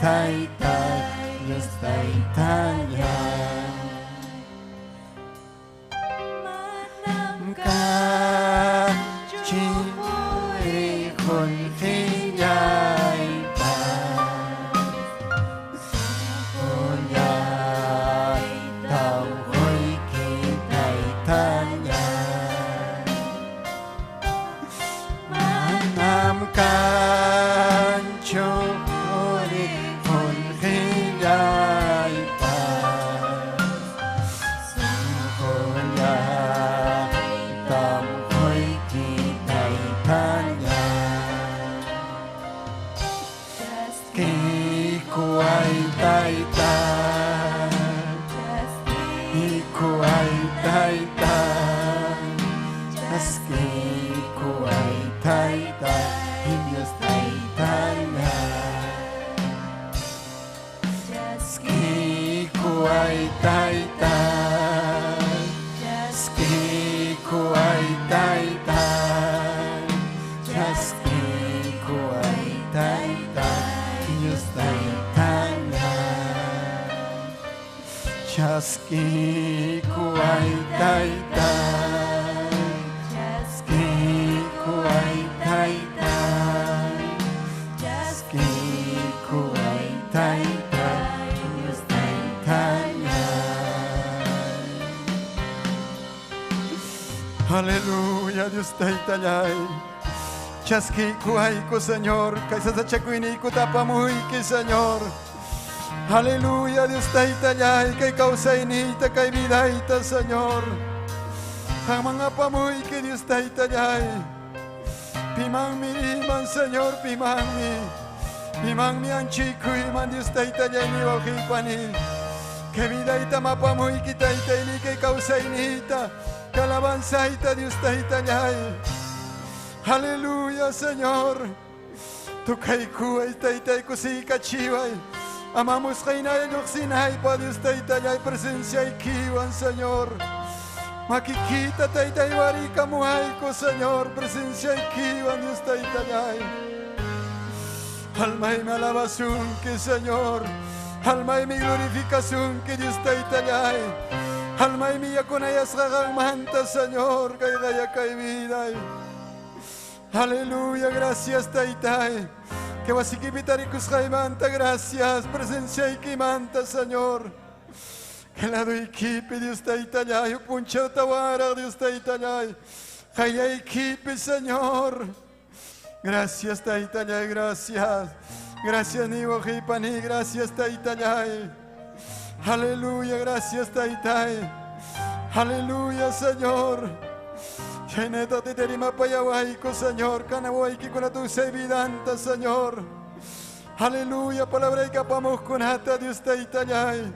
taytay, Dios taytayay. Manam ka chimuy hulkiyay pa, sukulay daw ho'y kitay tayay. Manam ka chimuy hulkiyay pa, sukulay daw ho'y kitay tayay. Iko ay taytay, iko ay taytay, maski iko ay taytay, Diyos taytayay. Iko ay taytay, iko ay taytay, iko ay taytay, Diyos taytayay. Chaski ko ay taytay, chaski ko ay taytay, chaski ko ay taytay, Diyos taytayay. Haleluya, Diyos taytayay. Chaski ko ay ko, Señor, kay SASACHU ko tapamuy ki, Señor. Aleluya, Dios taytayay, kay kausay nita, kay bidayta, Señor. Ang mga pamuy kay Dios taytayay. Pimang mi iman, Señor, pimang mi ang chikoy man, Dios taytayay ni wakipani. Kay bidayta mapamuy ki taytay ni, kay kausay nita, kalabansayta, Dios taytayay. Aleluya, Señor. Tukay ko ay taytay ko si kachiway. Amamos kay na yung sinay pa, Diyos taytayay, presensya ikiwan, Señor. Makikita taytay wari kamuhay ko, Señor, presensya ikiwan, Diyos taytayay. Almay malabasun ki, Señor. Almay mi glorifikasyon ki, Diyos taytayay. Almay mi akunayas kakang manta, Señor, kay kaya kay viday. Aleluya, gracias taytay. Que wasikipitarikus kay manta, gracias. Presencia y que manta, Señor. Que la doy kipi, Dios taytayay. Puncha tawara, Dios taytayay. Kaya ikipi, Señor. Gracias taytayay, gracias. Gracias ni wakipani, gracias taytayay. Aleluya, gracias taytay. Aleluya, Señor. Cheneta te terima payawaico, Señor, canawai que con la tu evidanta, Señor. Aleluya, palabra y capamos con hata, Dios taytayay.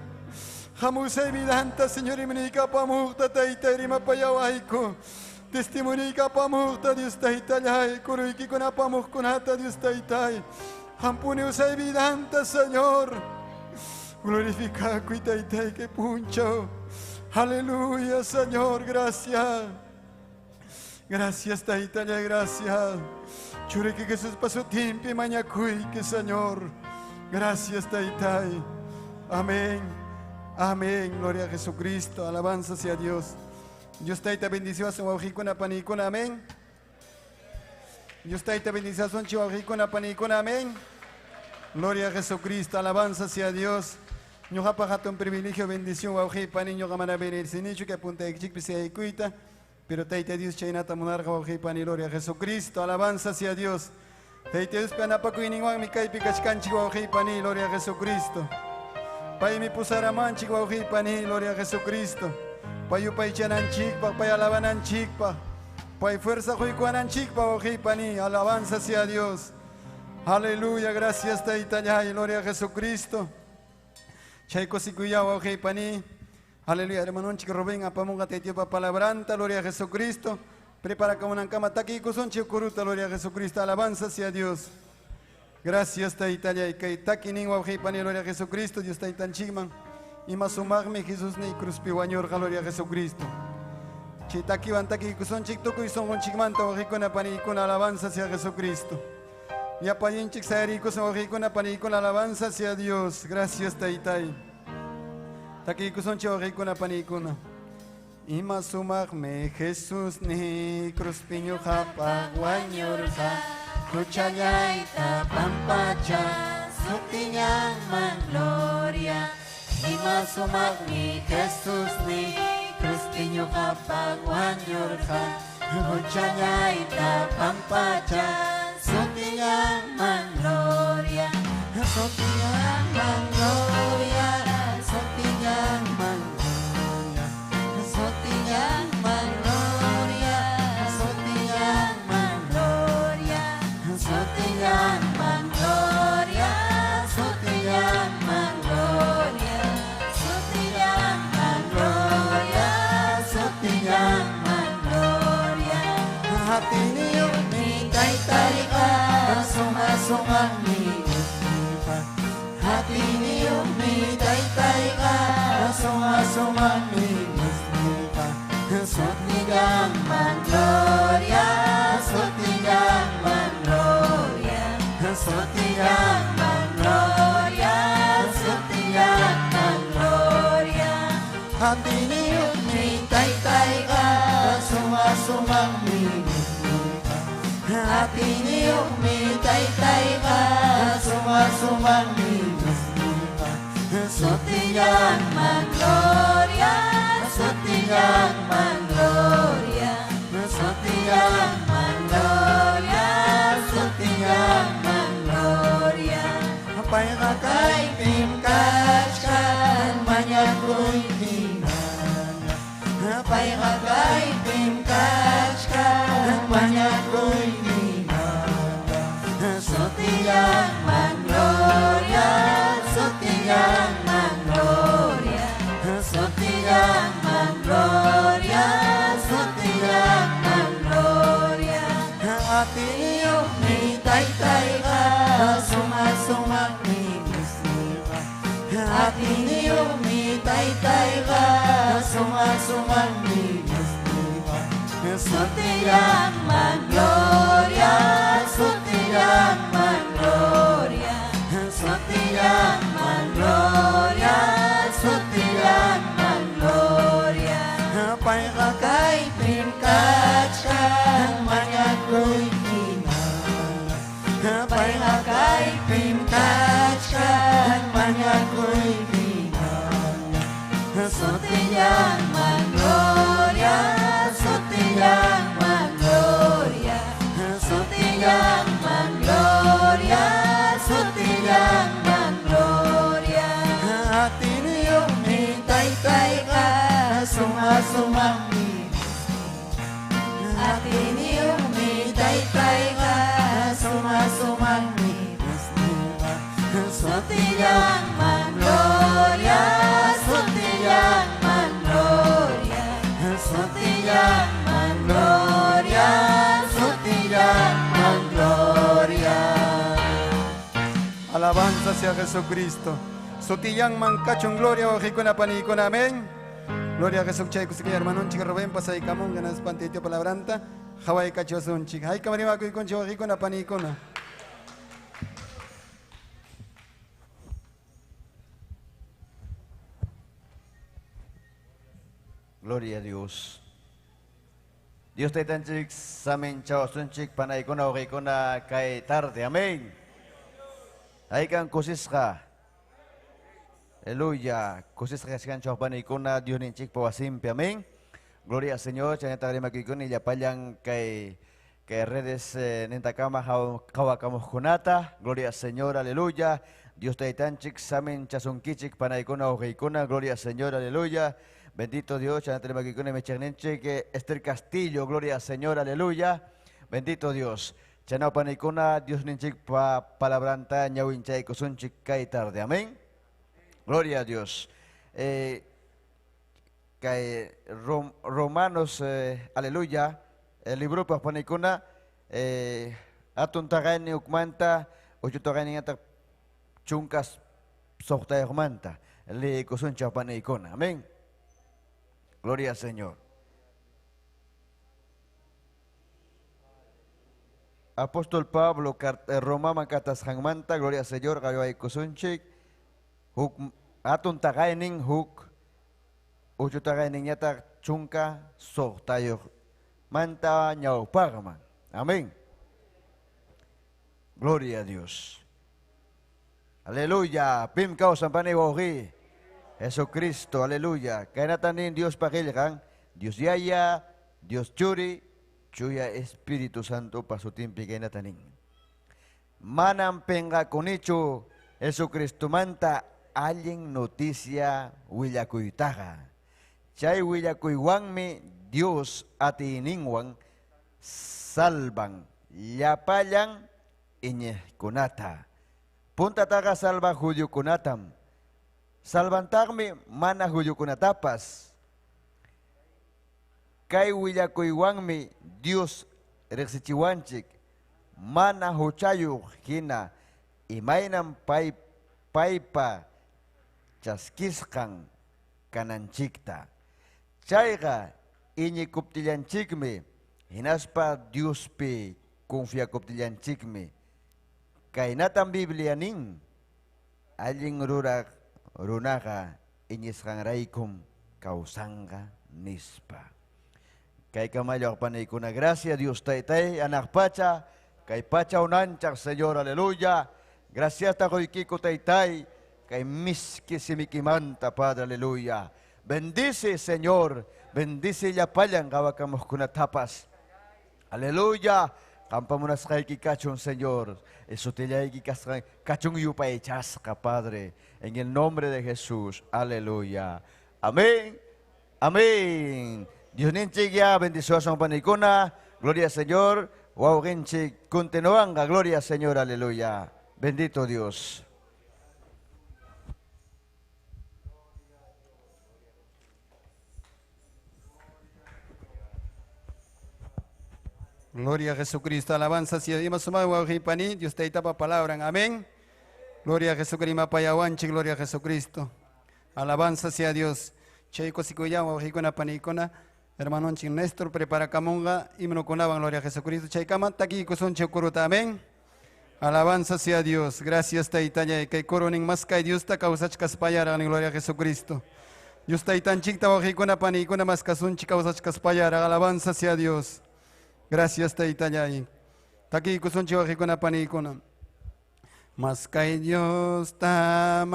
Jamus evidanta, Señor, y menica pamuta, taytarima payawaico. Testimonica pamuta, Dios taytayay. Kuruiki con apamos con hata, Dios taytay. Jampunius evidanta, Señor. Glorifica qui taytay que puncho. Aleluya, Señor, gracias. Gracias, taytayay, gracias. Chure que Jesús pasó tiempo y mañacuy, que Señor. Gracias, taytay. Amén. Amén. Gloria a Jesucristo. Alabanza sea Dios. Dios tayta bendición a su wajikuna panikuna. Amén. Dios tayta bendición a su chihuahikuna panikuna. Amén. Gloria a Jesucristo. Alabanza sea Dios. Yo ha un privilegio, bendición, wajipani, yo gamana venir sin hecho que apunta de chic pise cuita. Pero Taita Dios chaynata monarca wajipani, gloria a Jesucristo, alabanza sea Dios. Taita Dios panapaku iningwang mi kay pikachkanchi wajipani, gloria a Jesucristo. Pay mi pusara manchi wajipani, gloria a Jesucristo. Payu pay chanan chikpa, pay alabanan chikpa. Pay fuerza juikuanan chikpa wajipani, alabanza sea Dios. Aleluya, gracias Taita Yay, gloria a Jesucristo. Chayko sikuya wajipani. Aleluya, hermano chico Rubén, apamunga te tío palabranta, gloria a Jesucristo. Prepara como una cama taki kuson chikuruta, gloria a Jesucristo, alabanza sea Dios. Gracias Taitaya y que taki ningwa wajipani, gloria a Jesucristo, Dios taitan chigman. Y masumagme Jesús ni cruz piwañor, gloria a Jesucristo. Chitaki van taki kuson chiktoku y son un chigmanta wajikuna pani con alabanza sea Jesucristo. Yapayinchik sayriko sa orikuna panikuna alabanza hacia Dios. Gracias taytay. Takiko son orikuna panikuna. Ima sumakme Jesús ni cruz piño japa guañorja. Kuchayay tapampacha sutinyang man gloria. Ima sumakme Jesús ni cruz piño japa guañorja. Kuchayay tapampacha sutinyang man gloria. Sutinyang man gloria. Sutinyang man gloria. Sutinyang man gloria. Sutinyang man gloria. Sutinyang man gloria. Sutinyang man gloria. Sutinyang man gloria. Sutinyang man gloria. Hati niyo ni tay-tay ka, suma-sumang ni Dios. Hati niyo ni tay-tay ka, suma-sumang ni Dios. Sutinyang man gloria, sutinyang man gloria. Sutinyang man gloria, sutinyang man gloria. Hati niyo ni tay-tay ka, suma-sumang ni Dios. Hati niyo ni tay-tay ka, suma-sumang ni Dios. Sutinyang man gloria, sutinyang man gloria. Sutinyang man gloria, sutinyang man gloria. Apay kakay pimkachkan, manyakoy hinan. Apay kakay pimkachkan, manyakoy hinan. Sutinyang man gloria, sutinyang man gloria. Sutinyang man gloria, sutinyang man gloria. Hati niyo ni tay-tay ka, suma-sumang ni Diyos. Hati niyo ni tay-tay ka, suma-sumang ni Diyos. Sutinyang man gloria, sutinyang man gloria. Sutinyang man gloria, sutinyang man gloria. Apay kakay pimkachkan, manyakoy hinan. Apay kakay pimkachkan, manyakoy hinan. Sutinyang man gloria, sutinyang man gloria. Sutinyang man gloria, sutinyang man gloria. Hati niyo ni tay-tay ka, suma-sumang ni Diyos. Hati niyo ni tay-tay ka, suma-sumang ni Diyos. Sutinyang man gloria, sutinyang man gloria. Sutinyang man gloria, sutinyang man gloria. Alabanza sea Jesucristo. Sutiyang mangkachong gloria o hikuna panikuna. Amén. Gloria a Jesús. Chay kusiki hermanon chica Rubén pasay kamong ganas pantitio palabranta. Hawai kachosun chica. Hay kamarima kuy konchi o hikuna panikuna. Gloria a Dios. Dios te tanchik samin chao sunchik panay kuna o hikuna kay tarde. Amén. Hay kang kusis ka. Aleluya. Kusis ka sikan chao panay kuna Dios ninchik pawasimpi. Amén. Gloria al Señor. Chaneta grima kikun y yapayang kay redes nenta kama kawakamos kunata. Gloria al Señor. Aleluya. Dios te tanchik samin chasunkichik panay kuna o hikuna. Gloria al Señor. Aleluya. Bendito Dios, que Esther Castillo, gloria al Señor, aleluya. Bendito Dios. Chanao panikuna, Dios ninchik pa palabranta, ñawinchay kusunchik kay tarde, amén. Gloria a Dios. Kay Romanos, aleluya. El libro pa panikuna, atun tagani ukmanta, ocho tagani atak chunkas sohtay ukmanta. Le kusuncha panikuna, amén. Gloria al Señor. Apóstol Pablo, Roma katas hangmanta, gloria al Señor, kayo ay kusunchik, huk atun tagayning huk, ucho tagayning yata chungka, so tayo, manta nyau pagman. Amén. Gloria a Dios. Aleluya. Pim kau sampani wohi. Jesucristo, aleluya. Kaya natanin Dios pakilkan, Dios yaya, Dios churi, Chuya Espíritu Santo pasutimpi kay nataning. Manam penga kunichu Jesucristo manta alling noticia willakuy taga. Chay willakuy wangmi Dios ati iningwang salbang yapayang inyeh kunata. Punta taga salva huyu kunatam. Salvantagmi mana huyu kunatapas. Kay willakuy wangmi Dios reksichiwanchik mana huchayu hina imaynam paypa chaskiskan kananchikta. Chayga iñi kuptillanchikmi hinaspa Diospi confia kuptillanchikmi. Kainatan Biblia nin alling runaga iñiskan raikum kausanga nispa. Kay kamayo panay ko na gracia, Dios tay anak pacha, kay pacha unanchak, Señor, aleluya. Gracias ta ko'y kiko tay, kay miski simikimanta, Padre, aleluya. Bendice, Señor, bendice ya palang kawakamos kunatapas. Aleluya. Kampamunas kay kikachon, Señor. Eso te lay kachong yupay chasca, Padre. En el nombre de Jesús, aleluya. Amén, amén. Dios ninchig ya bendición sa panikuna, gloria al Señor, wow ginchig, continuanga, gloria al Señor, aleluya, bendito Dios. Gloria a Jesucristo, alabanza si Dios pani, Dios te tapa palabra, amén. Gloria a Jesucristo, payawanchi, gloria a Jesucristo. Alabanza sea Dios. Cheiko sikuya wajikuna panikuna. Hermano Néstor, prepara camonga y me lo conaban, gloria a Jesucristo. Chaykama, taki kuson chekuruta, amén. Alabanza sea Dios. Gracias, Taitaya. Que coronin más que Dios ta causach caspayara, gloria a Jesucristo. Dios Taitan chikta wajikuna panikuna más casun chicausach caspayara. Alabanza sea Dios. Gracias, Taitaya. Taki kuson chiwajikuna panikuna. Mas kay Dios ta,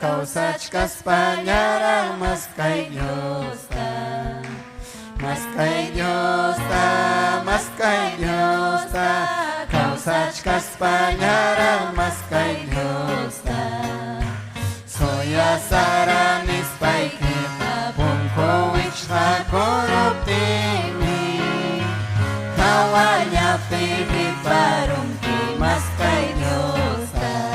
kausach kaspanyarang mas kay Dios ta. Mas kay Dios ta, kausach kaspanyarang mas kay Dios ta. Soya saranis paikita, pungkowich hakoruptimi, kawanya pipit barumti. Mas kay Dios ta,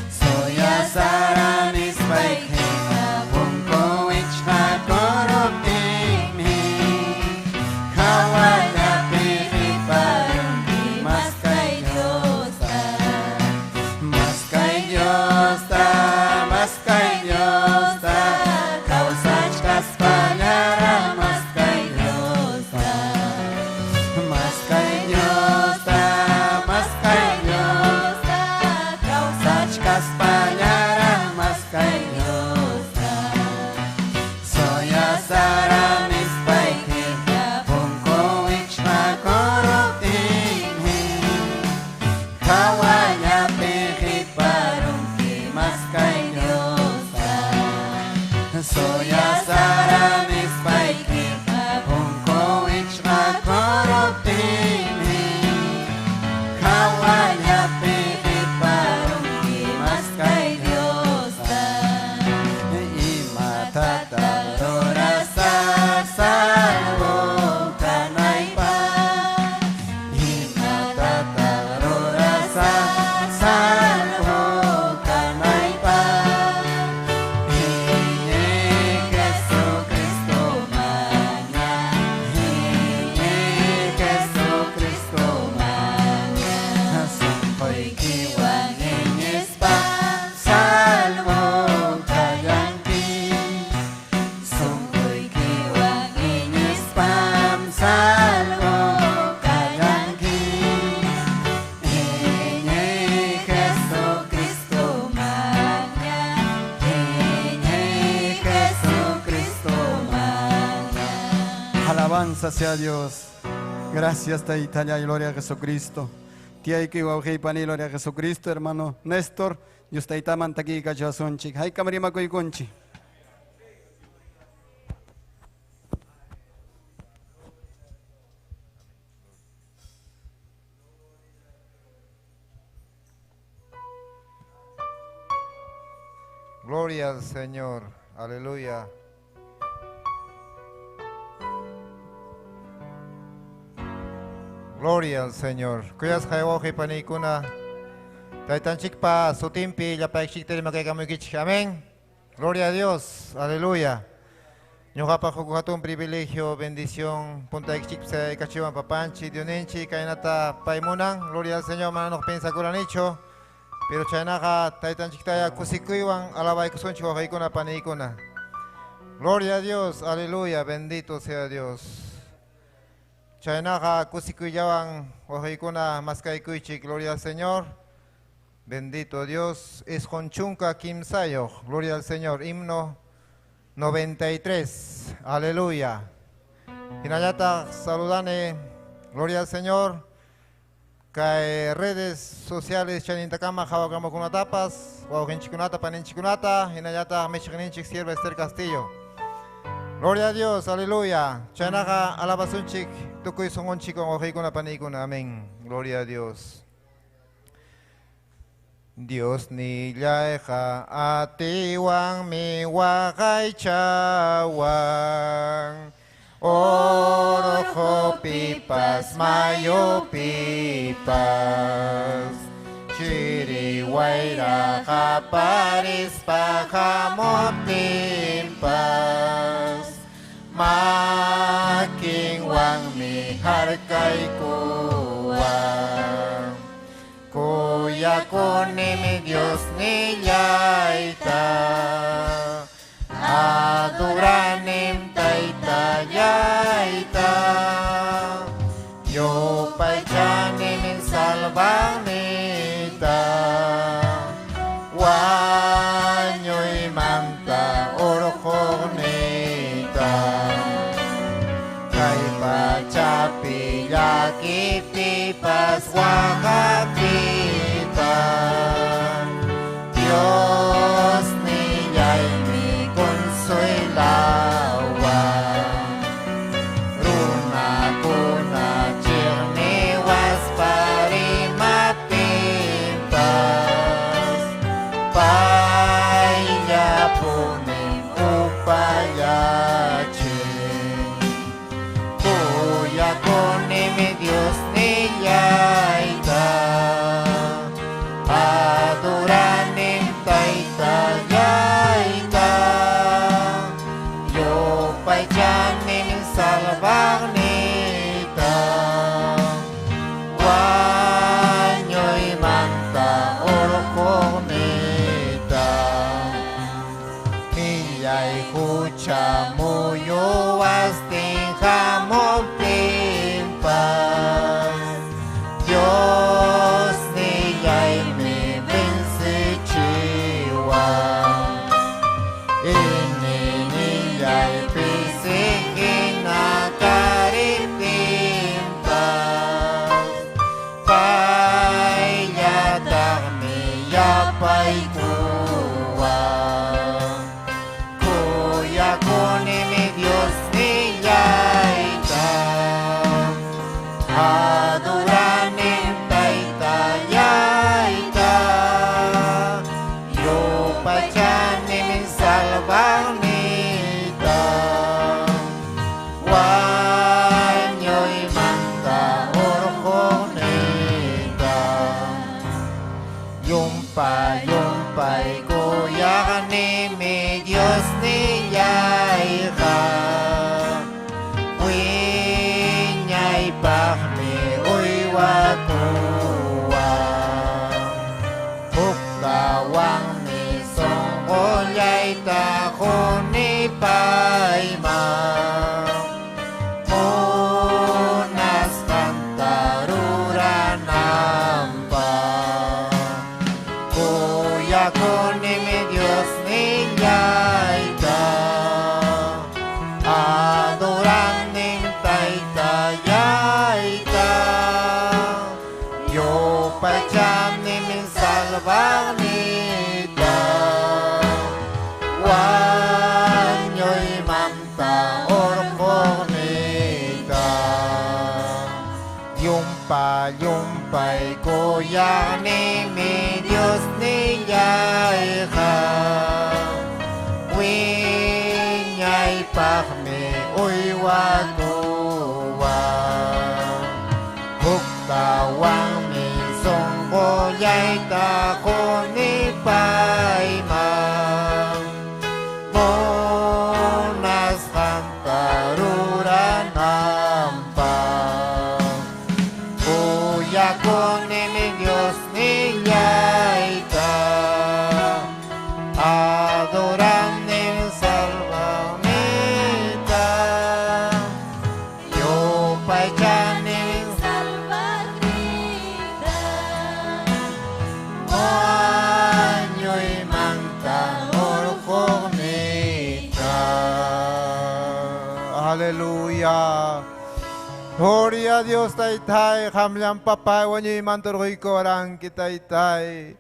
soya saranis paikita, pungkowich hakoruptimi, kawala pipit barumti. Mas kay Dios ta, mas kay Dios ta, mas kay Dios ta, kausach kaspanyara, mas kay Dios ta, mas kay Dios ta. alabanza sea Dios. Gracias, Taitaya, y gloria a Jesucristo. Tía que Pani, gloria a Jesucristo, hermano Néstor. Y usted está mantaqui cachazonchi. Hay camarima conchi. Gloria al Señor, aleluya. Gloria al Señor. Kuyas kayo kay panikuna. Taitan chikpa sutimpi la paikshik makaikamukich. Amén. Gloria a Dios, aleluya. Nyokapa kukuhatun privilegio, bendición. Punta ikchik sa ikachiwan papanchi, dionenchi, kainata paimunang. Gloria al Señor, mananok pensa kuranicho. Pero chaynaka taitan chiktaya kusikuywan alabay kusunchi wakaykuna panikuna. Gloria a Dios, aleluya, bendito sea Dios. Chaynaka kusikuyawan wakaykuna maskaykuychik, gloria al Señor. Bendito Dios, es Honchunka Kimsayo, gloria al Señor, himno 93, aleluya. Hinayata saludane, gloria al Señor. Kay redes sociales chanintakama hawakamo kunatapas, wawakinchikunata paninchikunata, hinayata mechikininchik sierva Esther Castillo. Gloria a Dios, aleluya. Chaynaka alabasunchik, tukuy songonchik wawakikuna panikuna, amén. Gloria a Dios. Dios nilayha atiwang miwakay chawang. Oro pipas, mayo pipas. Chiriwaira kaparis pakamotimpas. Making wang mi harkay kuwang. Kuya mi Dios niyaita. Aduranim taita yaita. Yo pachanim salvanita. Wanyoy manta orjonita. Kay pachapi yakitipas wakapitan. Dios niyay mi consuelawan. Runa kuna chirniwas parimapimpas. Payapunin upayachin. Kuya kunim Dios niyaita. Aduranin taita yaita. Yo payanin salvagnita. Wanyoy manta orkonita. Miyay kucha muyo asting kamopimpas. Dios niyay mi bensichiwan. Ininiyay pisigin na karipimpas. Payatak niyapay kuwan. Kuya kunim Dios niyaita. Aduranin taita yaita. Yo pachanim salvanita. Wanyoy manta orjonita. Yumpay kuya kanimi Dios niyayka. Winyay pakmi uywatuwa. Hukkawang mi songkolyay takunipayma. Munas kantaruranampa. Kuya kunim Dios niyaita. Aduranin ya ni mi Dios ni ya hija winyay pahmi uy wakuwa huktawang mi songko yay tako ni paima monas kantaruran ampa kuya ko ni mi Dios ni yaita adoran ni salvamita yo pa'y ni Salvacrita, mo'anyo'y mantang orkomita. Hallelujah. Gloria a Dios taytay, hamyam papay, wanyo'y manturoy ko orang kitaytay.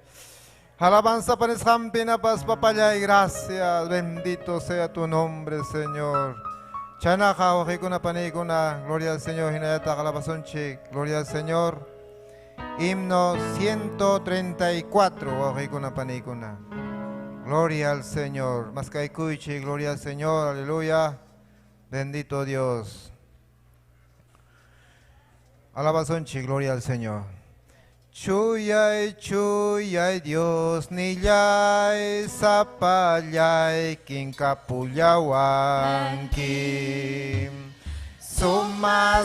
Alabanza para Pinapas papayay, gracias, bendito sea tu nombre, Señor. Chanaka, oji kuna panikuna, gloria al Señor, hinayata kalabazón chik, gloria al Señor. Himno 134, oji kuna panikuna. Gloria al Señor, maskaikuichi, gloria al Señor, aleluya, bendito Dios. Alabazón chik, gloria al Señor. Chuyay, chuyay Dios, niyay, sapayay, kinkapuyawan kim.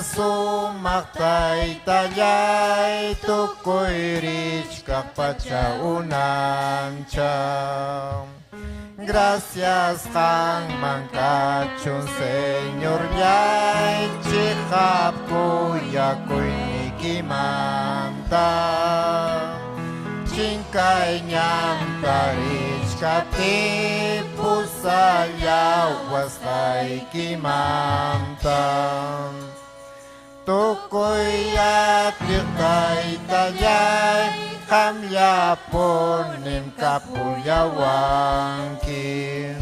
Sumaktay tayay, tukoy rich kakpachaunan cham. Gracias kang mangkachon Señor yay, chikap kuya ko'y nikimanta. Chingkay niyang tarich kapti, pusayawas kay kimanta. Tukoy at yukay tayay, kamyapon nim kapulyawan kin.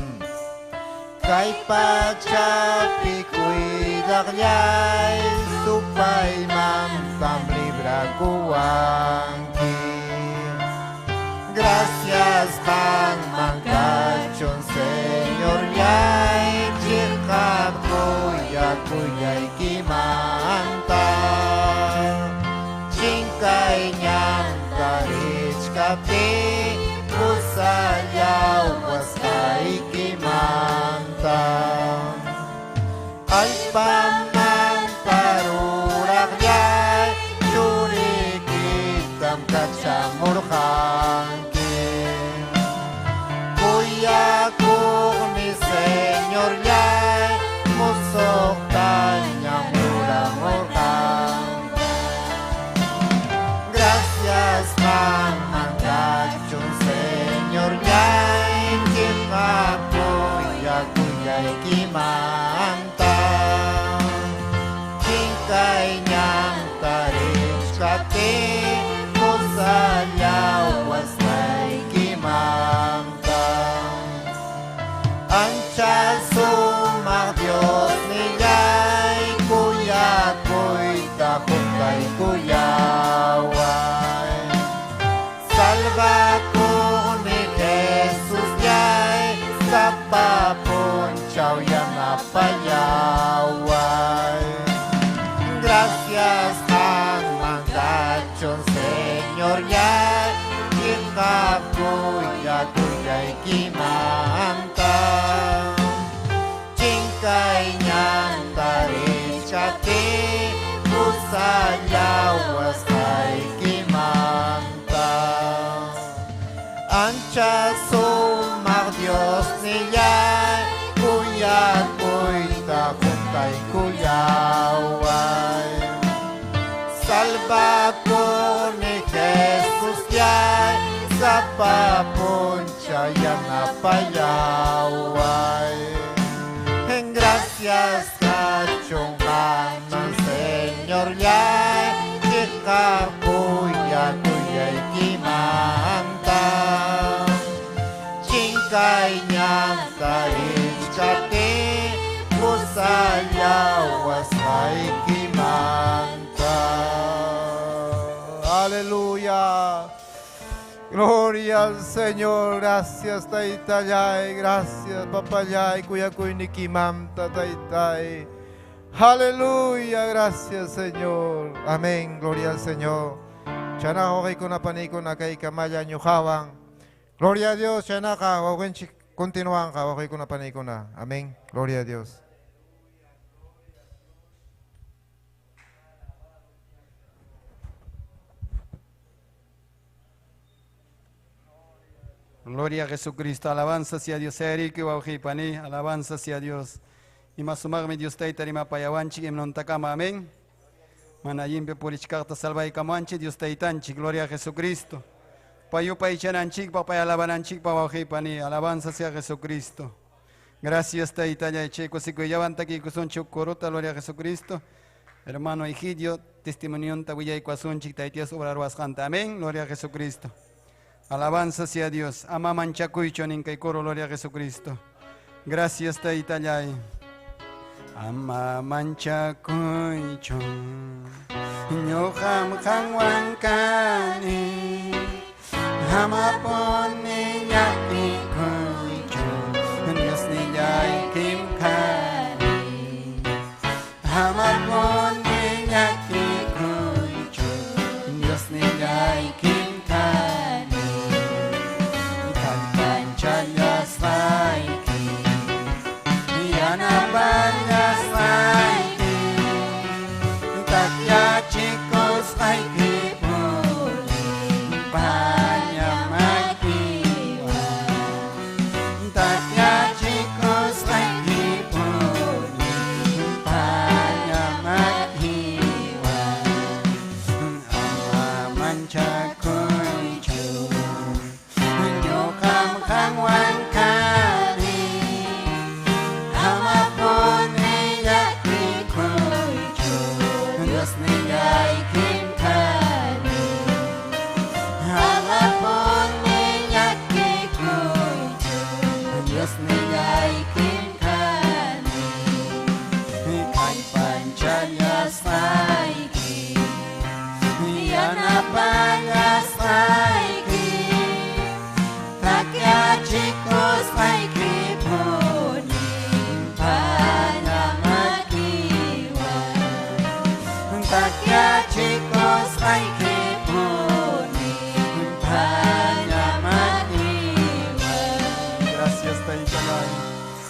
Kay pachapi ko'y dakyay, supay mamtam libra kuwang kin. Gracias kang mangkachon Señor yay, chikap kuyay kimanta. Chingkay niyang tarich kapi, pusayawas kay kimanta. Ay pamang parurak yay, churikitam kachamurkang kin. Kuya kuk ni Señor yay, musok tanyang murang-murkang. Gracias kang mangkachon Señor yay, chikap kuyay kimanta. Chingkay niyang tarich kati, pusayawas kay kimanta. Ancha sumak Dios niyay, kuya ko'y takot kay kuyaway. Salva ko ni Jesus yay, sa papon chow yang apayaway. Gracias kang mangkachon Señor yay, ikap kuyay kimanta. Chingkay niyang tarich kati, pusayawas kay kimanta. Ancha sumak Dios niyay, kuya ko'y takot kay kuyaway. Salva ko ni Jesus yay, sa papon siya yang napayaway. Gracias kachong ng Señor yay, chikap kuyay kimanta. Chingkay niyang tarich kati, pusayawas kay kimanta. aleluya. Gloria al Señor, gracias Taitayay, gracias Papayay, Kuyakuy Nikimamta Taitay. Aleluya, gracias Señor, amén, gloria al Señor. Chana hoy con apanico na kay kamaya nyuhawan. Gloria a Dios, chana ka, wawin continuan ka, hoy con apanico na, amén, gloria a Dios. Gloria a Jesucristo, alabanza sea Dios, Eric, Wauhipani, alabanza sea Dios. Y más sumarme Dios Taitarima Payawanchi, Emnontakama, amén. Manayimpe Purichkarta Salva y Camanchi, Dios Taitanchi, gloria a Jesucristo. Payu Paichananchik, Papayalabananchik, Wauhipani, alabanza sea Jesucristo. Gracias Taitaya, Checo, Sikuyavantaki, Kusunchi, Corota, gloria a Jesucristo. Hermano Egidio, testimonio Tabuya y Kwasunchik, Taitias Obrarwasjanta, amén, gloria a Jesucristo. Alabanza sea Dios. Ama manchacuichon en coro, gloria a Jesucristo. Gracias Taitayay. Ama manchacuichon. Nyoham hangwankani. Ama poni yaki kuichon. Dios niyay kimkani. Ama poni yaki kuichon. Dios niyay kimkani.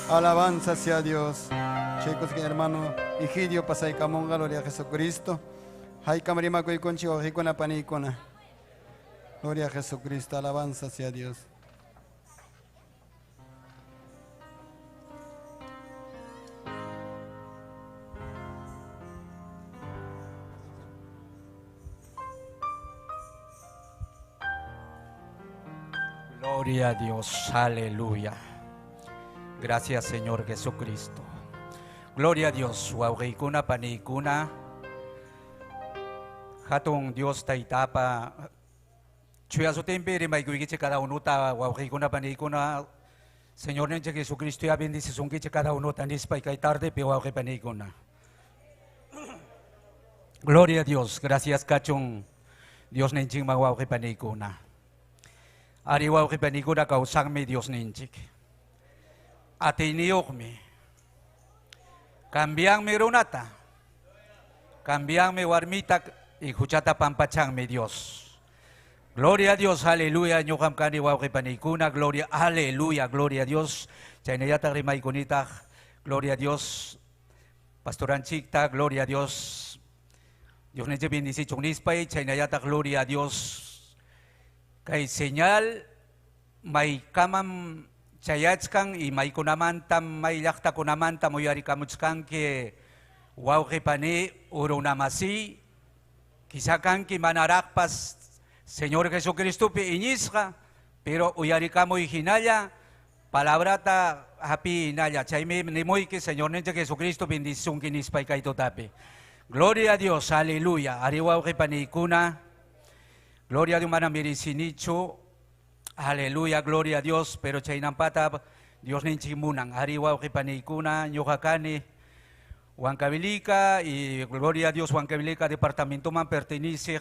Alabanza sea Dios. Chicos, que hermano Egidio, pasay camonga, gloria a Jesucristo. Hay camarima coy conchi o con panicona. Gloria a Jesucristo, alabanza sea Dios. Gloria a Dios, aleluya. Gracias Señor Jesucristo. Gloria a Dios. Wauhikuna panikuna. Hatong Dios taitapa. Chuya su tempere may guigiche cada uno ta wauhikuna panikuna. Señor nenche Jesucristo ya bendice sungiche cada uno tanis pa kay tarde pe wauhi panikuna. Gloria a Dios. Gracias kachong Dios nenching mawauhi panikuna. Ari wauhi panikuna kausang me Dios nenchik. Atiniyokmi, cambiang mi runata, cambiang mi warmita y juchata pampachang mi Dios. Gloria a Dios, aleluya, nyukam kani wauki panikuna, gloria, aleluya, gloria a Dios. Chaynayata rimay kunita, gloria a Dios. Pastoranchikta, gloria a Dios. Dios ne bendice chungnispay, chaynayata gloria a Dios. Kay señal, may kamam chayachkan y may kunamantam may yakta kunamantam uyari kamuchkan ke wauhi pani urunamasi kisakan ki manarakpas Señor Jesucristo pi inisqa pero uyari kamu hinaya palabrata hapi inaya chayme nimoy que Señor nenche Jesucristo bendición kinispay kay totapi. Gloria a Dios, aleluya. Ari wauhi pani kuna. Gloria a Dios manamirisinicho. Aleluya, gloria a Dios, pero chaynampata Dios ninchimunang, ariwa ukipanikuna, nyokakani, Huancavelica y gloria a Dios, Huancavelica, departamento man pertenece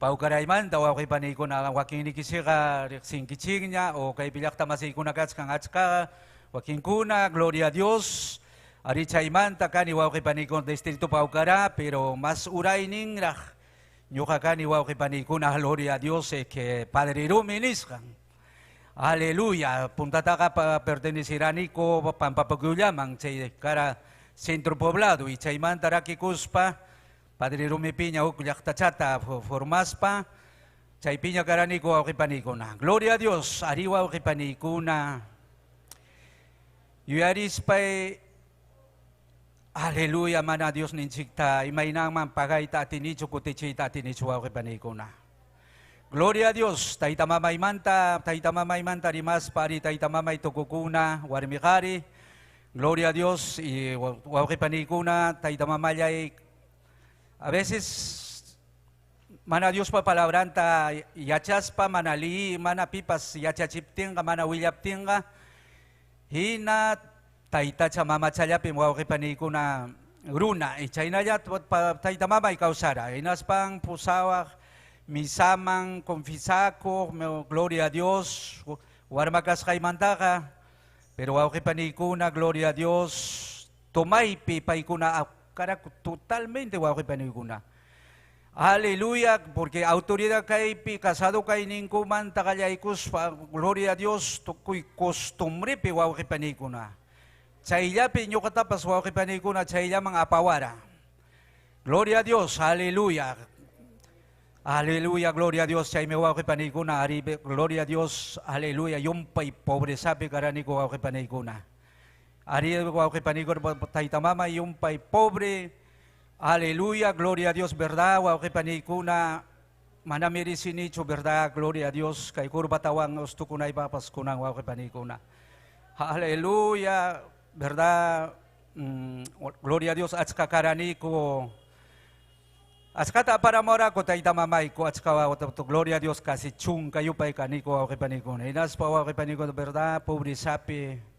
paukarayman daw ako panikuna waking nikisika sing kiching niya o kay bilak tamasi kuna kats kang atska waking kuna gloria a Dios ari chayman takani wa panikon distrito paukara pero mas uray ning rah nyo kakani wa panikuna gloria a Dios que Padre Ruminis kang Aleluya puntata ka pa pertenesirani ko pampapagulamang chay kara centro poblado y chayman taraki kuspa Padre Rumipiña ukulyak tachata formas pa chay piña karani ko panikuna gloria a Dios ariwa panikuna yuaris pa'y Aleluya mana Dios ninchikta imay naman pagay ta tinicho kutichi ta tinicho wa panikuna gloria a Dios taita mamay manta rimas pari taita mamay tukukuna warmikari gloria a Dios y wa panikuna taita mamayay a veces mana Dios pa palabranta yachas pa manali mana pipas yachachiptinga mana willaptinga hina taita cha mama chayapi mo panikuna runa ichay na yat taita mama ikausara inas pang pusawa misamang konfisako gloria a Dios warmakas kay mantaka pero panikuna gloria a Dios tumay paikuna cara totalmente panikuna aleluya porque autoridad kay casado kay ningkuman takayaykus gloria a Dios tukuy costumbre panikuna chayya pinyo katapas panikuna chayya mga apawara gloria a Dios aleluya aleluya gloria a Dios chay me panikuna aribe gloria a Dios aleluya yumpay pobre sabi karani ko panikuna Ari panikuna taita mama yumpay pobre aleluya gloria a Dios verdad panikuna manamirisinicho verdad gloria a Dios kay kurbatawang ustukunay papas kunang panikuna aleluya verdad gloria a Dios atska karani ko atskata para mora ko taita mamay ko atska gloria a Dios kasi chung kayo pay kaniko panikuna inas pa panikuna verdad pobre sapi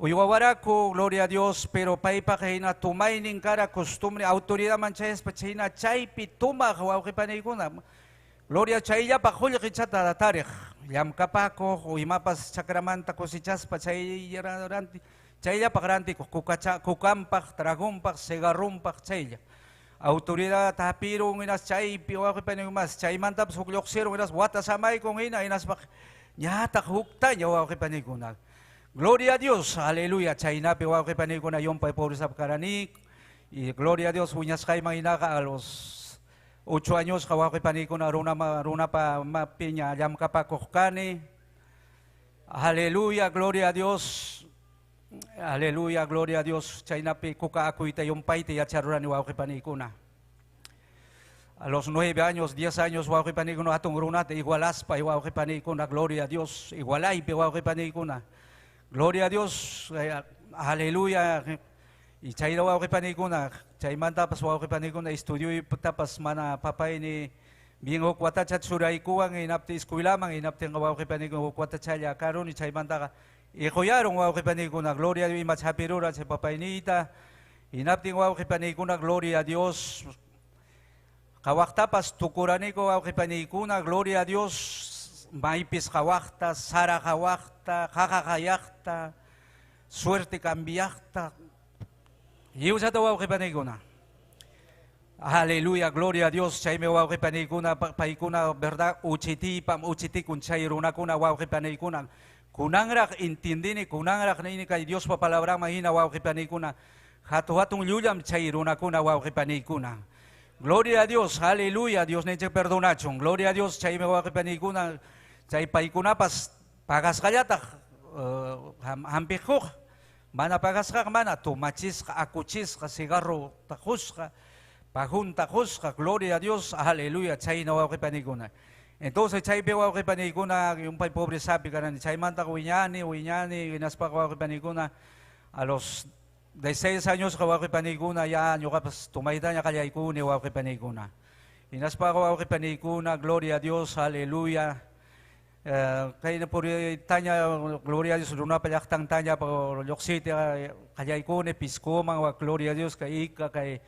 Uyawara ko, gloria a Dios, pero paipa kahina tumay ning kara costumbre, autoridad manchayas pachina chay pituma kawaw kipanikuna. Gloria chaya pa khulya kichata tarikh. Yam kapako o IMAPAS sakramanta ko si chas pa chay yaranti. Chaya pa karanti ko kukampak, tragumpak, segarumpak chaya. Autoridad tapirong inas chay piwa kipanikas, chay mantap sukloksirong inas watasamay kong inas pak nyatak hukta yawaw kipanikuna. Gloria a Dios, aleluya. Chayna piwa que panico na yung pay pobre sa karanik. Y gloria a Dios, uñas kay manginaka a los 8 años kawa que panico na runa pa mapinya yam kapakokani. Aleluya, gloria a Dios. Aleluya, gloria a Dios. Chayna pi kuka akuita yung pay ti yacharura ni wa que panico na. A los 9 años, 10 años, wa que panico na atong runa te igualas pa wa que panico na gloria a Dios. Igualay pi wa que panico na. Gloria a Dios, aleluya. Y chay daw ako panikuna, chay man tapas ako panikuna, estudio tapas mana papay ni bingo kwata chat suray ko ang inapti eskwela mang inapti ang ako panikuna kwata chaya karon ni chay man taka ikoyarong ako panikuna, gloria a Dios, mas hapirura sa papay nita, inapti ako panikuna, gloria a Dios. Kawak tapas tukurani ko ako panikuna, gloria a Dios. Maipis kawakta, sara kawakta, kakakayakta, suerte cambiakta. Iyo sa tawaw kay paniguna. Aleluya, gloria a Dios. Chay me waw kay paniguna, paikuna, verdad, uchiti kun chay runa kuna waw kay paniguna. Kunang rak intindini, kunang rak na ini kay Dios pa palabra mahina waw kay paniguna. Hatu-hatong lulam chay runa kuna waw kay paniguna. Gloria a Dios, aleluya, Dios na chay perdonachong. Gloria a Dios, chay me waw kay paniguna. Chay paikuna pas pagas kayatak hampikuk mana pagas ka mana tumachis ka akuchis ka sigarro takus ka pahun takus ka gloria a Dios aleluya chay nawaw kay panikuna. Entonces chay bewaw kay panikuna yung pay pobre sabi ka na chay manta ko winyani inaspa ko kay panikuna a los 16 años ka kay panikuna yan yung kapas tumayda niya kaya ikuni waw kay panikuna. Inaspa ko kay panikuna gloria a Dios aleluya. Kaya na po tanya, gloria a Dios, runa payaktang tanya po, Loksiti, kaya ikone, pisko, mga gloria a Dios, kay Ika, kay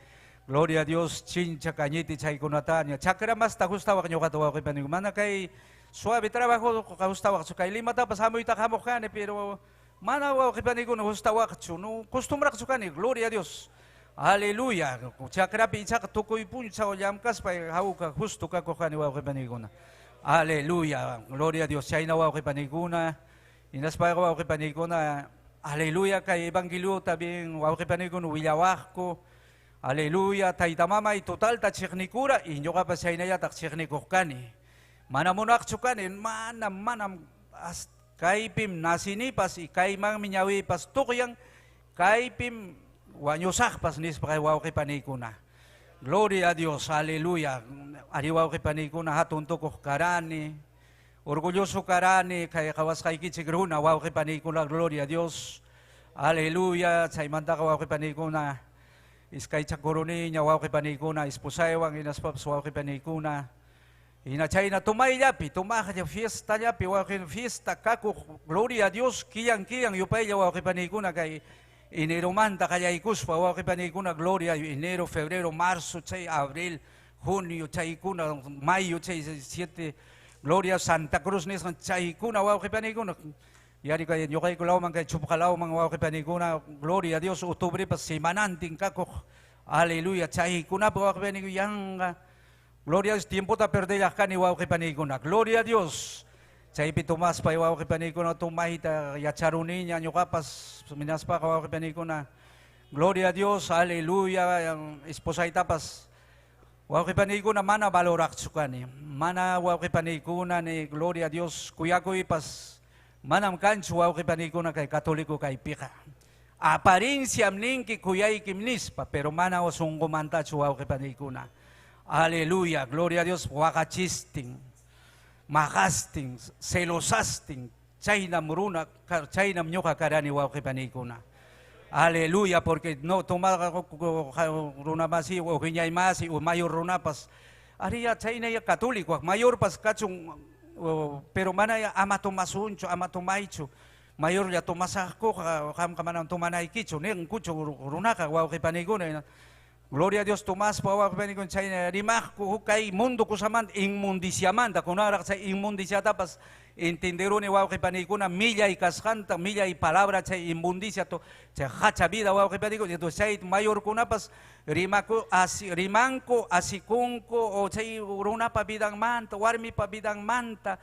Gloria a Dios, chincha, cañiti, chay kunatanya. Chakra mas ta gustawa kanyo katawa kay panigo. Mana kay suave trabajo gustawa so kay lima ta pasamo itakamo kane pero mana wa kay panigo no gustawa kachu no costumbra kachu kane. Gloria a Dios. Aleluya. Chakra pi chak tukoy pun sa yamkas pa hauka justo ka ko kane wa kay panigo na. Aleluya. Gloria a Dios. Chay na wa kay panigo na. Inas pa wa kay panigo na. Aleluya kay ebanghelyo tabing wa kay panigo no wilawak ko. Aleluya, taitamamay total ta chiknikura inyo ka pa sa inaya tak chiknikukani. Manamunak chukanin, manam as kaipim nasinipas ikay mang minyawi pas tukyang kaipim wanyusak pas nis pa kay waw kay panikuna. Gloria a Dios, aleluya. Ariwaw kay panikuna hatun tukok karani. Orgulyoso karani kay kawas kay kitsigruna waw kay panikuna. Gloria a Dios. Aleluya, sa imanda ka waw kay panikuna. Iskay chakuruni niya waw kay panikuna, ispusaywang inaspaps waw kay panikuna. Inachay na tumayyapi, tumakaya fiesta yapi, waw kay fiesta kako, gloria a Dios, kiyang yupay waw kay panikuna kay enero manta kaya ikuspa waw kay panikuna, gloria, enero, febrero, marzo, chay, abril, junio, chay kuna, mayo, chay, 7, gloria, Santa Cruz nis, chay kuna waw kay panikuna. Yari kay yo kay kulaw man kay chupakalaw mga waw kay panikuna. Gloria a Dios. Octubre pa simananting kakok. Aleluya. Chay kuna pa waw kay panikuna. Gloria a Dios. Tiempo ta perdeyak ka ni waw kay panikuna. Gloria a Dios. Chay pitumas pa waw kay panikuna. Tumahita yacharuni niya nyo kapas. Minas pa ka waw kay panikuna. Gloria a Dios. Aleluya. Esposay tapas. Waw kay panikuna mana balorak sukani. Mana waw kay panikuna ni gloria a Dios. Kuya ko ipas. Manam kanchu waw kay panikuna kay katoliko kay pika. Apariencia mninki kuyay kimnispa, pero mana osung kumanta chuwaw kay panikuna. Aleluya, gloria a Dios, wakachisting, makasting, selosasting, chaynam runa, chaynam nyoka karani waw kay panikuna. Aleluya, porque no toma runa masi o kinyay masi o mayor runa pas. Ariya chayna ya katoliko, mayor pas kachung. Pero mana ya ama tumasuncho, ama tumaicho. Mayor ya tumasako, kam kamanang tumanay kicho. Neng kucho runaka, waw kay panikuna. Gloria a Dios, tumas pa waw kay panikuna. Chay rimak ko kay mundo ko saman, inmundisyaman. Kunarak sa inmundisya tapas, intendero ni waw kay panikuna. Millay kaskanta, millay palabra chay inmundisya to. Chay hacha vida waw kay panikuna. Ito chay mayor ko napas, rimanko, asikunko, o chay runa pa bidang manta, warmi pa bidang manta,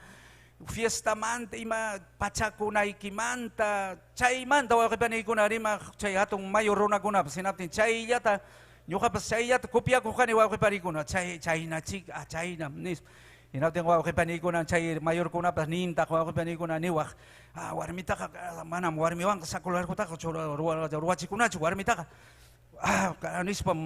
fiesta manta, ima pachakunay kimanta, chay manta, waw kay panikuna, rima, chay hatong mayor runa ko na, sinapin, chay yata, nyo kapas chay yata, kopya ko ka ni waw kay panikuna, chay na chik, chay na, nis, inapin waw kay panikuna, chay mayor ko na, pas ninta, waw kay panikuna, niwak, warmita ka, manam, warmiwang, kasakular ko ta, ruwachikuna, warmita ka, anis pam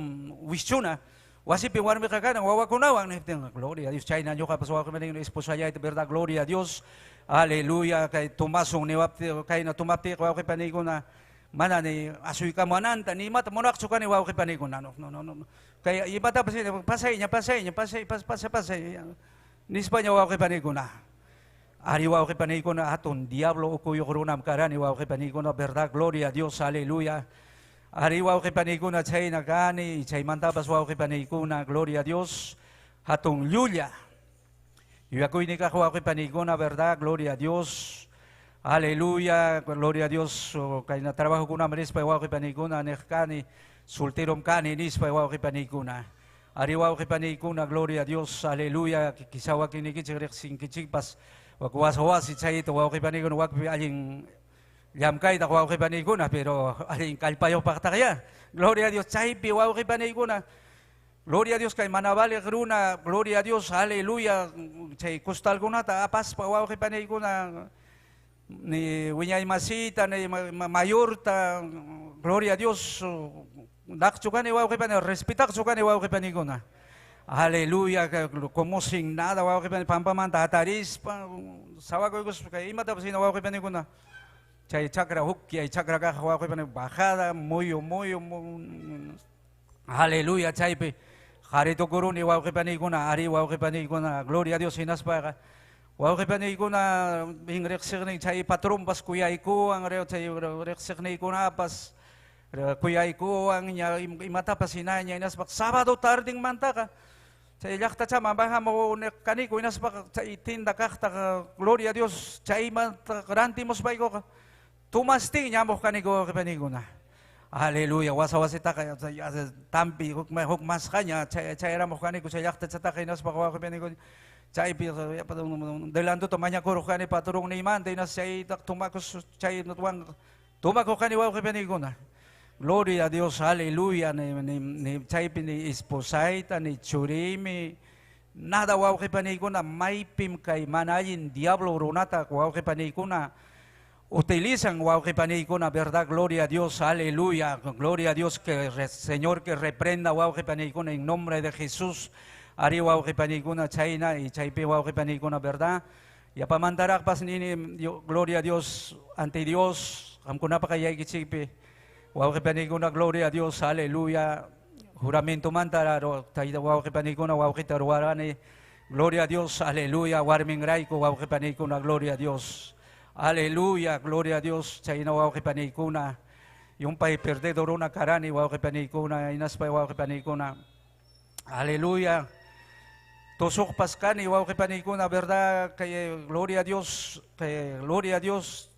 wisyuna wasi pinwarmi ka kanang wawakunaw ang gloria a Dios chay na nyo kapag wawakunaw ng esposaya ito verdad gloria a Dios aleluya kay tumasong niwapti kay na tumapti waw kay panigo na mana ni asoy ka mananta ni mata monak suka ni waw kay panigo na no kaya iba ta pasay nispa niya waw kay panigo na ari waw kay panigo na aton diablo o kuyo kurunam karani waw kay panigo na verdad gloria a Dios aleluya. Ari waw kay panikuna chay nagani, chay mantabas waw kay panikuna, gloria a Dios, hatong Yulia. Yuyakoy ni kakwaw kay panikuna, verdad, gloria a Dios, aleluya, gloria a Dios, kay na trabaho ko na manis pa waw kay panikuna, nekani, sultirom kani, nis pa waw kay panikuna. Ari waw kay panikuna, gloria a Dios, aleluya, kisawa kinikitsik, singkitsik, wagwasawas, chay ito, waw kay panikuna, wag aling Yam kay waw kay panikuna pero aling kalpayo paktakya. Gloria a Dios. Chay pi waw kay panikuna. Gloria a Dios kay manabalik runa. Gloria a Dios. Hallelujah. Chay kustal kuna ta apas pa waw kay panikuna. Ni winyay masita ni mayor ta. Gloria a Dios. Dakcho ni waw kay panikuna. Respitak ni waw kay panikuna. Hallelujah. Kumusing nada waw kay panikuna. Pampamanta hataris pa. Sawa ko gusto kay imata pa sina waw kay panikuna. Chay chakra hukki ay chakra ka hawa ko bajada muyo aleluya chay pe harito kuruni waw ke panikuna ari waw ke panikuna gloria a Dios hinaspa waw ke panikuna hing reksik ni chay patrum pas kuya iku ang reo chay reksik ni kuna pas Kuyay ko ang imata pasina niya inaspak Sabado tarding mantaka. Sa ilakta sa mabaha mo kaniko inaspak sa itinda kakta gloria a Dios sa iman karanti mo sabay ko tumasti niya mo kaniko kapanigo na. Haleluya wasa-wasita kaya sa tampi hukmas kanya sa era mo kaniko sa ilakta sa takay inaspak ko kapanigo. Sa ipi dalando to manya ko kani paturong ni iman dinas sa itak tumakos sa tuwang tumako kaniwa kapanigo na. Gloria a Dios, aleluya, ni chaypi ni esposaita, ni churimi, nada wow que panikuna, may pim kay manayin, diablo runata, wow que panikuna, utilizan wow que panikuna, verdad, gloria a Dios, aleluya, gloria a Dios, que Señor que reprenda wow que panikuna, en nombre de Jesús, ari wow que panikuna, chayna, y chaypi wow que panikuna, verdad, y apamandarak pas nini, gloria a Dios, ante Dios, amkuna pa kaya ikichipi, wow que panikuna, gloria a Dios, aleluya. Juramento mantararo, taida wow que panikuna, wow que taruarani, gloria a Dios, aleluya. Warming raiko, wow que panikuna, gloria a Dios, aleluya, gloria a Dios. Chayna wow que panikuna, yung pay perdido runa karani, wow que panikuna, inaspay wow que panikuna, aleluya. Tosok paskani, wow que panikuna, verdad, que gloria a Dios, que gloria a Dios.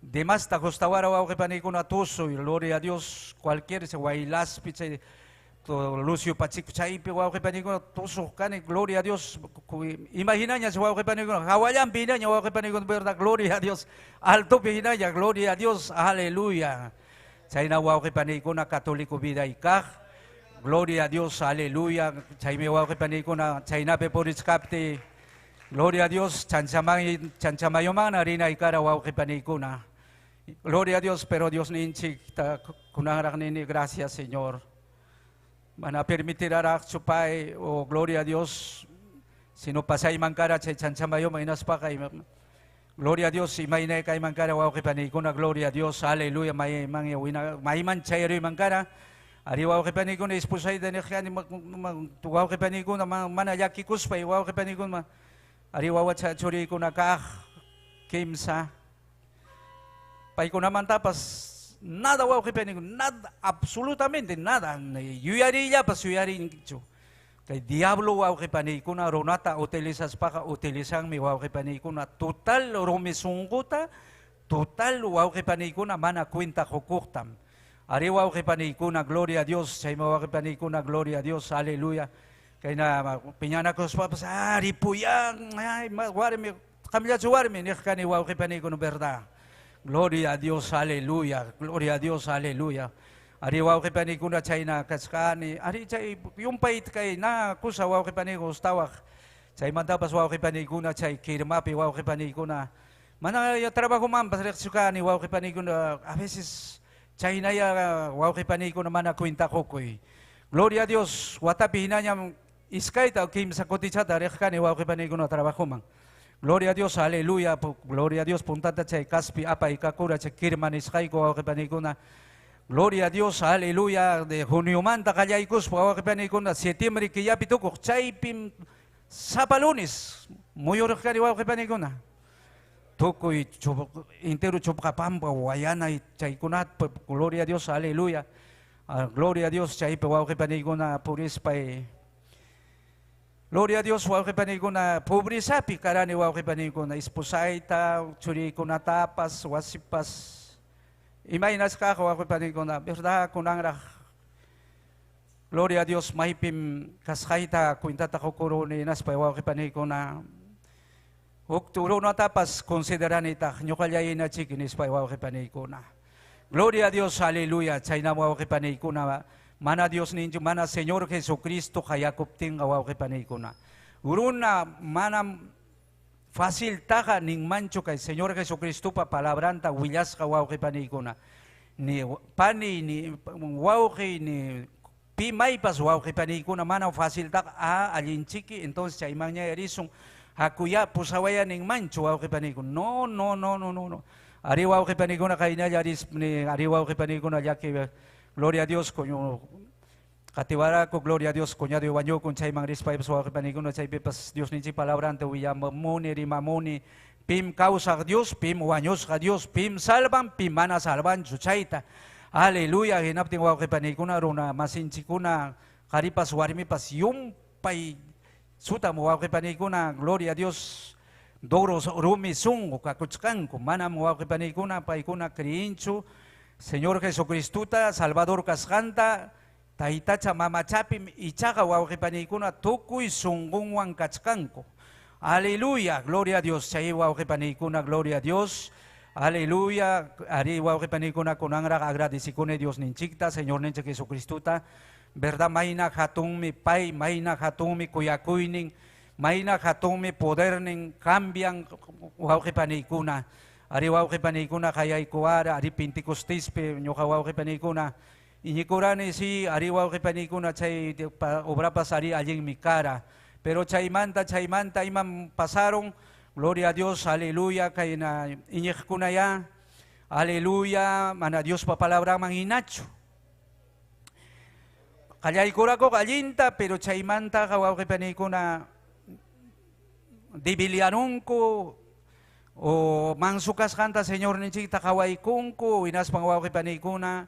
De más ta costawara wow que panikuna tuso, gloria a Dios, cualquier se guaylas piche, Lucio Pachico Chaipe, wow que panikuna tuso kani, gloria a Dios. Imaginaña se wow que panikuna, hawayan pinaña wow que panikuna, verdad, gloria a Dios. Alto pinaña, gloria a Dios, aleluya. Chayna wow que panikuna católico vida y kaj, gloria a Dios, aleluya. Chayme wow que panikuna, chayna pe poris capte, gloria a Dios, chanchamayoman harina y cara wow que panikuna. Gloria a Dios, pero Dios ninchi kunang nini, gracias Señor. Mana permitir arak supay o gloria a Dios. Sino pasay mangkara chay chanchamayo mainas pa kay. Gloria a Dios, imainay kay mangkara wow que panikuna, gloria a Dios, aleluya, may man chayro mangkara. Ari wow que panikuna ispusay denekhan wow que panikuna manayaki kuspay wow que panikuna. Ari wow churi kuna kah kimsa. Pay ko naman tapas, nada wow que panikuna, nada, absolutamente nada. Yuyari ya pas yuyari incho. Kay diablo wow que panikuna, ronata utilizas paka, utilizan mi wow que panikuna, total rumisungkuta, total wow que panikuna, mana kwenta kukuktam. Ari wow que panikuna, gloria a Dios, say wow que panikuna, gloria a Dios, aleluya. Kaya na pinyana ko sa papas, ari puyang, ay, warmi, kamila suwarmi, nikani wow que panikuna, verdad. Gloria a Dios, aleluya, gloria a Dios, aleluya. Ari wow que panikuna chay na kaskani, ari chay yung pait kay na kusa wow que panikuna stawak. Chay mantapas wow que panikuna chay kirmapi wow que panikuna. Mana ya trabajo man pasreksukani wow que panikuna, a veces chay na ya wow que panikuna mana kwenta kokoy. Gloria a Dios, watapi hinanyam iskaita kim sa kotichata rekkani wow que panikuna trabajo man. Gloria a Dios, aleluya, gloria a Dios, puntata chay kaspi apa ikakura chay kirman iskaiko wow que panikuna. Gloria a Dios, aleluya, de junio manta kayaikus wow que panikuna, septiembre que ya pitukok chay pim sapalunis, muy rekkani wow que panikuna. Tukoy intero chupkapamba wayana y chay kunat, gloria a Dios, aleluya. Gloria a Dios, chay pe wow que panikuna puris pay. Gloria a Dios, wow que panikuna pobreza pikarani wow que panikuna esposaita, churi kuna tapas, wasipas. Imainas ka wow que panikuna, verdad kunang Gloria a Dios, mahipim kaskaita kuintata kukuruni nas pa wow que panikuna. Ukturo na tapas konsideran ita nyukalyayin na chikinis pa wow que panikuna. Gloria a Dios, aleluya, chayna wow que panikuna. Mana Dios ninyo, mana Señor Jesucristo kaya kupting awaw kay panikuna. Uruna, mana fácil taka ning mancho kay Señor Jesucristo pa palabranta willas kawaw kay panikuna. Ni pani, ni waw kay, ni pimay pas waw kay panikuna, mana fácil taka alin chiki, entonces chay mangya erisong hakuya pusawaya ning mancho waw kay panikuna. No. Ari waw kay panikuna kay na yaris, ari waw kay panikuna yaki. Gloria a Dios, coño. Katiwara ko, gloria a Dios, coñado y baño con chay mangris pa ipas wak panikuna chay pipas Dios ninchi palabra ante uya mamuni rimamuni pim causa Dios, pim waños ka Dios, pim salvan, pim mana salvan chuchaita. Aleluya, hinapting wawki panikuna runa masinchikuna karipas warmipas yumpay suta mo wawki panikuna, gloria a Dios. Doros rumi sungo kakuchkanku, manam wawki panikuna paikuna kriinchu, Señor Jesucristuta, Salvador kasqanta, taitacha mamachapim ichaqa wawki panikuna tukuy sungunwan kachkanku. Aleluya, gloria a Dios, chay wawki panikuna, gloria a Dios. Aleluya, ari wawki panikuna kunanraq agradecikune Dios ninchikta, Señor ninchik Jesucristuta. Verdad, mayna hatunmi pay, mayna hatunmi kuyakuynin, mayna hatunmi podernin cambian wawki panikuna. Ari wawki panikuna kayaykuara, ari pintikostispi ñuqa wawki panikuna. Iñikurani si ari wawki panikuna chay obrapas ari allin mi cara. Pero chaymanta imam pasaron, gloria a Dios, aleluya, kayna iñikuna ya, aleluya, mana Dios pa palabra man inacho. Kayaykurako kallinta, pero chaymanta wawki panikuna dibilianunku, o mansukas kanta Señor ninchikta kawaykunku, inaspang wawki panikuna,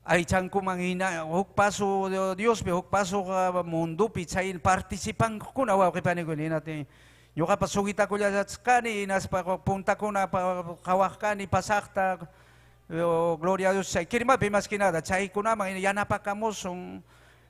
ay chanku mangina, huk paso Dios, huk paso mundo, pichay participan kuna wawki panikuna, natin. Yung kapasugita ko kani, inaspa punta ko na kawakani, pasakta, gloria a Dios, chay kirma pimas kinada, chay ko naman, yanapakamusong,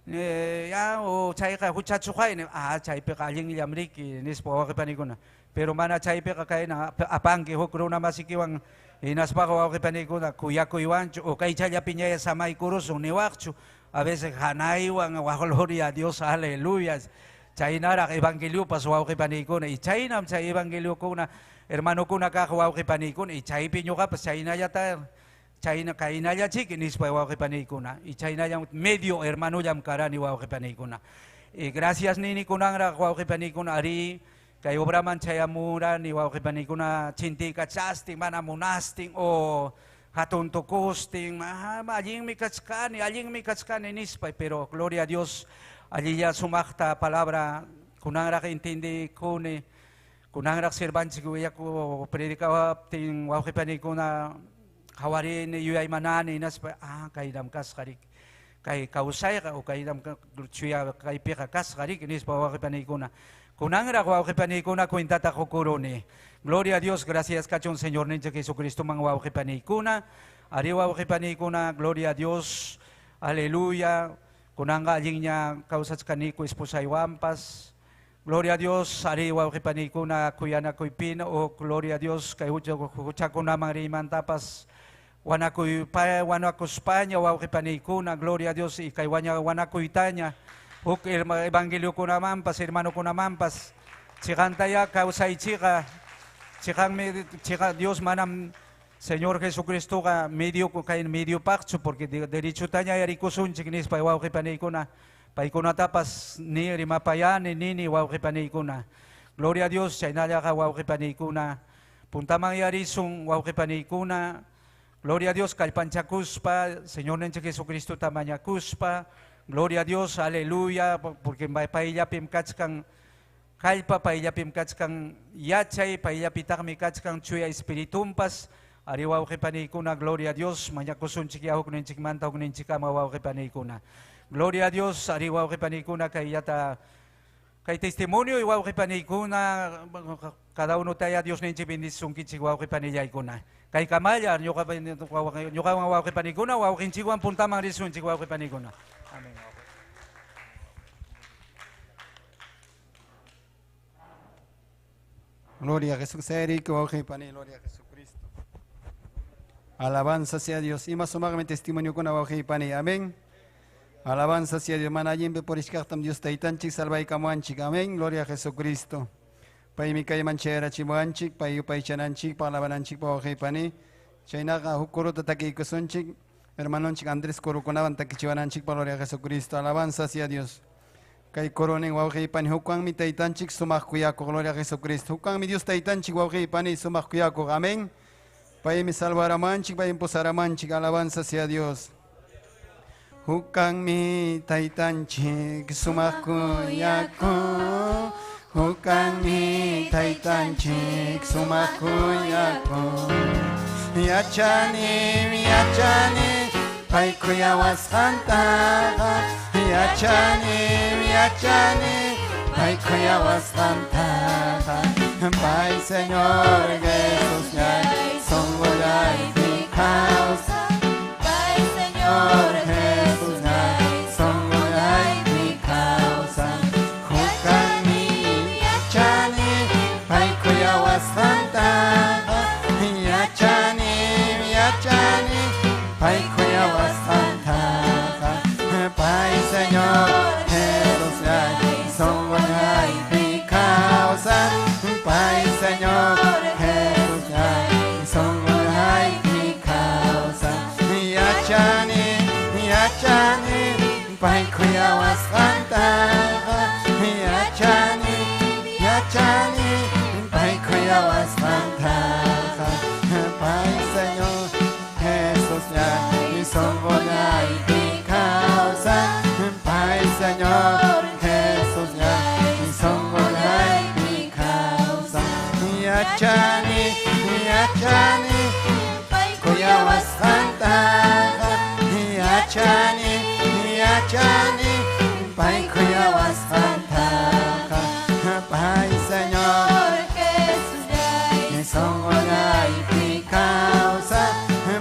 ya, o chay ka, huchatsukay, chay pe kaling yamriki, nispo wawki panikuna. Pero mana chay pe kakay na apangki, hukro na masikiwang, inaspa ko wawki panikuna, kuya-kuywancho, o kay chay piñaya sa may kurusong niwakcho, a veces hanaywan, gloria a Dios, aleluya. Chay narak evangelio pas wawki panikuna, y chay nam chay evangelio kuna, hermano kuna ka wawki panikuna, y chay piño ka pas chay na yata, chay na kay na yachik, inispa wawki panikuna, y chay na yang medio hermano yam karani wawki panikuna. Y gracias nini kunang rak wawki panikuna, ari, kay obraman chay amura, ni wawki panikuna, chinti kachasting, manamunasting, o hatuntukosting, aling mi kachkani, inispa, pero gloria a Dios, allí ya sumakta palabra kunangra que intindi kune kunangra sirbanchi kuya ko predikawa ting wawki panikuna hawari ni yuyay manani nas kay dam kaskarik kay kausay ka o kay dam chuya kay pika kaskarik nis pa wawki panikuna kunangra wawki panikuna kuintata kukuruni. Gloria a Dios, gracias kachon Señor ninyo Jesucristo mang wawki panikuna ari wawki panikuna, gloria a Dios, aleluya. Kunanga aling niya kausat kaniko esposay wampas. Gloria a Dios, ari wawki panikuna kuya na kuy pina o gloria a Dios kay hucha ko namang riman tapas wana ko Spanya wawki panikuna, gloria a Dios ikay wana ko itanya. Huk evangelio ko naman pas hermano ko naman pas chikantaya kausay chika Dios manam Señor Jesucristo ka medio pakcho porque derecho tanya yari kusun chiknis pa wawki panikuna paikuna tapas ni rimapayan ni wawki panikuna. Gloria a Dios, chay naya ka wawki panikuna. Punta mangyari sung wawki panikuna. Gloria a Dios, kalpanchakuspa, Señor nenche Jesucristo tamanyakuspa. Gloria a Dios, aleluya, porque paiyapim kachkang kalpa, paiyapim kachkang yachay, paiyapitak mi kachkang chuya espiritumpas. Ari wawki panikuna, gloria a Dios, manyakusun chikiyahok ninchik mantahok ninchikama wawki panikuna. Gloria a Dios, ari wawki panikuna kay yata kay testimonio wawki panikuna, cada uno tayo Dios ninchik bendisung kinchik wawki paniyay kuna. Kay kamaya, nyuka wawki panikuna, wawki nchikwan puntamang risun chik wawki panikuna. Amen. Gloria a Jesús, wawki pani, gloria a Jesús. Alabanza sea Dios. Y más o menos testimonio con abajo pani. Amén. Alabanza sea Dios. Manayimbe por iskartam Dios taitanchik salvay kamuanchik. Amén. Gloria a Jesucristo. Pay mi kay manchera chimuanchik. Pay upay chananchik. Palabananchik pa abajo pani. Chaynaka hukuro tataki kusonchik. Hermanonchik Andrés Coruconaban takichiwananchik pa gloria a Jesucristo. Alabanza sea Dios. Kay koroning abajo pani. Hukang mi taitanchik sumak kuyako. Gloria a Jesucristo. Hukang mi Dios taitanchik abajo pani sumak kuyako. Amén. Pay mi salvaramanchik, pay mi posaramanchik, alabanza sea Dios. Hukang mi taitanchik, sumakuyako. Hukang mi taitanchik, sumakuyako. Yachani, yachani, paikuya wasanta. Yachani, yachani, paikuya wasanta. Pai Señor Jesús, ya son y mi causa. Pai Señor Jesús, ya son y mi causa. Jukani, yachani, paikuya wasanta. Yachani, yachani, paikuya wasanta. Pai Señor Jesús, ya son y mi causa. Pai Señor Jesús, ya son y mi causa. Yachani, yachani, paikuya wasanta. Yachani, yachani, paikuya wasanta. Pai Señor Jesús, ya son y mi causa. Pai Señor Jesús, ya son y mi causa. Yachani, yachani, paikuya wasanta. Yachani, yachani, paikuya wasanta. Pai Señor Jesús, ya son y mi causa.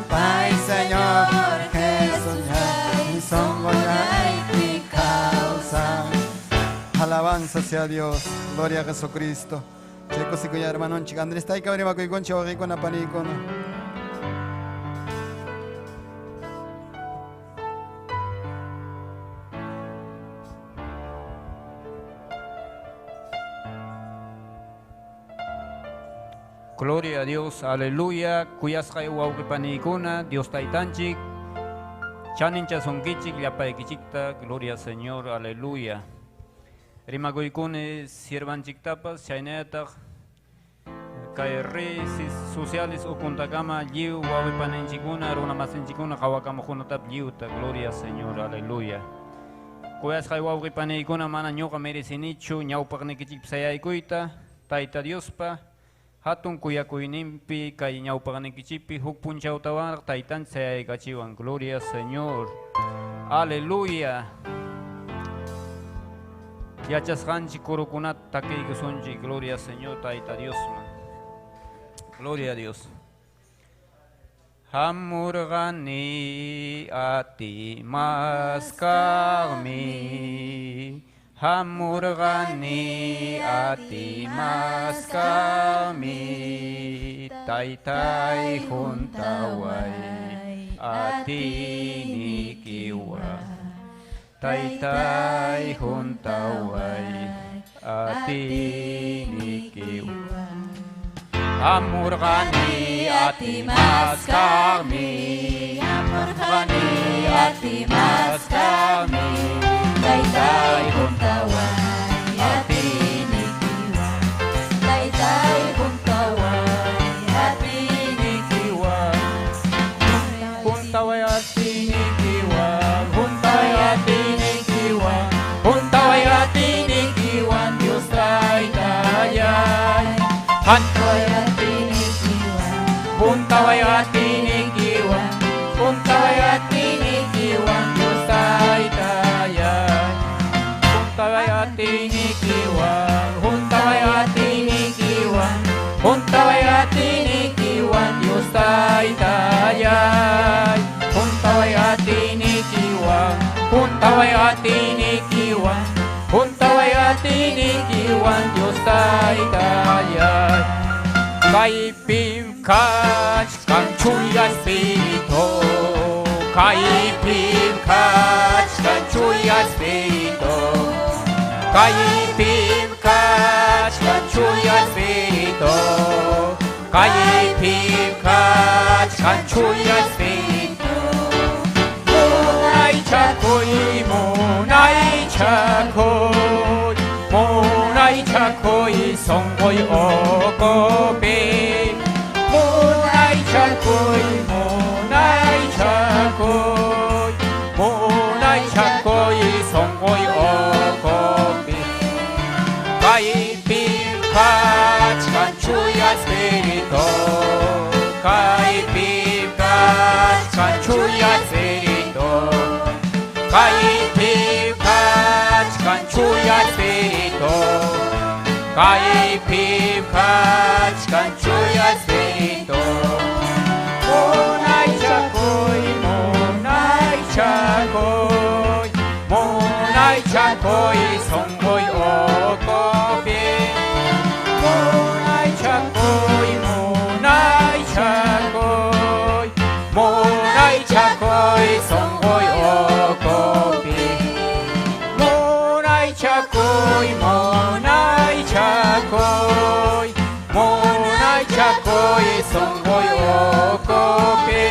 Pai Señor Jesús, ya son y mi causa. Alabanza sea Dios, gloria a Jesucristo. Chicos y cuya hermano chica Andrés está ahí que abrima con chavo con apanico. Gloria a Dios, aleluya. Kuyas kay wauki panikuna, Dios taitanchik. Chanincha sonkichik, yapaikichikta, gloria al Señor, aleluya. Rimagoykune siervanchik tapas, chaynetak. Kay redes sociales ukuntakama, liu, wauki paninchikuna, runa masinchikuna, kawakamukunatap liuta, gloria al Señor, aleluya. Kuyas kay wauki panikuna, mana nyoka merecinichu, ñawpaknikichik psayaykuyta, taita Diospa. Hatun kuyakuyninpi kay ñawpaqnikichipi huk punchawtawan taytan sayaykachiwan. Gloria Señor. Aleluya. Yachasqanchik kurukunata takiykusunchik. Gloria Señor tayta Diosman. Gloria a Dios. Hamurgani ati maskami. Hamurgani ati mas kami taytay juntaway ati nikiwa taytay juntaway ati nikiwa Hamurgani ati mas kami Hamurgani ati mas kami Taytay juntaway ati nikiwa Taytay juntaway ati nikiwa Juntaway ati nikiwa Juntaway ati nikiwa Juntaway ati nikiwa Diyos taytayay Juntaway ati nikiwa Juntaway ati nikiwa Juntaway ati nikiwa Diyos taytayay Juntaway ati nikiwan, juntaway ati nikiwan, juntaway ati nikiwan, Diyos taytayay. Juntaway ati nikiwan, juntaway ati nikiwan, juntaway ati nikiwan, Diyos taytayay. Kay pimkach kang chuya espiritu, kay pimkach kang chuya espiritu. Kay pimkach kan chuya espiritu Kay pimkach kan chuya espiritu Munay chakoy, munay chakoy Munay chakoy, songkoy okopi Munay chakoy, munay chakoy Munay chakoy, songkoy okopi Kay pimkach kan chuya espiritu Kay pimkach Kaipim kachkan chuya espiritu Monay chakoy, monay chakoy Monay chakoy, songboy okopi Monay chakoy, monay chakoy Monay chakoy, songboy okopi Monay chakoy, monay chakoy Monay chakoy, songboy okopi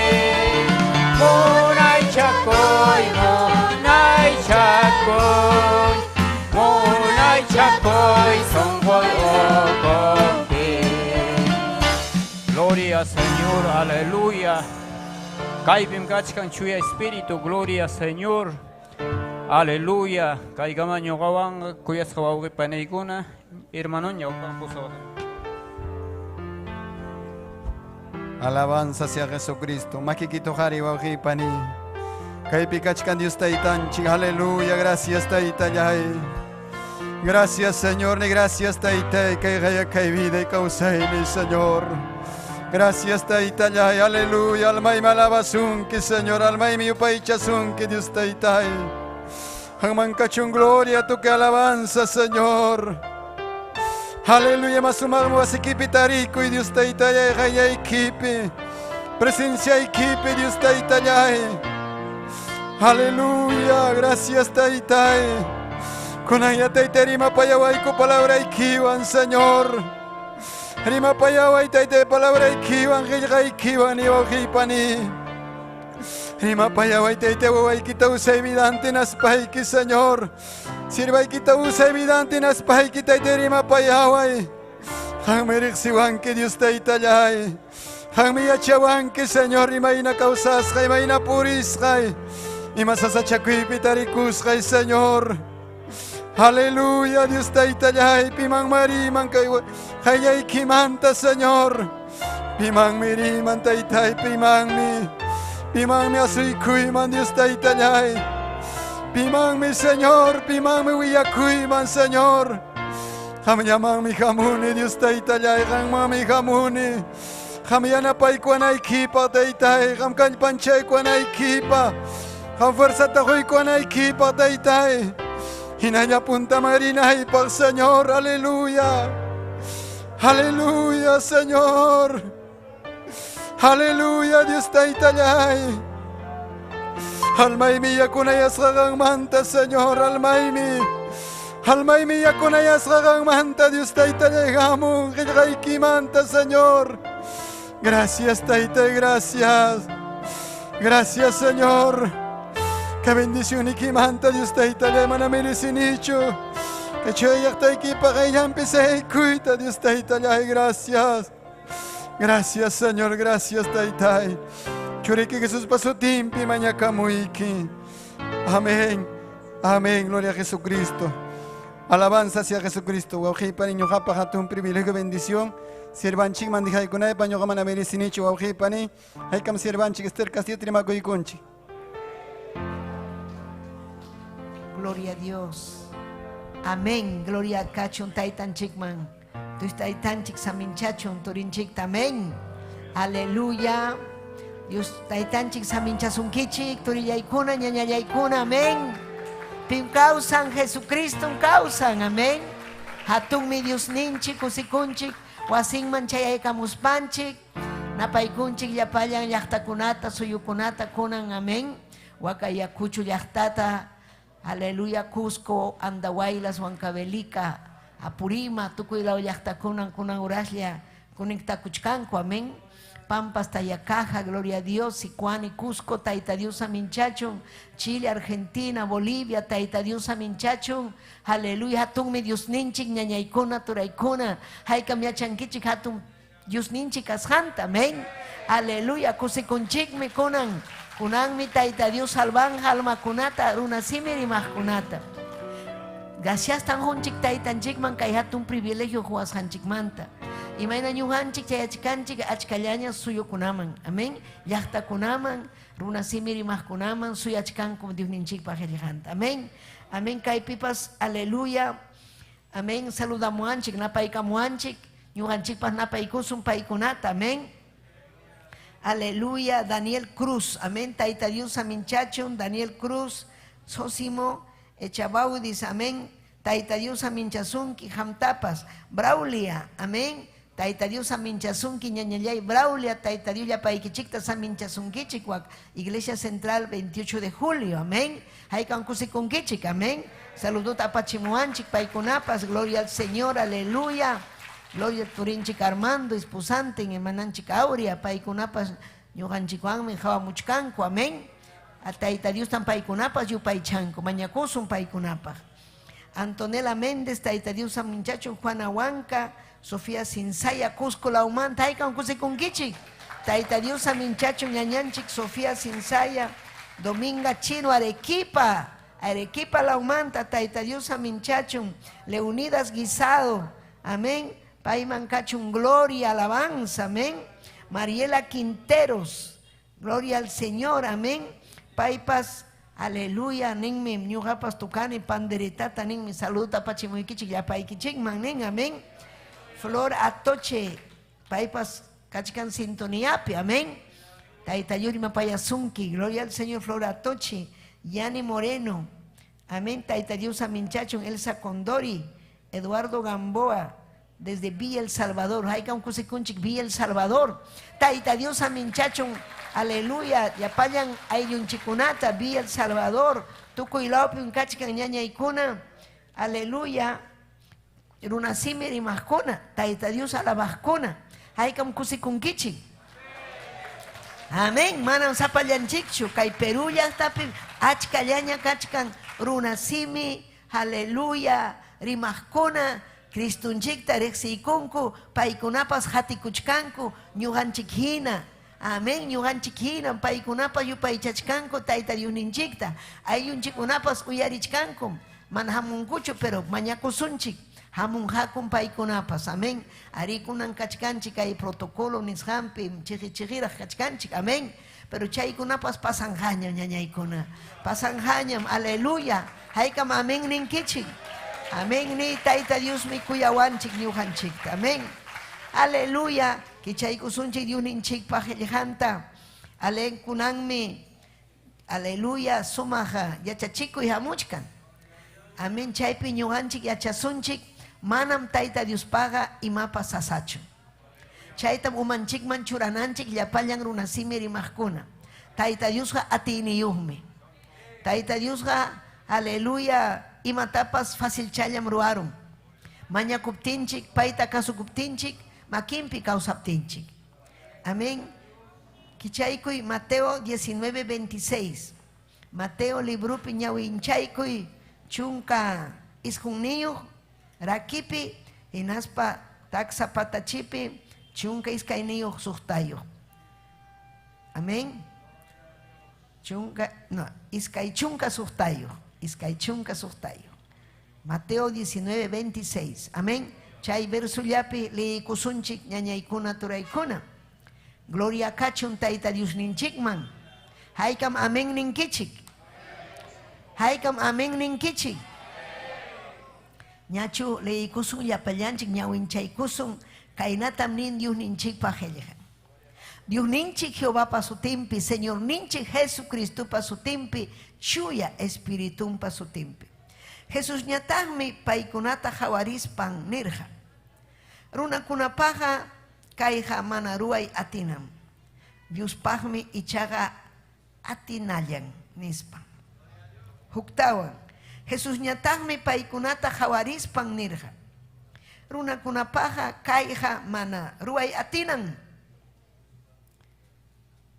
Monay chakoy, monay chakoy Monay chakoy, songboy okopi Gloria Señor, aleluya Kaipim kachkan chuya espíritu, gloria Señor aleluya kaigama ñuqawan kuyasqa wawqipanaykuna hermano ñawpan puso Alabanza sea Jesucristo. Makikito hari wawqipani. Kaypi kachkan Dios taytanchik. Aleluya. Gracias taytallay. Gracias Señor. Ni gracias taytay. Kay gaya kay vida y kausaymi Señor. Gracias taytallay. Aleluya. Almay malabasunki Señor. Almay mi upaychasunki Dios taytay. Hangman kachun gloria tu que alabanza Señor. Aleluya, más sumamos a equipi tarico y Dios te itaya gaya equipi. Presencia equipi Dios te itaya. Aleluya, gracias te itaya. Con ella te terima payawai con palabra ikiwan Señor. Rima payawai te palabra ikiwan gaya ikiwan y ojipani. Rima payawai te wawai kita usa evidente nas paiki Señor. Sirvay kita usa evidente nas paiki te rima payawai. Hang merik siwan que Dios te itallay. Hang mi achawan que Señor rima ina causas kay ina puris kay. Ima SASACHU pitarikus kay Señor. Aleluya Dios te itallay. Pimang mariman kay kay kimanta Señor. Pimang miriman te itay pimang mi. Pimang mi asuy kuy man Dios te itallay. Pimang mi Señor, pimang mi wiyakuy man Señor. Ham yamang mi hamuni Dios te itallay, ham mi hamuni. Ham yanapay ko na ikipa te itay, ham kanpanchay ko na ikipa. Ham fuerza tahoy ko na ikipa te itay. Hinaya punta marinay pag Señor, aleluya. Aleluya Señor. Aleluya Dios te itallay. Almay mía con ellas ragang manta Señor, almay mía con ellas ragang manta Dios te itallay, gay manta Señor. Gracias Taita, gracias. Gracias Señor. Que bendición y que manta Dios te itallay, manamili sinicho. Que choyak te equipa gay empecé cuita Dios te itallay, gracias. Gracias Señor, gracias Taitay. Churiki Jesús pasó timpi mañaka muiki. Amén. Amén. Gloria a Jesucristo. Alabanza hacia Jesucristo. Wauji pani ñuqa paja un privilegio bendición. Sirvanchik mandijay kunay pañuqa mana merecinichu wauji pani. Haykam sirvanchik Esther Castillo trimagoykunchi. Gloria a Dios. Amén. Gloria a Kachun Taitanchikman. Tu Taitanchik saminchachun turinchik tamén. Aleluya. Dios Taitanchik saminchasunkichik turillaykuna ñañallaykuna. Amén. Pim causan Jesucristo causan. Amén. Hatunmi Dios ninchik kusikunchik wasinman chayaykamuspanchik. Napaykunchik llapallan llaqtakunata suyukunata kunan. Amén. Wakayakuchu llaqtata. Aleluya. Cusco, Andahuaylas, Huancavelica, Apurima, tukuylao llaqtakunan kunan uraslla kuniktakuchkanku. Amén. Pampas, Tayacaja, gloria a Dios, Sicuani, Cusco, Taita Dios Aminchachun, Chile, Argentina, Bolivia, Taita Dios Aminchachun, aleluya, hatun mi Dios ninchik, ñañaykuna, turaykuna, haykam yachankichik, hatun Dios ninchik ashanta, amén, aleluya, kusikunchik mi kunan mi Taita Dios salvan, alma kunata, runasimiri kunata. Gracias tan honchik Taitanchik man kay hatun privilegio huas hanchik manta. Imayna ñuqanchik chayachikanchik achkallaña suyukunaman. Amén. Llaqtakunaman, runasimirimakunaman suyachkanku Dios ninchikpaq qillqanta. Amén. Amén. Kaypipas, aleluya. Amén. Saludamos anchik, napaykamu anchik. Ñuqanchik pas napaykusun paykunata. Amén. Aleluya. Daniel Cruz. Amén. Tayta Dios aminchachun. Daniel Cruz. Sosimo. Echabaudis. Amén. Tayta Dios aminchasunki. Hamtapas. Braulia. Amén. Tayta Dios aminchasunki. Ñañallay. Braulia. Tayta Dios yapaykichikta saminchasunkichik. Iglesia Central 28 de julio. Amén. Haykankusikunkichik. Amén. Saludos a Pachimuanchik. Paykunapas. Gloria al Señor. Aleluya. Gloria a Turinchik Armando, esposante en Mananchik Aurea, Paykunapas, Yohanchikuanme, Jawamuchkanko, amén. Tayta Dios tan Paykunapas, Yupaychanko, Mañacosun Paykunapas. Antonella Méndez, Tayta Dios San Minchacho, Juana Huanca, Sofía Sinsaya, Cusco Lauman, Taycan Kusikunkichik. Tayta Dios San Minchacho, Ñañanchik, Sofía Sinsaya, Dominga Chino, Arequipa, Arequipa Laumanta, Tayta Dios San Minchacho, Leonidas Guisado, amén. Paiman Cachun, gloria, alabanza, amén. Mariela Quinteros, gloria al Señor, amén. Paipas, aleluya, nenme, ñugapas tucane, panderetata, nenme, saluda pachimuikichik, ya paikichik, manen, amén. Flor Atoche, Paipas, cachican sintoniape, amén. Taitayuri Mapayasunki, gloria al Señor, Flor Atoche, Yani Moreno, amén. Taitayus Aminchachun, Elsa Condori, Eduardo Gamboa, desde Villa El Salvador, Haikam Kusikunchik, Villa El Salvador, Taita Dios Aminchachun, aleluya, Yapayan Ayun Chikunata, Villa El Salvador, Tukuilaupi un Kachikan Ñaña Ikuna, aleluya, Runasimir y Mascona, Taita Dios a la Vascona, Haikam Kusikunkichik, amén, Manam Zapayanchikchu, Kai Perú ya está, Achkayaña Kachikan, Runasimi, aleluya, Rimascona, Cristunchikta Rexikunku, Paikunapas Hatikuchkanku, Ñuhanchikhina. Amén, Ñuhanchikhina, Paikunapas Yupaychachkanku, Taita Yuninchikta. Ayunchikunapas Uyarichkanku, Manhamunkuchu, pero Mañakusunchik. Hamunhakum Paikunapas, amén. Arikunan Kachkanchik, hay protocolo, Nishampi, Chichichira Kachkanchik, amén. Pero Chaikunapas pasanjañam, ñañaikuna. Pasanjañam, aleluya. Haikam, amén, ninkichik. Amén, ni Taita Dios mi cuyawanchik ñuhanchik. Amén. Aleluya. Kichaykusunchik diuninchik pajelejanta. Alen kunanmi. Aleluya. Sumaja. Yachachiku y hamuchkan. Amén. Chaypi ñuhanchik yachasunchik. Manam Taita DIOSPAQA IMAPAS SASACHU. Chaytam umanchik manchurananchik llapayan runasimir y mahkuna. Taita Diosqa atiniyuhmi. Taita Diosqa, aleluya. Imatapas fácil chayam ruarum. Maña kuptinchik, paita kasu kuptinchik, makimpi kausaptinchik. Amén. Kichaykuy Mateo 19:26. Mateo libro piñawinchaykuy chunka iskunniyu rakipi inaspa taxa patachipi chunka iskayniyu suhtayu. Amén. Chunka, no, iskay chunka suhtayu. Iskaychunka suhtayo. Mateo 19:26. Amén. Chay verso llapi leikusunchik ñañaykuna turaykuna. Gloria kachun Taita Dios ninchikman. Haykam amén ninkichik. Haykam amén ninkichik. Ñachu leikusun yapallanchik ñawinchaykusun kainatam nin Dios ninchik pajelejan. Dios ninchik Jehová pa su timpi, Señor ninchik Jesucristo pa su timpi, chuya espiritum pa su timpi. Jesús ñatagmi paikunata jawarispan nirja. Runa kunapaja kaija manaruay atinam. Dios pagmi ichaga atinayan nispan. Huktawan. Jesús ñatagmi paikunata jawarispan nirja. Runa kunapaja kaija manaruay atinam.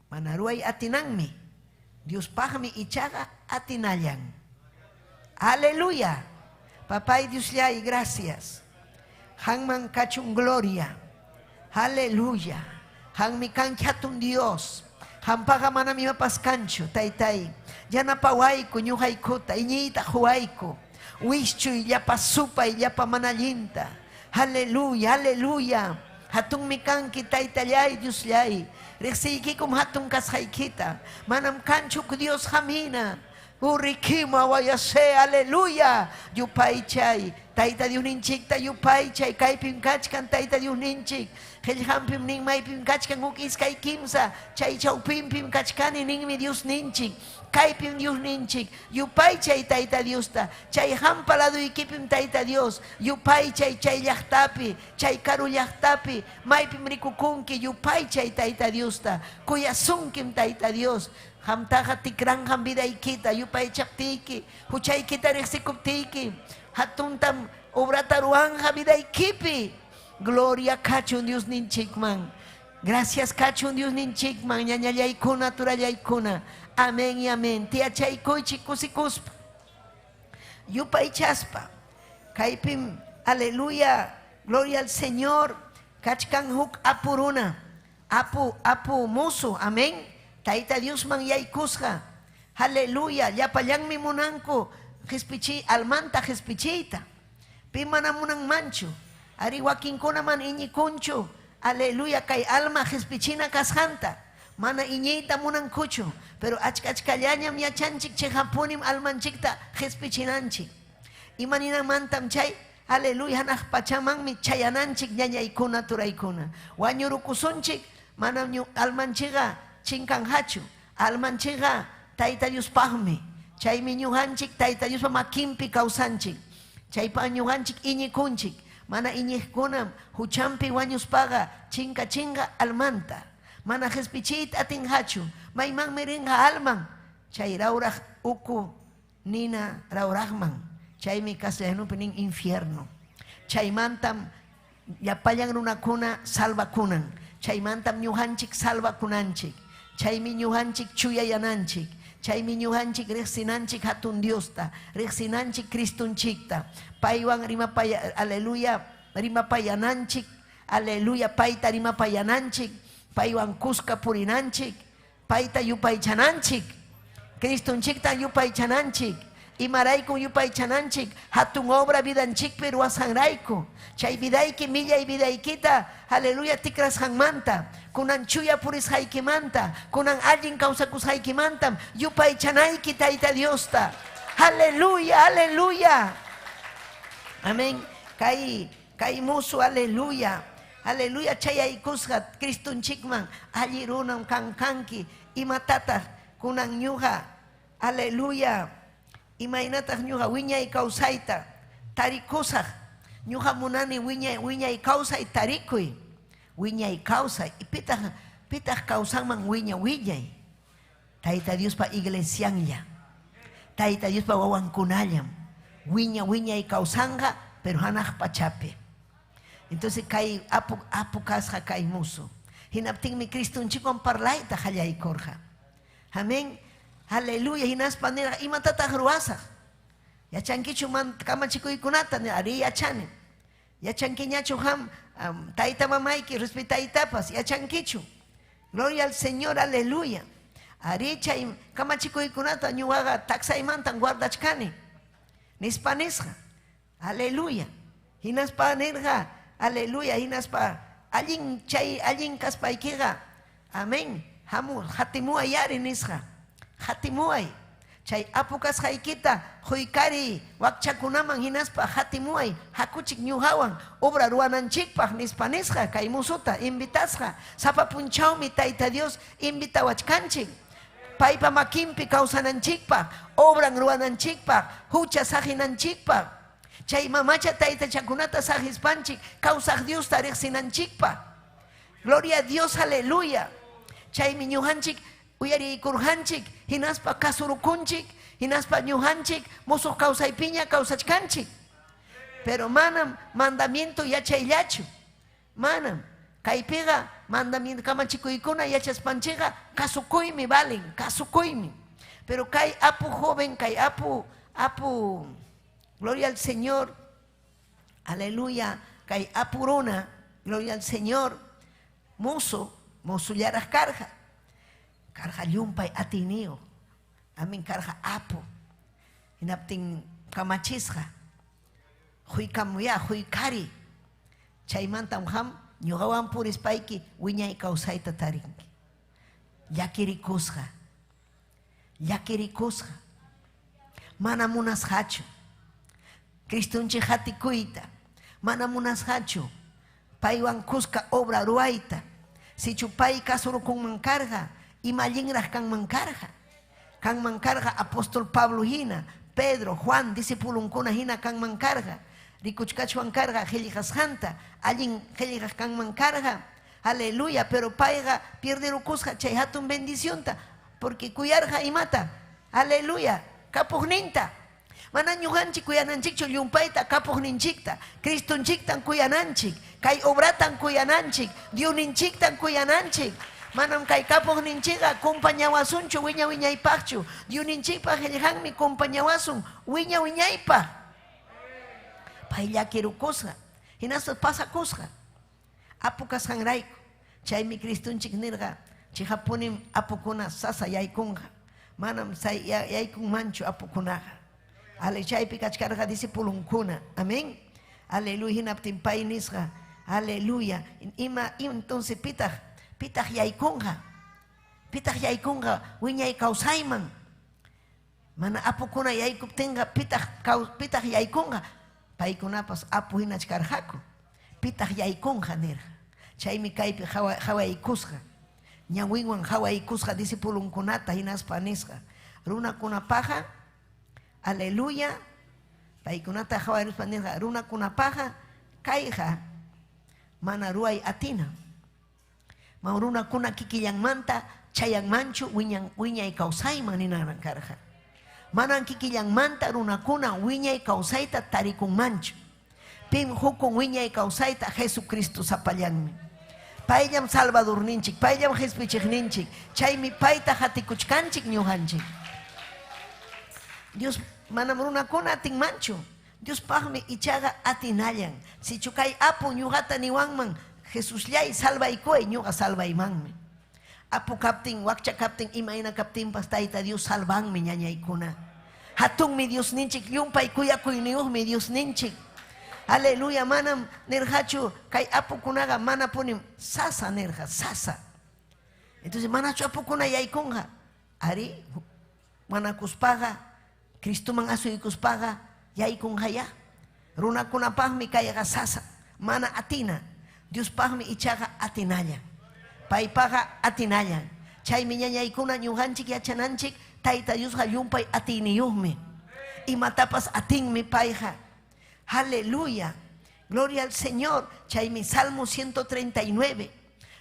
Manaruay atinanmi. Dios pagmi ichaga atinayan. Aleluya. Papá y Dios le gracias. Hanman kachun gloria. Aleluya. Han mi kanchatun Dios. Han paga manami mapascancho. Taitai. Yana pawaiko ñuhaikota. Iñita huaiko. Wischu y yapa supa y yapa manalinta. Aleluya. Aleluya. Hatun mi kanki taitayay Dios le. Rexiki kum hatun kashaikita. Manam kanchuk Dios jamina. Urikima wayase, aleluya. Yupay chay, Taita Dios ninchik, ta yupay chay, kaipim kachkan, Taita Dios ninchik. Helhampim ning maipim kachkan, ukis kay kimsa, chay chawpim kachkani ning mi Dios ninchik. Kaipim Dios ninchik, yupay chay Taita Dios ta, chay hampalado ikipim Taita Dios, yupay chay llaqtapi, chay karu llaqtapi, maipim rikukunki, yupay chay Taita Dios ta, kuyasunkim Taita Dios. Hamtaja tikran ham vida ikita, yupay chaptiki, huchay kita rexikuptiki, hatuntam obrataruanja vida ikipi. Gloria kachun Dios ninchikman. Gracias kachun Dios ninchikman, ñañallaykuna, turallaykuna. Amén y amén. Tia chaykuy kusikuspa. Yupay chaspa. Kaipim, aleluya. Gloria al Señor. Kachkan huk apuruna. Apu musu. Amén. Taita Dios man yaykusja. Aleluya. Yapallan mi munanko. Jespichi, almanta jespichita. Pimana munang mancho. Ari wakinkuna man iñikuncho. Aleluya. Kay alma jespichina kasjanta. Mana iñita munang kucho. Pero achkallañam yachanchik che japonim almanchikta jespichinanchik. Imanina mantam chay. Aleluya. Hanaj pachamanmi chayananchik ñañaykuna turaykuna. Wañurukusunchik. Manam almanchiga chinkanhachu. Almanchiga Taita Dios pahmi. Chaymi ñujanchik Taita Dios makimpi kawsanchik. Chaypa ñujanchik iñikunchik. Mana iñikkunam huchampi wañuspaga chinka almanta. Mana jespichit atinhachu. Mayman miringa alman. Chay rauraj uku nina raurajman. Chay mi castellano pening infierno. Chay mantam yapallan runakuna salva kunan. Chay mantam ñujanchik salva kunanchik. Chay mi ñujanchik chuyayananchik. Chay mi ñujanchik rexinanchik hatun Diosta. Rexinanchik Kristunchikta. Paywan rimapaya, aleluya, rimapayananchik. Aleluya, paita rimapayananchik. Paywan kuska purinanchik. Paita yupaychananchik. Kristunchikta yupaychananchik. Imarayku yupaychananchik. Hatun obra vidanchik peruasanrayku. Chay vidayki milla y vidaykita. Aleluya, tikras hanmanta. Kunan chuya puris haykimanta. Kunan allin kausakus haykimantam. Yupaychanayki Taita Diosta. Aleluya, aleluya. Amén. Kay musu, aleluya. Aleluya, chayaykusqa Kristunchikman allirunam kanki imatata kunan ñuqa. Aleluya. Imaynataq ñuqa wiñay kawsayta tarikusaq. Ñuqa munani wiñay kawsay tarikuy. Wiñay kawsay. Pitaq kawsanman wiñay. Taita Diospa iglesianlla. Taita Diospa wawankunallam. Wiñay kawsanga pero hanaq pachapi. Entonces kay apu kasja kay muso. Hinapting mi Kristunchikon parlayta qallaykurqa. Amén. Aleluya. Hinaspa nira imatataq ruwasaq. Yachankichu man kamachikuykunata ari yachani. Yachankiñachu ham tayta mamayki respetaytapas yachankichu. Gloria al Señor, aleluya. Ari chay kamachikuykunata ñuqaqa taksaymantan guardachkani. Nispanisqa. Aleluya. Hinaspa nirqa. Aleluya, hinaspa allin kaspaykiqa. Amén. Hatimuay yari nisqa. Hatimuay. Chay apukas haykita huykari wakchakunaman hinaspa hatimuay hakuchik ñuqawan obra ruwananchikpaq nispanisqa kay musuta invitasqa. Sapapunchawmi Tayta Dios invitawachkanchik. Paypa makinpi kawsananchikpaq, obran ruwananchikpaq, hucha sajinanchikpaq. Chay mamacha Tayta chakunata sajispanchik, kawsaq Dios riqsinanchikpaq. Gloria a Dios, aleluya. Chaymi ñujanchik uyarikurjanchik, hinaspa kasurukunchik, hinaspa ñujanchik musuq kawsaypiña kawsachkanchik. Pero manam mandamiento yachayllachu. Manam. Kaypiqa mandamiento kamachikuykuna yachaspanchiqa kasukuymi valen, kasukuymi. Pero kay apu joven, kay apu gloria al Señor, aleluya, kay apuruna, gloria al Señor, musu yaraj karja yumpay atinio, amin karja apu, hinaptin kamachisja, huy kamuya, huy kari, chaymantam ham, ñuqawan purispayki wiñay kawsayta tarinki. Llakirikusqa. Mana munasqachu. Cristunchik hatikuyta. Mana munasqachu. Paywan kuska obra ruayta. Sichu pay kasurukunman karqa, imallinraq kanman karqa. Kanman karqa apóstol Pablo hina, Pedro, Juan, discipulunkuna hina kanman karqa. Rikuchkachuan karqa qillqasqanta, allin qillqaq kanman karqa. Aleluya, pero payqa pierderukusqa chay hatun bendicionta, porque kuyarqa imata. Aleluya, kapuqninta. Mana ñuqanchik kuyananchikchu llumpayta kapuqninchikta, Cristunchiktan kuyananchik, kay obratan kuyananchik, Diosninchiktan kuyananchik. Manam kay kapuqninchikqa kumpañawasunchu wiña wiñaypaqchu, Diosninchikpaq qillqanmi kumpañawasun wiña wiñaypaq. Pay llakirukusqa, hinaspa pasakusqa. Apu kasqanrayku, chaymi Cristunchik nirqa, chihapunim apukuna sasa yaykunqa, manam yaykunmanchu apukunaqa. Ale chaypi kachkarqa discipulunkuna, amén. Aleluya, hinaptin pay nisqa, aleluya. Entonces pitaq yaykunqa, wiñay kawsayman. Mana apukuna yaykuptinqa pitaq yaykunqa, paykunapas apu hinach karqaku. Pitaq yaykunqa nirqa. Chaymi kaypi hawaykusqa. Ñawinwan hawaykusqa discipulunkunata hinaspa nisqa. Runakunapaqa, aleluya, paykunata hawaykuspa nisqa. Runakunapaqa kayqa mana ruay atina. Ma runakuna kikillanmanta chayanmanchu wiñay kawsayman ninaran karqa. Manan kikillanmanta runakuna wiñay kawsayta tarikunmanchu. Pim hukun wiñay kawsayta Jesucristo sapallanmi. Payllam Salvador ninchik, payllam Jesuspichik ninchik. Chaymi payta hatikuchkanchik ñuqanchik. Dios manam runakuna atinmanchu. Dios paqmi ichaqa atinallan. Si chukay apu ñuqata niwanman, Jesusllay salvaykuy, ñuqa salvaymanmi. Apu kaptin, wakcha kaptin, imayna kaptinpas tayta Dios salvanmi ñañaykuna. Hatunmi Dios ninchik, llumpay kuyakuyniyuqmi Dios ninchik. Aleluya, manam nirhachu kay apukunaga mana punim sasa nirha, sasa. Entonces manachu apukuna yaykunga. Ari, manakuspaga, Cristuman asuykuspaga, yaykunga ya. Runakuna pahmi kayaga sasa, mana atina. Dios pahmi ichaga atinaya. Paypaga atinaya. Chay miñañaykuna ñuhanchik yachananchik, tayta Dios yumpay atiniyuhmi. Y matapas atinmi payja. Aleluya, gloria al Señor. Chaymi Salmo 139,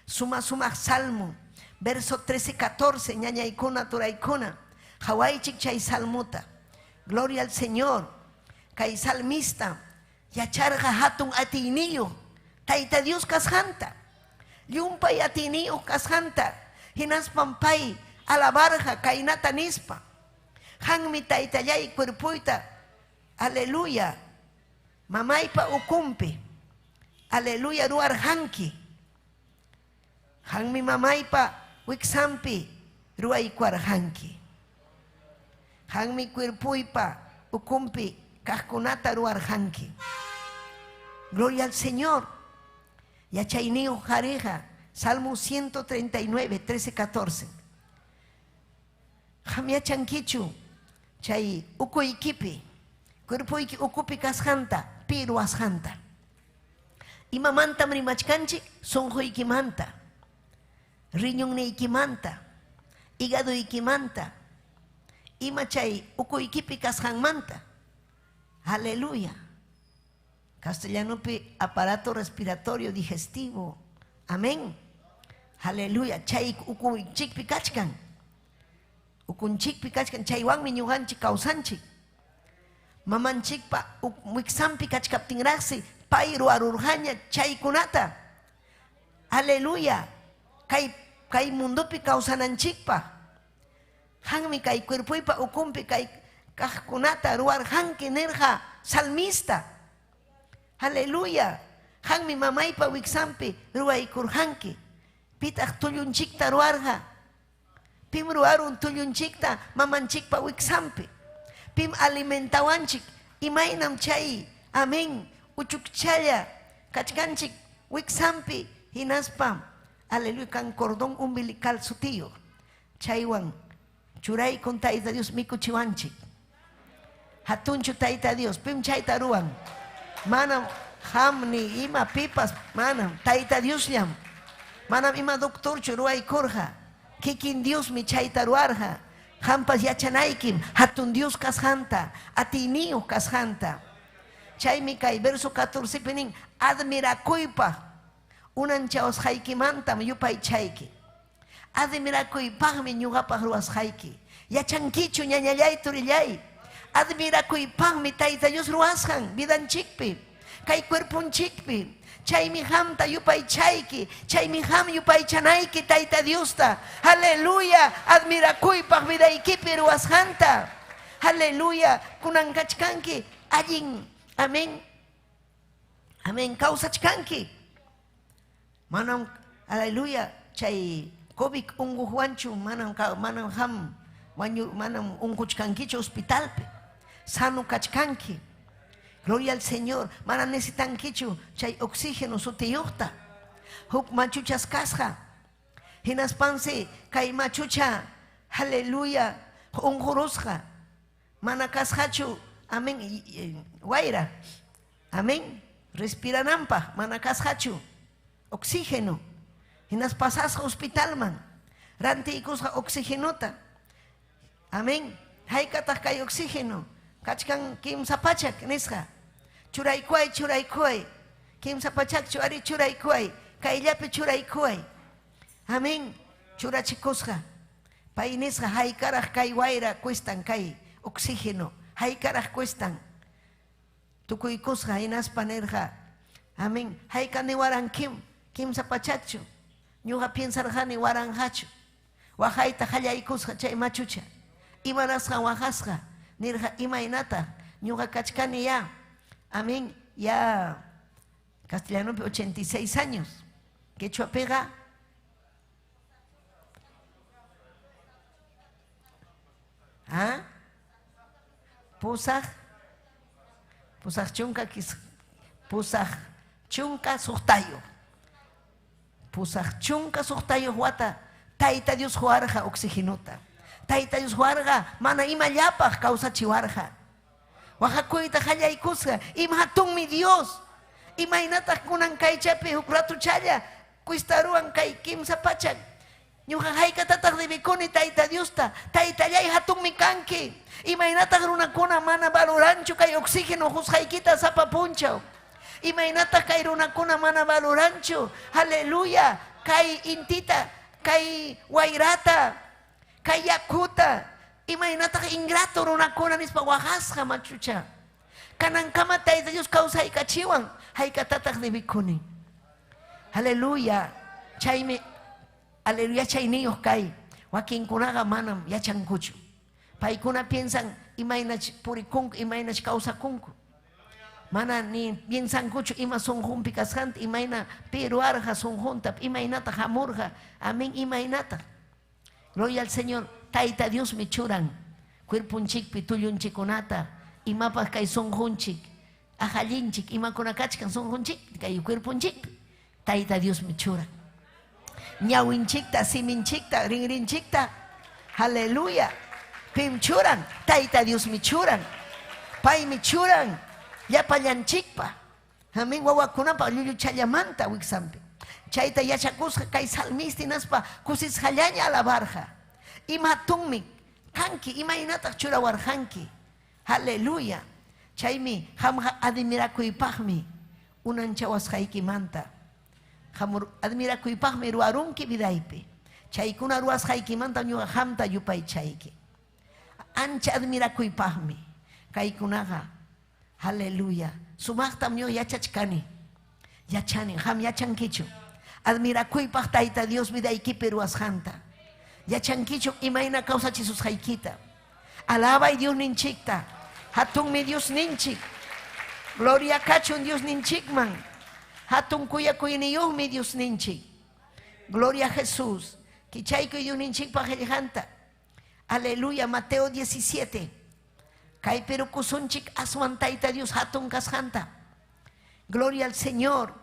suma Salmo, verso 13-14, ñañaykuna turaykuna, hawaychik chay salmuta. Gloria al Señor. Kay salmista, yacharqa hatun atiniyo, tayta Dios kasqanta, llumpay atiniyo kasqanta, hinaspan pay alabarqa kaynata nispa, hanmi taytallay cuerpuyta, aleluya, mamaypa ukumpi, aleluya, ruarhanki. Hanmi mamaypa wiksampi ruaykuarhanki. Hanmi cuerpuypa ukumpi kajkunata ruarhanki. Gloria al Señor. Yachayniyo jareja, Salmo 139, 13-14. Hamiachankichu, chay ukuykipi, cuerpuyki ukupi kasqanta, piruasqanta. Imamantam rimachkanchik, sonjuykimanta, riñonniykimanta, igaduykimanta, ima chay ukuykipi kasqanmanta. Aleluya. Castellanopi, aparato respiratorio digestivo. Amén. Aleluya. Chay ukuychikpi kachkan. Ukunchikpi kachkan, chaywanmi ñuqanchik kawsanchik. Mamanchikpa wiksampi kachkaptinraqsi pay ruarurqaña chaykunata. Aleluya. Kay mundupi kawsananchikpa. Hanmi kay cuerpuypa ukumpi kay kajkunata ruarhanki nirqa salmista. Aleluya. Hanmi mamaypa wiksampi ruaykurhanki. Pitaq tullunchikta ruarqa. Pim ruarun tullunchikta mamanchikpa wiksampi. Pim alimentawanchik imaynam chay, amén, uchukchalla kachkanchik wiksampi hinaspam, aleluya, kan cordón umbilical sutío chaywan churay con tayta Dios mikuchiwanchik. Hatunchu taita Dios, pim chaita ruan. Manam ham ni ima pipas, manam taita Dios liam. Manam ima doctor churuay korja. Kikin Dios mi chaita ruarja. Hampas yachanaikim, hatun Dios kashanta, atinio kashanta. Chaymi kay verso 14 penin, admirakuypa. Unan chaos haikimantam yupay chayki. Admirakuypaqmi ñuqapaq ruwas hayki. Yachankichu ñañallay turillay. Admirakuypaqmi Tayta Dios ruwasqan vidanchikpi, kay cuerpunchikpi. Chaymi hamta yupay chayki, chaymi ham yupay chanayki Tayta Diosta. Aleluya, admirakuypaq vidaykipi ruwasqanta. Aleluya, kunan kachkanki allin. Amén. Amén, kausachkanki. Manam, aleluya, chay COVID ungujuanchu, manam ham, manam unguchkankichu hospitalpe, sano kachkanki. Gloria al Señor, manam necesitankichu, chay oxígeno sutiyuqta, huk machuchas kasja, hinaspanse kay machucha, aleluya, ungurusja, mana kasjachu, amén, guaira, amén, respiranampa, mana kasjachu. Oxígeno. Y nas pasas hospital man. Ranti ikusha oxigenota. Amén. Haikatak kay oxígeno. Kachkan kim sapachak nisha. Churaykuay. Kim sapachak chuari churaykuay. Kayllapi churaykuay. Amén. Churachikusha. Pay nisha haykaraj kay waira cuestan kay oxígeno. Haykaraj cuestan. Tukuykusha inas panerja. Amén. Haykani waran kim sapachachu. Ñuqa piensarjani waranjachu. Wajayta hallaykusqa chay machucha. Imanasqa wajasqa. Nirja imaynata. Ñuqa kachkani ya. Amén. Ya castellano 86 años. Quechua pega. ¿Ah? Pusaj chunka kis. Pusaj chunka suhtayo. Pusaj chunka suhtayo huata. Tayta Dios huarja oxigenota. Tayta Dios huarja mana ima llapaj causa chiwarja. Wajakuyta hallaykusqa ima hatun mi Dios. Imaynataq kunan kaychapi huk ratu challa kuistaruan kay kimsa pachak. Ñuqa haykatataq debikuni Tayta Diosta. Taytallay hatunmi kanki. Imaynataq runakuna mana valoranchu kay oxígeno husqaykita sapapunchaw. Imaynataq kay runakuna mana valoranchu. Aleluya. Kay intita, kay wayrata, kay yakuta. Imaynataq ingrato runakuna nispa wajasqa machucha. Kanankama Tayta Dios kawsaykachiwan haykatataq debikuni. Aleluya. Chaymi aleluya chayniyuq kay. Wakinkunaqa manam yachankuchu. Paykuna piensan imaynach purikunku, imaynach kawsakunku. Mana ni piensankuchu ima sunqunpi kasqanta, imayna piruarqa sunquntap, imaynata hamurqa. Amén, imaynata. Gloria al Señor. Tayta Dios mi churan. Cuerpunchikpi tullunchikunata. Imapas kay sunqunchik. Ajallinchik, imakuna kachkan sunqunchik, kay cuerpunchikpi. Tayta Dios mi churan. Ñawinchikta, siminchikta, rinrinchikta. Aleluya. Pim churan. Tayta Dios mi churan. Pay mi churan. Yapallanchikpa. Amén. Wawakunapa llullu challamanta wiksampi. Chayta yachakusqa kay salmisti naspa kusis hallaña alabarja. Ima tunmi kanki, imaynataq churawarjanki. Aleluya. Chaymi hamqa admirakuypaqmi unanchawasqaykimanta. Admirakuypaqmi ruwarunki vidaypi. Chaykuna ruwasqaykimanta ñuqa hamta yupay chayki. Ancha admirakuypaqmi kaykunaqa. Aleluya. Sumaqtam ñuqa yachachkani. Yachani, ham yachankichu. Admirakuypaq Tayta Dios vidaykipi ruwasqanta. Yachankichu imayna kawsachisusqaykita. Alabay Dios ninchikta. Hatunmi Dios ninchik. Gloria kachun Dios ninchikman. Hatun kuyakuyniyuqmi Dios ninchik. Gloria a Jesús. Kichaykuy Dios ninchikpaq qillqanta. Aleluya. Mateo 17. Kay perukusunchik aswan Tayta Dios hatun kasqanta. Gloria al Señor.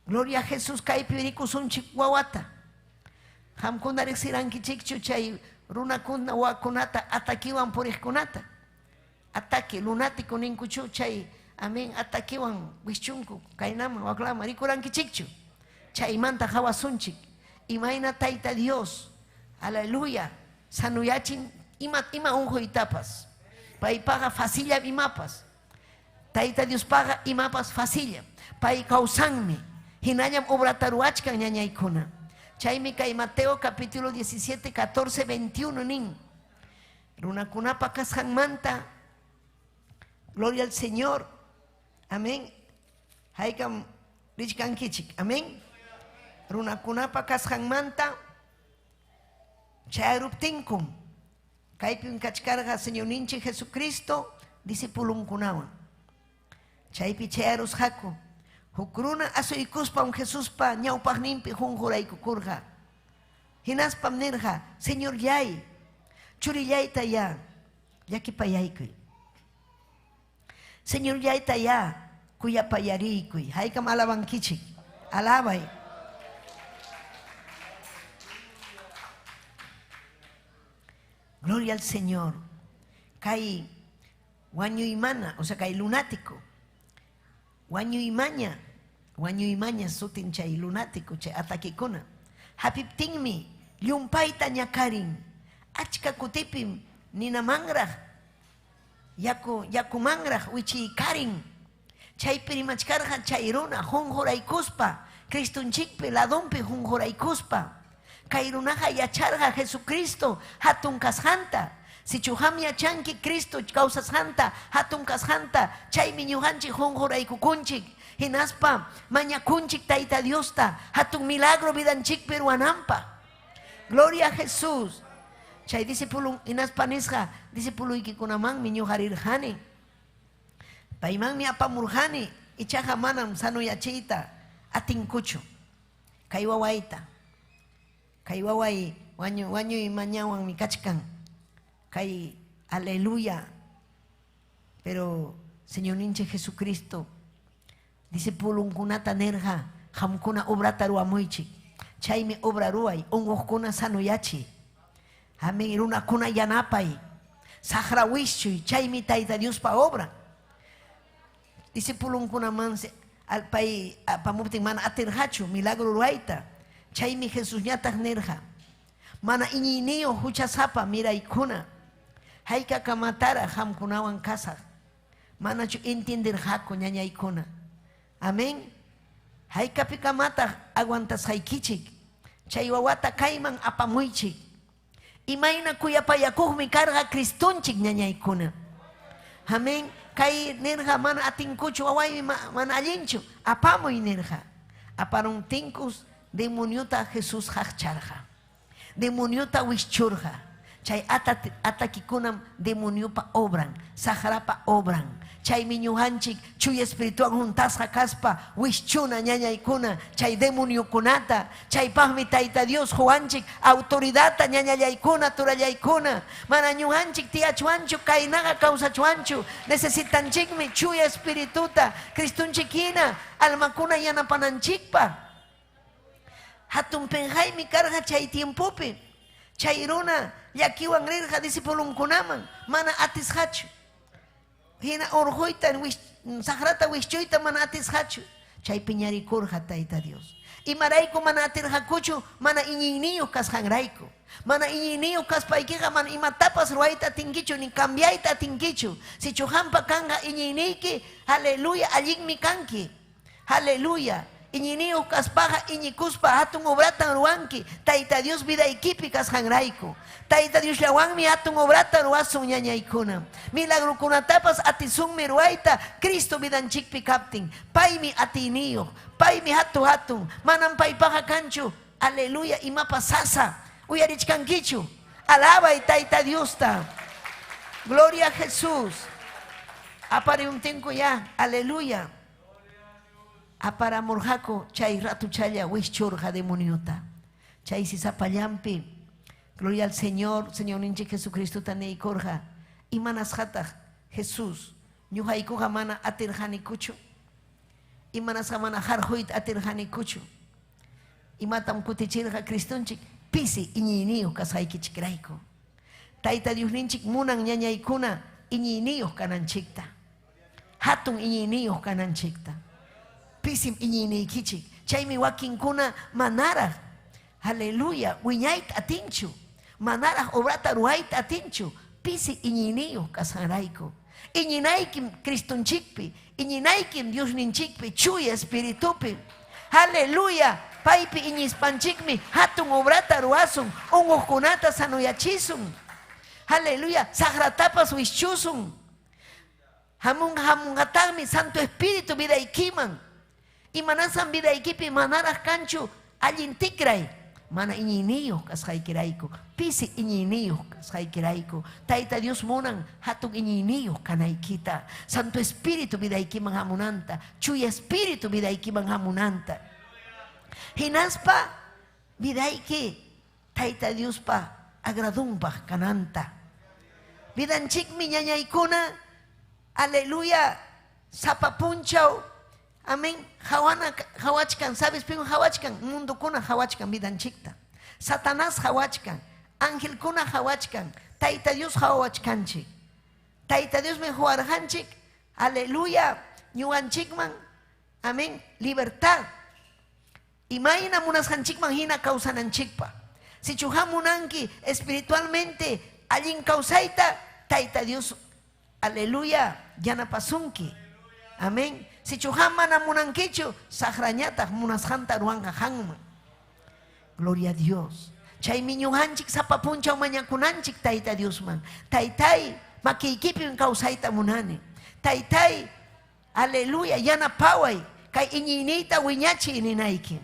Gloria a Jesús. Kay perikusunchik wawata. Hamkuna riqsirankichikchu chay runakuna wakunata atakiwan puriqkunata. ataque lunático ninkuchu chay amén ataquewan wischunku kainama waklama rikurankichikchu chaymanta hawasunchik imayna tayta Dios aleluya sanuyachin ima unjoytapas paypaqa facilla imapas tayta Dios paga imapas facilla pay kawsanmi hinallam obrataruachkan ñañaykuna chaymi kay Mateo capítulo 17 14 21 nin runakunapa kasqanmanta gloria al Señor amén haykam richkankichik amén runakunapa kasqanmanta chayruptinkum kaypin kachkarqa Señor ninchik Jesucristo discipulunkunawan chaypi chayrusqaku huk runa asuykuspan Jesuspa ñawpaqninpi junjuraykukurqa hinaspam nirqa Señor yay churillayta ya llakipayaykuy Señor yayta ya kuyapayariykuy haykam alabankichik alabay gloria al Señor kay wañuymana o sea kay lunático wañuymaña sutin chay lunático chay ataquikuna hapiptinmi llumpayta ñakarin achka kutipim ninamangraj yakumangraj wichiykarin chaypi rimachkarqa chay runa junjuraykuspa Cristunchikpi ladunpi junjuraykuspa kay runaqa yacharqa Jesucristo hatun kasqanta sichuham yachanki Cristo kawsasqanta hatun kasqanta chaymi ñuqanchik junjuraykukunchik hinaspa mañakunchik tayta Diosta hatun milagro vidanchikpi ruwananpaq gloria a Jesús chay discípulo hinaspa nisqa discipuluykikunamanmi ñuqarirqani paymanmi apamurqani ichaqa manam sanuyachiyta atinkuchu kay wawayta kay waway wañuymañawanmi kachkan kay aleluya pero Señor ninche Jesucristo discipulunkunata nerqa qamkuna obrata ruwamuychik chaymi obra ruway unquqkuna sanuyachi amén runakuna yanapay saqra wischuy chaymi tayta Diospa obra discipulunkunaman alpay apamuptin mana atirqachu milagro ruwayta chaymi Jesús ñataq nirqa mana iñiyniyu huchasapa miraykuna hayka kamatara qamkunawan kasaq manachu entenderqaku ñañaykuna amén haykapi kamataq aguantasqaykichik chay wawata kayman apamuychik imayna kuyapayakuqmi karqa Cristunchik ñañaykuna amén kay nirqa mana atinkuchu wawaymi mana allinchu apamuy nirqa aparuntinkus demoniota Jesús haqcharqa demoniota wischurqa chay atakikunam demoniopa obran sahrapa obran chaymi ñuqanchik chuy espiritual juntasqa kaspa wischuna ñañaykuna chay demoniokunata chaypaqmi tayta Dios juanchik autoridadta ñañallaykuna turallaykuna mana ñuqanchik tiyachuanchu kaynaqa kawsachuanchu necesitanchikmi chuy espirituta Cristunchikina almakuna yanapananchikpa hatun penjaymi karqa chay tiempopi chay runa llakiwan rirqa discipulunkunaman mana atisqachu hina urquyta saqrata wischuyta mana atisqachu chaypi ñarikurqa tayta Dios imarayku mana atirqakuchu mana iñiyniyu kasqanrayku mana iñiyniyu kaspaykiqa mana imatapas ruwayta atinkichu ni cambiayta atinkichu sichuhampa kanqa iñiyniyki aleluya allinmi kanki aleluya iñiyniyu kaspaqa iñikuspa hatun obrata ruwanki tayta Dios vidaykipi kasqanrayku tayta Dios llawanmi hatun obrata ruwasun ñañaykuna milagrukunatapas atisunmi ruwayta Cristo vidanchikpi kaptin paymi atiyniyu paymi hatun manam paypaqa kanchu aleluya imapas sasa uyarichkankichu alabay tayta Diosta gloria a Jesús aparimtinku ya aleluya aparamurqaku chay ratuchalla wischurqa demoniota chay sisapallampi gloria al Señor Señor ninchik Jesucristo taneykurqa imanasqataq Jesús ñuqaykuqa mana atirqanikuchu imanasqa mana harquyta atirqanikuchu imatam kutichirqa Cristunchik pisi iñiyniyu kasqaykichikrayku tayta Dios ninchik munan ñañaykuna iñiniyuq kananchikta. Hatun iñiniyuq kananchikta. Pisim iñiniykichik. Chaymi wakinkuna manaraq. Aleluya. Wiñayta atinchu. Manaraq obrata ruayta atinchu. Pisi iñiniyuq kashanrayku. Iñinaykim Cristonchikpi. Iñinaykim Diosninchikpi. Chuya espiritupi. Aleluya. Paypi iñispanchikmi hatun obrata ruasun. Unguqkunata sanuyachisun. Aleluya. Sagratapas wischusun. Hamungatagmi Santo Espíritu vidaykiman. Y manasan vidaykipi manaraq kanchu allin tikray. Mana iñiniyuq kasqaykirayku. Pisi iñiniyuq kasqaykirayku. Tayta Dios munan hatun iñiniyuq kanaykita. Santo Espíritu vidaykiman hamunanta. Chuya Espíritu vidaykiman hamunanta. Hinaspa vidayki Tayta Diospa agradunpaq kananta. Vidanchikmi ñañaykuna. Aleluya. Sapapunchaw. Amén. Hawachkan. ¿Sabes? Pero hawachkan. Mundo kuna hawachkan vidanchikta. Satanás hawachkan. Ángel kuna hawachkan. Tayta Dios hawachkanchik. Tayta Dios me huarhanchik. Aleluya. Ñuanchikman. Amén. Libertad. Y maina munashanchikman hina kausananchikpa. Si chuhamunanki espiritualmente allin kausaita. Tayta Dios. Aleluya. Yanapasunki. Amén. Si chuhamana munankichu, sagrañata munashanta ruanga hangma. Gloria a Dios. Chay miñuhanchik sapapuncha mañakunanchik Tayta Dios man. Taytay makiykipin kausaita munani. Taytay, aleluya, yana paway. Kay iñinita wiñachi ininayki.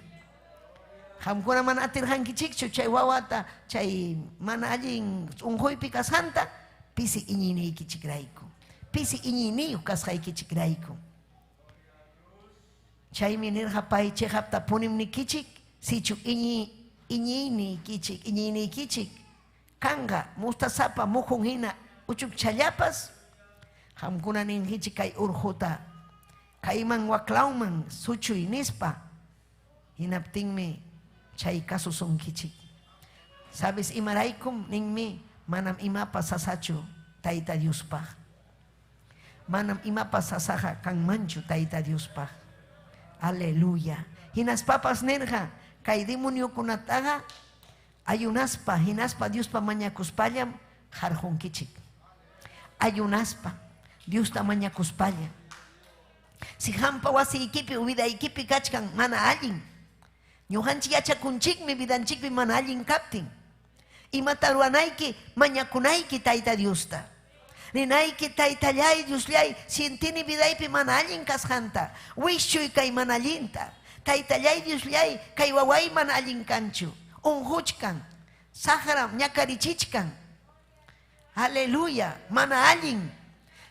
Hamkuna man atirhankichikchu chay wawata, chay mana allin unhuypi kasanta, pisi iñinaykichikrayku. Pisi iñiniyu kasqaykichikrayku. Chaymi nirhapay chehapta punimni kichik, sichu iñini kichik, kanga, mustasapa, mujun hina, uchuk challapas, hamkuna ninhichik kay urjuta, kayman waklauman, suchuy nispa, hinaptinmi chay kasusun kichik. Sabes imaraykum ninmi, manam IMAPAS SASACHU, Tayta Diospaq. Manam IMAPAS sasaja kan manchu Tayta Diospaq. Aleluya. Hinaspapas nerja, kay demonio kunataga, ayunaspa, hinaspa Diospa mañakuspallam, jarjun kichik. Ayunaspa, Dios ta mañakuspallam. Si hampa wasi ikipi, vida ikipi kachkan, mana allin. Ñuhanchi yachakunchikmi, vidanchikmi mana allin kaptin. Imataruanayki, mañakunayki Tayta Diosta. Ninayki taytallay Dioslay, sientini vidaypi mana allin kasjanta. Wischuy kay mana allinta. Taytallay Dioslay, kay waway mana allin kanchu. Unhuchkan, sahram ñakarichichkan. Aleluya, mana allin.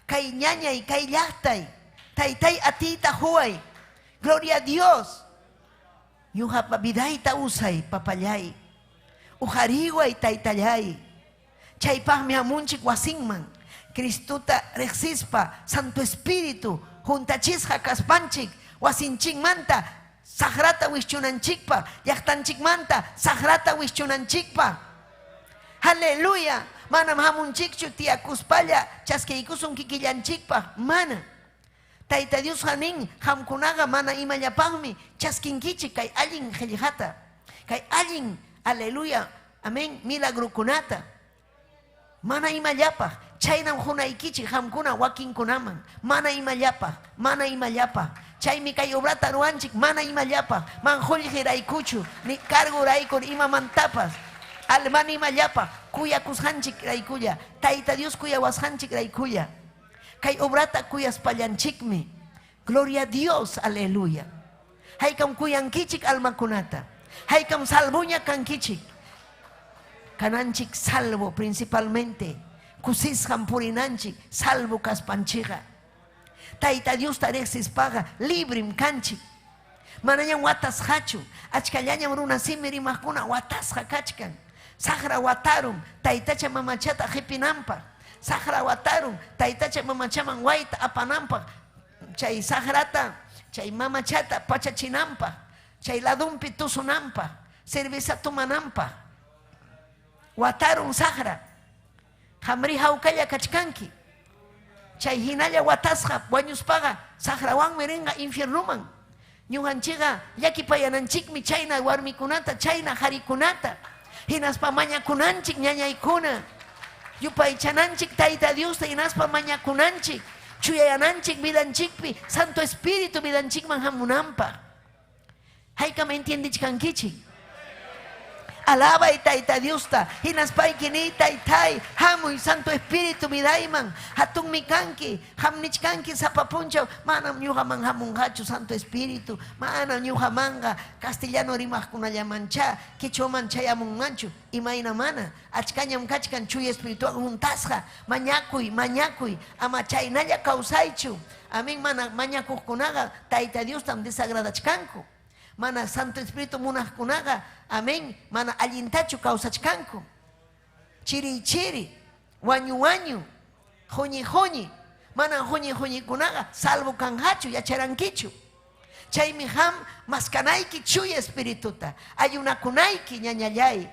Kay ñañay, kay llaqtay. Taytay atita huay. Gloria a Dios. Ñuhapa vidayta usay, papallay. Ujariway taytallay. Chaypaqmi hamunchik wasinman. Cristuta rexispa, Santo Espíritu, juntachisja kaspanchik, wasinchik manta, sagrata wischunanchikpa, llaqtanchik manta, sagrata wischunanchikpa. Aleluya, manam hamunchikchu tiyakuspalla, chaskaykusun kikillanchikpa, mana. Tayta Dios hanin, hamkunaga mana imallapaqmi, chaskinkichik kay allin qillqata, kay allin, aleluya, amén, milagrukunata. Mana imallapaq. Chaynam hunaykichik hamkuna wakinkunaman. Mana imallapaq. Chaymi kay obrata ruanchik mana imallapaq. Manhullqiraykuchu, ni carguraykun imamantapas. Alman imallapaq. Kuyakushanchik raykulla. Tayta Dios kuyawashanchik raykulla. Kay obrata kuyaspallanchikmi. Gloria a Dios, aleluya. Haykam kuyankichik almakunata. Haykam salvuña kankichik. Kananchik salvo principalmente. Kusisham purinanchik, salvo kaspanchiga. Tayta Dios tarexis paga, librim kanchik. Manañan watas hachu, achkallañam runa simiri mahkuna watas hakachkan. Sahra watarum, taytacha mamachata hipinampa. Sahra watarum, taytacha mamachaman waita apanampa. Chay sahrata, chay mamachata pachachinampa. Chay ladumpi tusunampa, cerveza tumanampa. Watarum sahra. Hamri haukaya kachkanki. chay hinalla watasqa wañuspaqa saqrawanmi rinqa infiernuman ñuqanchikqa llakipayananchikmi chayna warmikunata chayna qharikunata hinaspa mañakunanchik ñañaykuna yupaychananchik Tayta Diosta hinaspa mañakunanchik chuyayananchik vidanchikpi Santo Espíritu vidanchikman hamunanpaq haykama entiendichkankichik alaba y Tayta Diosta hinaspayki ni Taytay hamuy Santo Espíritu vidayman hatunmi kanki hamnichkanki sapapunchaw manam ñuqaman hamunqachu Santo Espíritu manam ñuqamanga castellano rimaqkunallamancha quichuaman chayamunmanchu imayna mana achkañam kachkan chuya espirituwan juntasqa mañakuy ama chaynalla kawsaychu amin mana mañakuqkunaqa Tayta Diostam desagradachkanku mana Santo Espíritu munaqkunaqa amén mana allintachu kawsachkanku chiri wañu huñi mana huñikunaqa salvo kanqachu yacharankichu chaymi ham maskanayki chuya espirituta ayunakunayki ñañallay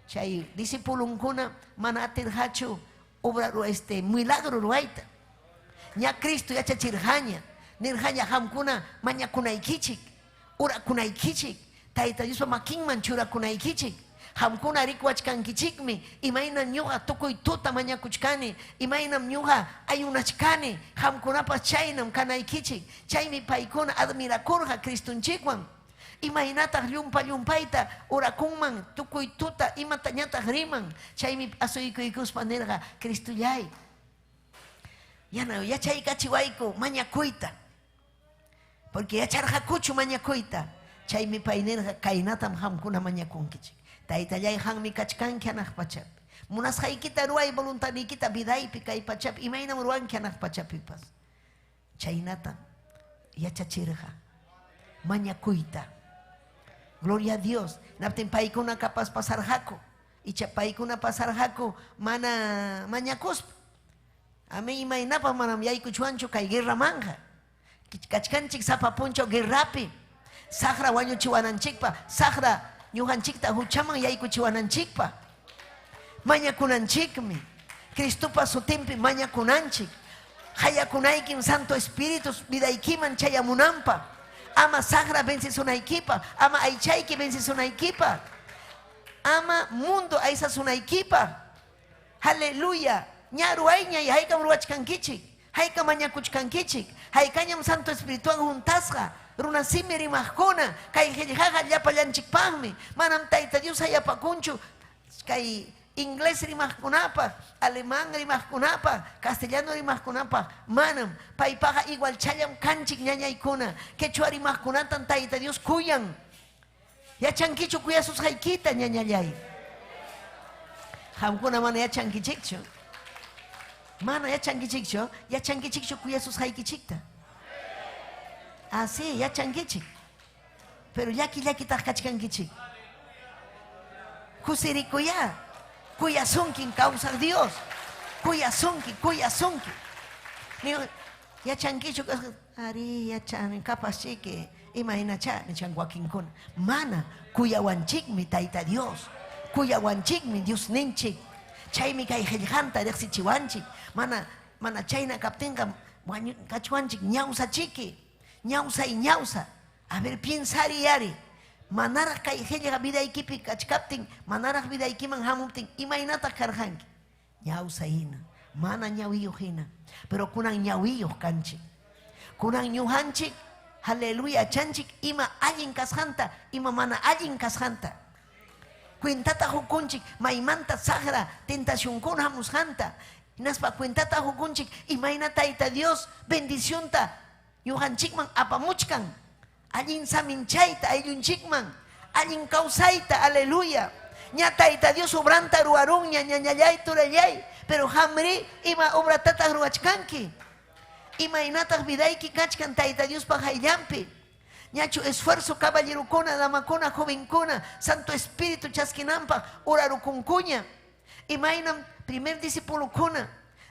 chay discipulunkuna mana atirqachu obra milagro ruayta ña Cristo yachachirqaña nirqaña hamkuna mañakunaykichik urakunaykichik Tayta Diospa makinman churakunaykichik hamkuna rikuachkankichikmi imayna ñuqa tukuy tuta mañakuchkani imaynam ñuqa ayunachkani hamkunapas chaynam kanaykichik chaymi paykuna admirakurqa Cristunchikwan imaynataq llumpayta urakunman tukuy tuta imata ñataq riman chaymi asuykukuspa nirqa Cristulláy yachaykachiwayku mañakuyta porque yacharqakuchu mañakuyta chaymi pay nirqa kaynatam hamkuna mañakunkichik Taytallay hanmi kachkanki hanaq pachapi munasqaykita ruay voluntariykita vidaypi kay pachapi imaynam ruwanki hanaq pachapipas chaynatam yachachirqa mañakuyta gloria a Dios naptin paykuna kapas pasarqaku icha paykuna pasarqaku mana mañakuspa ame imaynapas manam yaykuchwanchu kay guerramanja kachkanchik sapapunchaw guerrapi saqra wañuchiwananchikpa saqra ñuqanchikta huchaman yaykuchiwananchikpa mañakunanchikmi Cristupa sutinpi mañakunanchik hayakunaykim Santo Espíritu vidaykiman chayamunanpa ama saqra vencisunaykipa ama aychayki vencisunaykipa ama mundo aysasunaykipa aleluya ña ruwayñay haykam ruwachkankichik hayka mañakuchkankichik haykañam Santo Espirituwan juntasqa runa simi rimaqkuna kay qillqaqa llapallanchikpaqmi manam Tayta Dios hayapakunchu kay inglés rimaqkunapaq alemán rimaqkunapaq castellano rimaqkunapaq manam paypaqa igual challam kanchik ñañaykuna quechua rimaqkunatan Tayta Dios kuyan yachankichu kuyasusqaykita ñañallay hamkuna mana yachankichikchu mana yachankichikchu kuyasusqaykichikta así yachankichik pero llakitaq kachkankichik kusirikuya kuyasunkin kawsaq Dios kuyasunki yachankichu ari yachan kapashiki imahinacha nichan wakinkuna mana kuyawanchikmi Tayta Dios kuyawanchikmi Dios ninchik chaymi kay qillqanta riqsichiwanchik mana chayna kaptinqa kachwanchik ñawsa a ver piensari yari manaraq kay qillqa vidaykipi kachkaptin manaraq vidaykiman hamuptin imaynataq karqanki ñawsa hina mana ñawiyuq hina pero kunan ñawiyuq kanchik kunan ñuqanchik aleluya chanchik ima allin kasqanta ima mana allin kasqanta cuentata hukunchik maymanta saqra tentacionkuna hamusqanta hinaspa cuentata hukunchik imayna Tayta Dios bendicionta ñuqanchikman apamuchkan allin saminchayta ayllunchikman allin kawsayta aleluya ña Tayta Dios obranta ruwarunña ñañallay turallay pero hamri ima obratataq ruwachkanki imaynataq vidayki kachkan Tayta Diospa hayllampi ñachu esfuerzo caballerukuna damakuna jovenkuna Santo Espíritu chaskinanpaq urarukunkuña imaynam primer discipulukuna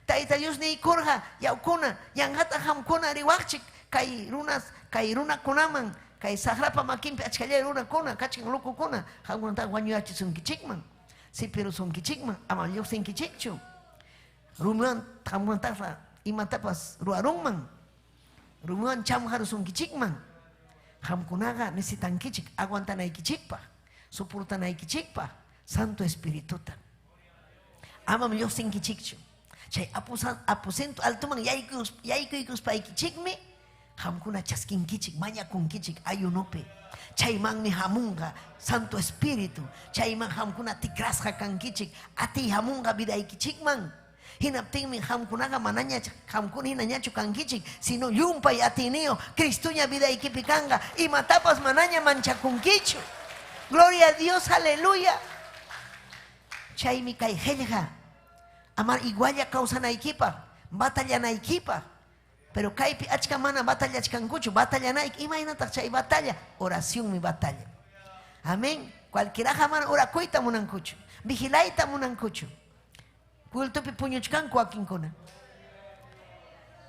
Tayta Dios niykurqa yawkuna yanqata hamkuna riwaqchik kay runakunaman kay saqrapa makinpi achkallay runakuna kachkan lukukuna hamkunata wañuyachisunkichikman sipirusunkichikman ama lluqsinkichikchu rumiwan hamkunataqa imatapas ruarungman. Rumuan cham harus kichikman. Hamkunaga necesitan kichik, aguantan ay kichikpa, soportan ay kichikpa, Santo Espirituta. Amam Dios sin kichikchu. Chay aposento altuman yaykuikus pa kichikmi, hamkuna chaskin kichik, maña kun kichik, ayunope. Chay man mi hamunga, Santo Espíritu. Chay man hamkuna tikrasja kan kichik, ati hamunga vida kichikman. Hinapting mi hamkunaga mananya hamkun hinanyachu kan kichik, sino yumpay atineo, Cristuña vida ikipikanga, y matapas mananya manchakun kichu. Gloria a Dios, aleluya. Chay mi kay helga. Amar iguaya causa na equipa, batalla na equipa. Pero kaipi achka mana batalla achkankuchu, batalla na imagínate chay batalla, oración mi batalla. Amén. Cualquiera jamás ora coita munankuchu, vigilaita munankuchu. Kultupi puñuchkan kuakinkuna.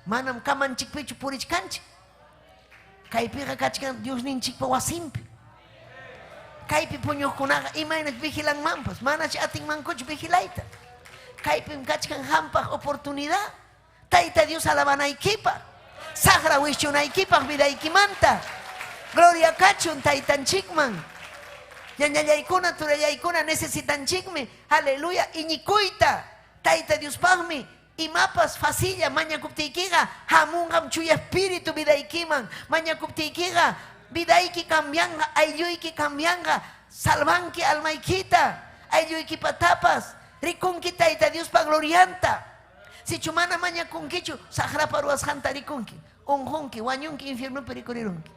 Manam kaman chikpichu purichkanchi. Kaipiga kachkan Dios ninchikpa wasimpi. Kaipi puñukunaga imagínate vigilan mampas, manach atin mankuchu vigilaita. Kaipim kachkan hampaj oportunidad. Taita Dios alabana equipa. Sagra wishuna equipa vida ikimanta. Gloria kachun taitan chikman. Yanyayaykuna turayaykuna necesitan chikme. Aleluya. Iñikuita. Taita Dios pagmi. IMAPAS fasilla maña kuptikiga. Hamungam chuya espíritu vida ikiman. Maña kuptikiga. Vida iki cambianga. Ayuiki cambianga. Salvanki almaikita. Ayuiki patapas. Rikunki taita Dios pa glorianta. Si chumana maña kunkichu, sahra paruas hanta rikunki. Onjonki, wanyunki, infierno pericorirunki.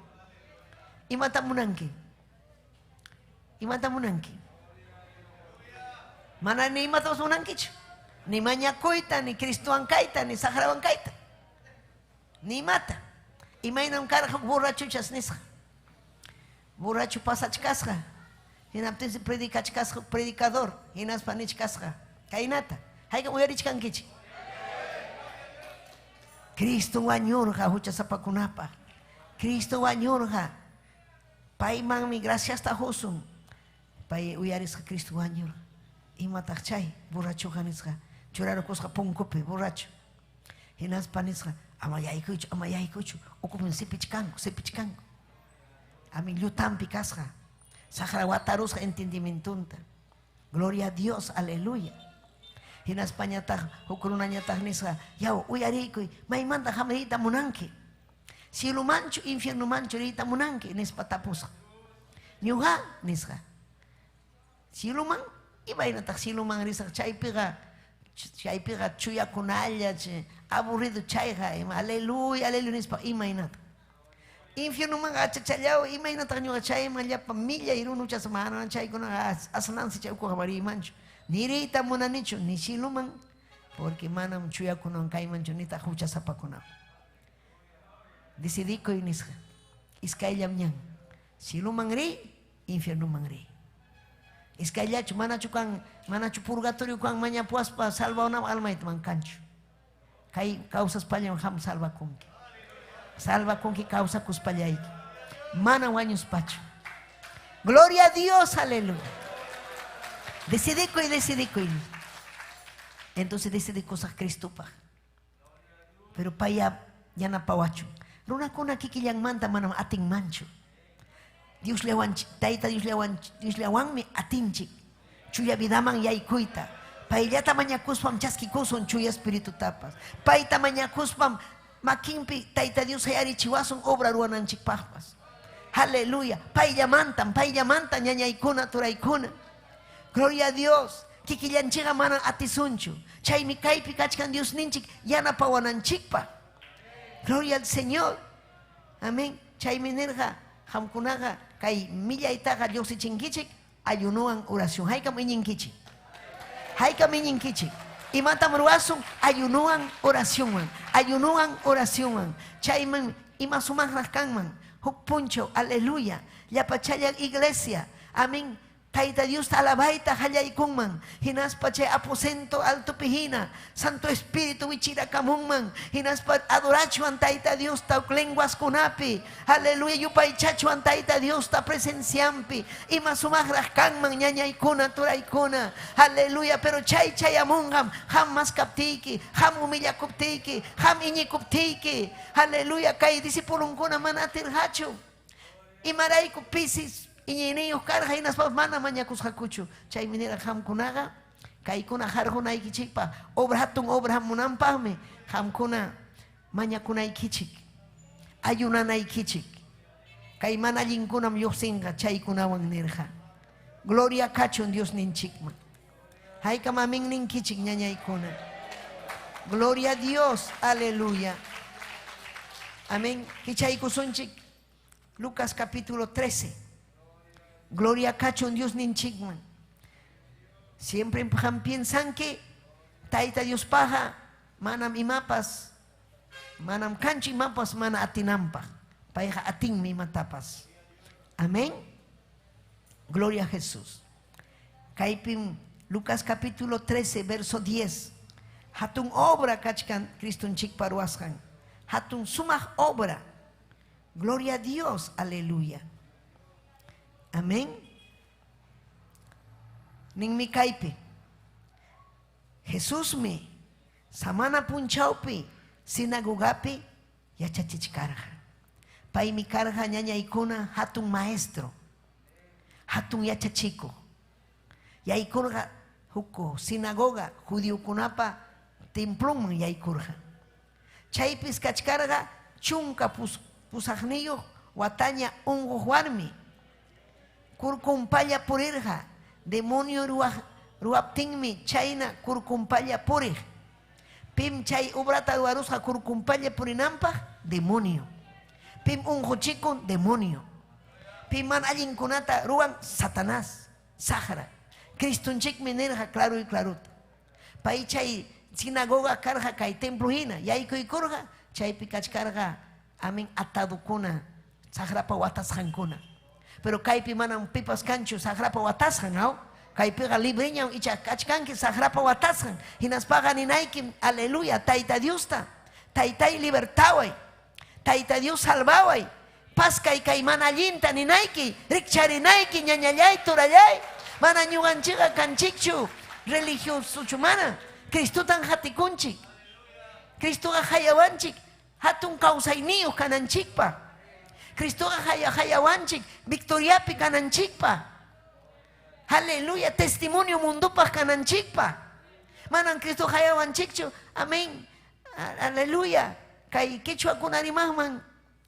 Imatamunanki. Imatamunanki. Mana ni imatos unankichu. Ni maña koita, ni Cristuan kaita, ni sahraban kaita. Ni mata. Imagina un carajo borracho chasnisja. Borracho pasachkasja. Hinaptin si predicador, hinas panichkasja. Kainata. Haika uyarichkan kichi. Cristo wañurja hucha sapakunapa. Cristo wañurja. Pai mami gracias ta hosum. Pai uyarisja Cristo wañur. Imatachay borracho hanisja. Churaro kosja ponkope borracho. Hinas panisja. Amayay kuchu. Okupen sepichkango. Ami lutampi kasja. Sahrawatarusja entendimientunta. Gloria a Dios, aleluya. En España ta hukurunanya ta nisga yao uyarikuy maymanta hamerita munanki. Cielo mancho infierno mancho rita munanki nespatapusqa. Ñuqa nisga. Cielo man ibayna ta cielo man risa chaypiqa chuyakunalla aburrido chayqa aleluya nispa imaynata. Infierno man achachallao imaynata ñuqa chayman llapa milla irunu chasamana chaykuna asanansi chaykuqa mari mancho. Ni rita munanichu, ni siluman, porque manam chuya kunon kaimancho ni ta hucha sapakuna. Decidí ko inisga. Iskayam nyang. Siluman ri, infierno man ri. Iskayachu manachu purgatorio kan maña puaspa salva una alma it man cancho. Kai causas palyam ham salva kunki. Salva kunki causa kuspalyaiki. Mana waños pacho. Gloria a Dios, aleluya. Decidí coy. Entonces decidí cosas Cristo pa. Pero pa ya na pawacho. Runa kuna kiki yang manta manam ating mancho. Dios lewan taita Dios lewan mi atinchik. Chuya vidaman yay kuita. Pa illa tamanya kuspam chaski kuson chuya espíritu tapas. Pa ita tamanya kuspam makimpi taita Dios hayari chiwason obra ruanan chikpahpas. Aleluya. Pa illa mantan ñañaykuna turaykuna. Gloria a Dios. Kikillanchiga manan atisunchu. Chay mi kaypi kachkan Dios ninchik yana pawananchikpa. Gloria al Señor. Amén. Chay minerja hamkunaga kay millaytaga Dios ichinkichik ayunuan oración. Haykam iñinkichik. Imatam ruasun ayunuan oración. Chay man imasuman raskanman. Huk puncho. Aleluya. Yapachaya iglesia. Amén. Taita Dios alabaita halaykunman. Hinaspa chay aposento alto pihina. Santo Espíritu wichira kamunman. Hinaspa adorachuan Taita Dios ta lenguas kunapi. Aleluya yupay chachuan Taita Dios ta presenciampi. Ima sumagraj kanman ñañaykuna turaykuna. Aleluya pero chay amungam. Ham mas kaptiki. Ham humillakuptiki. Ham iñikuptiki. Aleluya kay disipulunkuna manatirhachu. Imarayku pisis. Iñinius carga y nas mana mañacus hakuchu. Chay minera hamkunaga. Kaikuna harjuna ikichikpa. Obra hatun obra hamunampahme. Hamkuna mañakuna ikichik. Ayunana ikichik. Kaimana jinkunam yosinga. Chay kunawan nirja. Gloria kachun Dios ninchikma. Haika mamin ninkichik ñañaykuna. Gloria a Dios. Aleluya. Amén. Kichaykusunchik. Lucas capítulo 13. Gloria a Cachon Dios ninchigman. Siempre piensan que Taita DIOSPAQA, manam IMAPAS, manam kanchi IMAPAS, mana atinampa. Paija atin mi matapas. Amén. Gloria a Jesús. Kaipim Lucas capítulo 13, verso 10. Hatun obra kachkan Kristun chik paruaskan. Hatun sumah obra. Gloria a Dios. Aleluya. Amén. Ning mi kaipe. Jesús me samana punchaupi sinagogapi yachachichkarja. Pai mi karja ñañaykuna hatun maestro. Hatun yachachiko. Yaykurja huko sinagoga judiokunapa templum yaykurja. Chaypis kachkarga chunka pusajniyo wataña ungo warmi. Kurkumpaya purirja, demonio ruaptingmi chayna kurkumpaya purir. Pim chay ubrata warusja kurkumpaya purinampa, demonio. Pim unjochikun, demonio. Pim man allinkunata ruan, Satanás, Sahara. Cristunchik minerja claro y clarut. Pai chay sinagoga karja kay templo hina, yayko y kurja, chay pikachkarga, amin atadukuna, Sahara pa watasjankuna. Pero kaipi manam pipas cancho sagrapa watasjan, ¿no? Kaipiga libreña y chachkanki sagrapa watasjan. Hinaspaga ni naikim, aleluya, Taita Dios ta. Taita y libertaway. Taita Dios salvaway. Pasca y caimana yinta ni naiki. Rikchari naiki, ñañayay, turayay. Mana ñuganchiga canchichu. Religioso chumana. Cristo tan hatikunchik. Cristo hayawanchik. Hatun kausainiyo kananchikpa. Cristo hayawanchik, victoriapi kananchikpa. Aleluya, testimonio mundupa kananchikpa. Manan Cristo hayawanchikchu, amén. Aleluya. Kay kichwa kunarimahman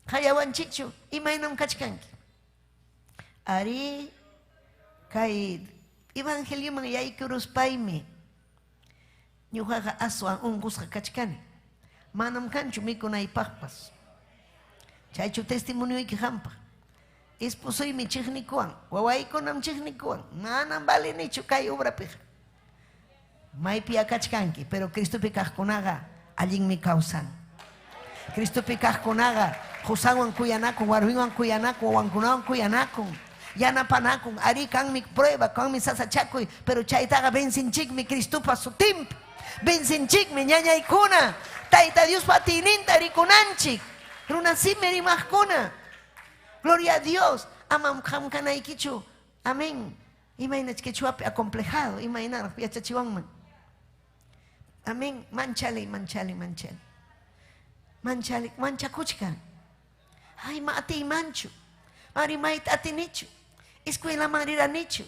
hayawanchikchu, imaynam kachkanki. Ari kay evangelio man yaykuruspaymi. Ñuqaqa aswan unqusqa kachkani. Manam kanchu mikunaypaqpas. Chaychu testimonio iki hampa. Esposoy mi chihnikuan. Wawaykunam chihnikuan. Manam vale nichu kay obra pija. Maypi akachkanki. Pero Cristo pikajkunaga allin mi causan. Cristo pikajkunaga Josanwan kuyanakun, warwinwan kuyanakun, wankunawan kuyanakun. Yanapanakun, ari kan mi prueba, kan mi sasachakuy. Pero chaytaga bensinchik mi Cristo pa su timp. Bensinchik mi ñañaykuna. Taita Dios patininta rikunanchik. Runasime mahkuna. Gloria a Dios. Amam hamkanaykichu. Amén. Imaynach quechuapi acomplejado. Imaynar yachachiwanman. Amén. Manchali. Manchakuchkan. Ay mati manchu. Ari mait atinichu. Escuela mariranichu.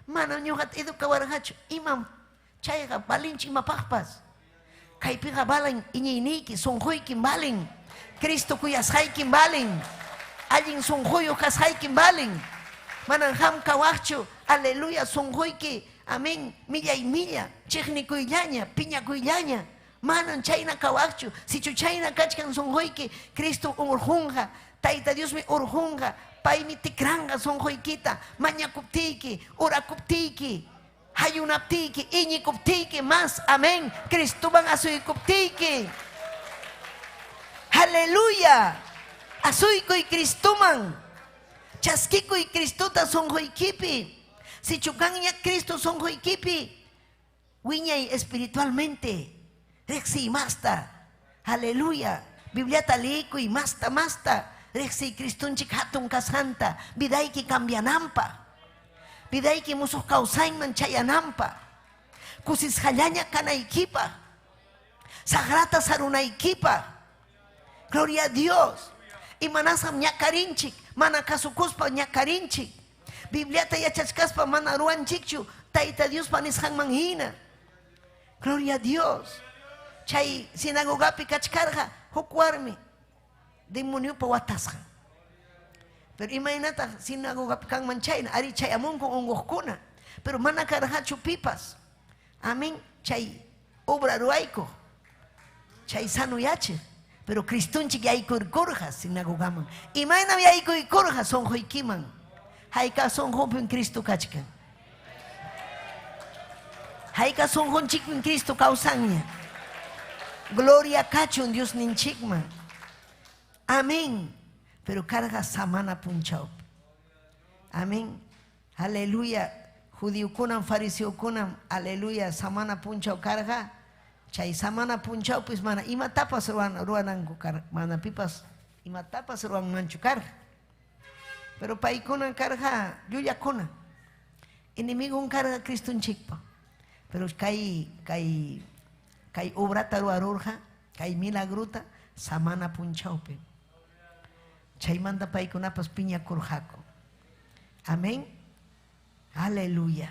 Mana ñuhat edukawarhachu. Imam chayga balinchi mapahpas. Kaypiga balan iñiniki sonjuyki balin. Cristo cuyas haikin balin. Allin sonjuyo kas haikin balin. Manan ham kawachu. Aleluya sonjuyki. Amén. Milla y milla. Chihni kuyaña. Piña kuyaña. Manan chayna kawachu. Si chuchayna kachkan sonjuyki. Cristo urjunga. Taita Dios me urjunga. Pai mi tikranga sonjuykita. Maña kuptiki. Ura kuptiki. Hayunaptiki. Iñi kuptiki más. Amén. Cristo van a su kuptiki. Aleluya. Asuiko y Cristuman. Chasquiko y Cristuta son hoikipi. Si chukangnya Cristo son hoikipi, wiñay espiritualmente, rexi masta, aleluya, Biblia taliku y masta, rexi Kristunchik hatun kasanta, bidaiki cambianampa, bidaiki musuh kausain manchayanampa, kusis halanya kanaikipa, sagrata sarunaikipa, gloria a Dios, y manasam nyakarinchik, mana kasukuspa nyakarinchik, Biblia ta yachachkaspa mana ruan chikchu, taita Dios panishang manghina. Gloria a Dios. Chay sinagogapi kachkarga, hukwarmi. Demonio pa watasga. Pero imaginata sinagogapi kang manchayna, ari chay amon kong ongohkuna. Pero mana karahachu pipas. Amin. Chay obra ruaiko. Chay sano yache. Pero Kristunchik yaikur kurjas sinagogaman. Imagina yaikur kurjas son hoikiman. Haika son hopin Cristo kachkan. Haika son hon chikmin Cristo kausangnya. Gloria kachun Dios ninchikman. Amén. Pero carga samana punchau. Amén. Aleluya. Judío kunam, fariseo kunam. Aleluya. Samana punchau carga. Chay samana punchau pues mana. Ima tapas ruanango carga. Mana pipas. Ima tapas ruan manchu carga. Pero paikuna carga, yuya kuna. Enemigo un carga Cristo un chikpa. Pero kai obra taru arurja, kai milagruta, samana punchaupe. Chay manda paikuna pas piña kurjako. Amén. Aleluya.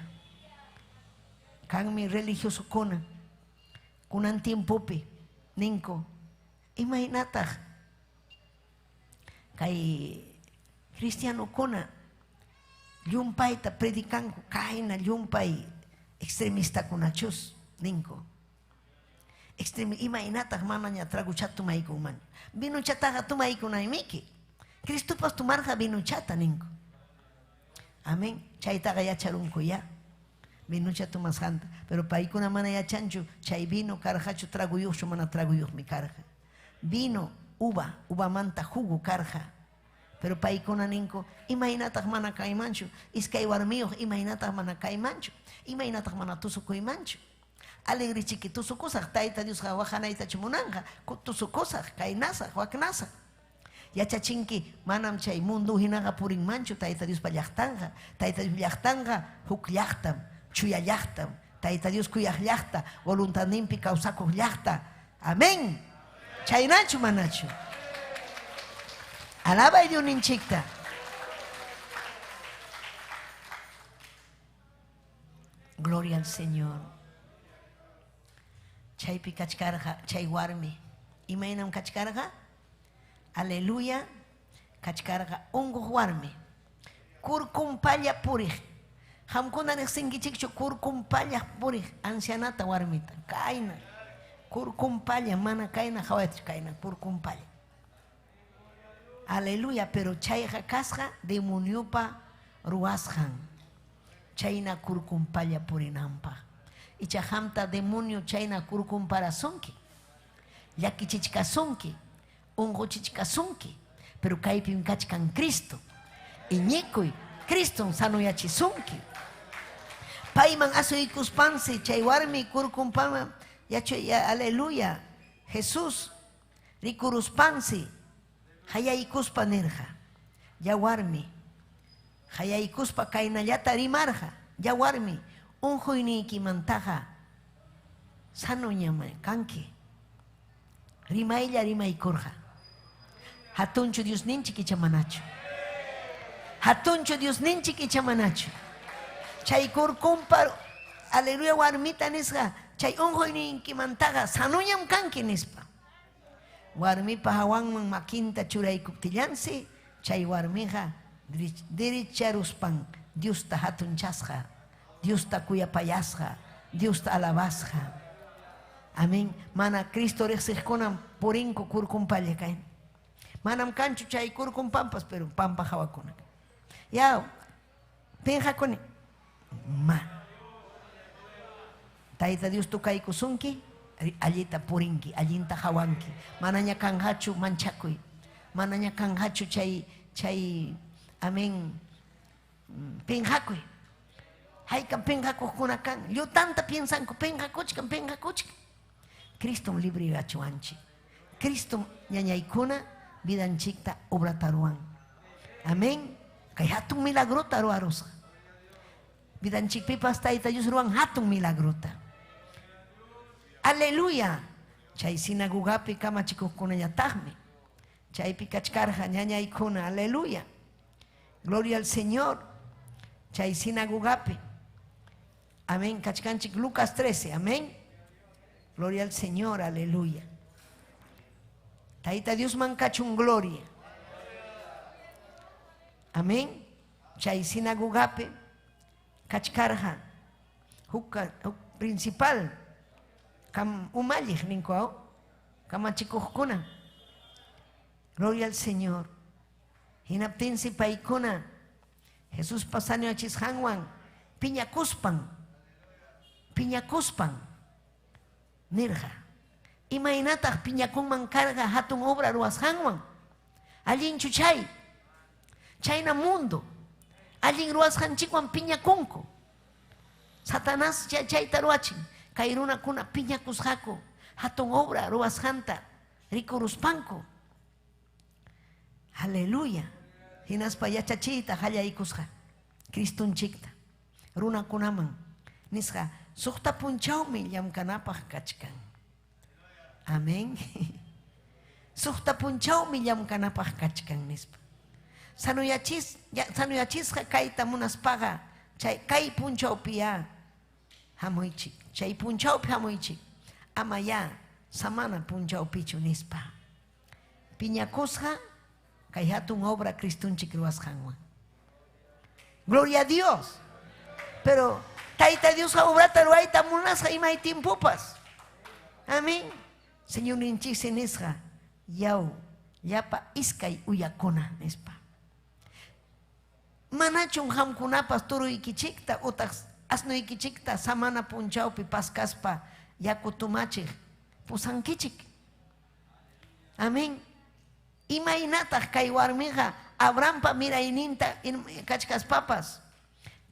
Kan mi religioso kuna. Kunan tiempope. Ninko. Imaginata. Kai Cristiano kona yumpay ta predicanco kaina yumpay extremista kunachus ninko imaginata mananya trago chatu maiko man vino chataga tu maiko na imiki Cristo pas tu marja vino chata ninko amén chay taga ya charunko ya vino chatu masanta pero paiko na mana ya chanchu chay vino carjachu trago yusho mana trago yus mi carja vino uva manta jugo carja. Pero paikuna ninko, imaginatag mana kay mancho, iskay warmiyo, imaginatag mana kay mancho, imaginatag mana tusukoy mancho. Alegre chiki tusukosak, taita Dios hawahanay tachimunanga, tusukosak, kay nasa, wak nasa. Yachachinki, manam chay mundo hinaga puring mancho, taita Dios pallachtanga, taita Dios pallachtanga, huk llachtam, chuya llachtam, taita Dios kuyaj llachta, voluntad nimpi kausako llachta. Amén. Chay nacho manacho. Alaba a Dios ninchikta. Gloria al Señor. Chay pi kachkarga, chay warmi. Imainam kachkarga. Aleluya. Kachkarga ungo warmi. Kurkumpalla purih. Hamkuna nexingichikcho kurkumpalla purih. Ancianata warmita. Kaina. Kurkumpalla mana kaina hawach kaina kurkumpalla. Aleluya, pero chayja kasja demoniopa ruasjan. Chayna kurkumpalla purinampa. Y chahamta demonio chayna kurkumparasonki. Yaki chichkasonki. Ungo chichkasonki. Pero kaipim kachkan Cristo. Iñikoy Cristo sano yachisonki. Paiman asoikuspansi chaywarmi kurkumpama. Ya aleluya. Jesús rikuruspansi. Hayaikuspa nerja, yawarmi, hayaikuspa kainallata rimarja, yawarmi, unjoyniki mantaja, sano ñamay, kanki, rimaylla rimaykurja, hatunchu Dios ninchik ichamanachu, hatunchu Dios ninchik ichamanachu, chay kurkumpa, aleluya warmita nisga, chay unjoyniki mantaja, sano ñam kanki nispa. Warmi pahawangman makinta churay kuptillansi, chay warmija diricharuspan, Dios ta hatunchasja, Dios ta kuyapayasja, Dios ta alabasja. Amén. Mana Cristo rexijkonan porinko kurkumpalle kain. Manam kanchu chay kurkumpampas, pero pampa hawakuna. Ya, penja koni. Ma. Taita Dios tu kay kusunki. Allita purinki, allinta hawanki. Mananya kangachu manchakuy. Mananya kangachu chay, amén, pinhakuy. hay campenga cojunacan. Yo tanta piensan que penga cochcan. Cristo libre gachuanchi. Cristo ñañaikuna vidanchikta obra taruan. Amén. Kay hatun milagro taruaros. Vidanchik pipas taita Dios ruan hatun milagrota. Aleluya. Chay sinagugapi kama chikukuna yatahme. Chay pikachkarja ñañaikuna. Aleluya. Gloria al Señor. Chay sinagugapi. Amén. Kachkanchik Lucas 13. Amén. Gloria al Señor. Aleluya. Taita Dios mancachun gloria. Amén. Chay sinagugapi. Kachkarja. Hukka principal. Kam umalih ninko. Kama chikuhkuna. Gloria al Señor. Hinaptinsi paikuna. Jesús pasanyo achishanwan. Piñakuspan. Nirja. Imainatah piñakunman carga hatun obra ruashanwan. Allin chuchay. Chayna mundo. Allin ruashanchikwan piñakunko. Satanás chay taruachin. Kairuna kuna piñakusjako. Hatun obra ruashanta. Rikuruspanko. Aleluya. Hinaspa yachachita hallaikusja. Kristun chikta. Runa kunaman. Nisja. Sukta punchawmi llamkanapaj kachkan. Amén. Sukta punchawmi llamkanapaj kachkan nispa. Sanuyachisja kaita munaspaga. Chay kay punchawpiya. Hamoichik. Chay punchawpi hamoichik. Amaya. Samana punchawpichu nispa. Piñakusja. Kay hatun obra Kristunchik ruasjanwan. Gloria a Dios. Pero taita Dios ha obra taruaita munas imay timpupas. Amén. Señor ninchi senesja. Yau. Yapa iskay uyakuna nespa. Manachun hamkunapas turu ikichikta utas asno ikichikta samana punchawpi paskaspa yakutumachik pusankichik. Amén. Imainatah kay warmiga Abrampa miraininta kachkas papas.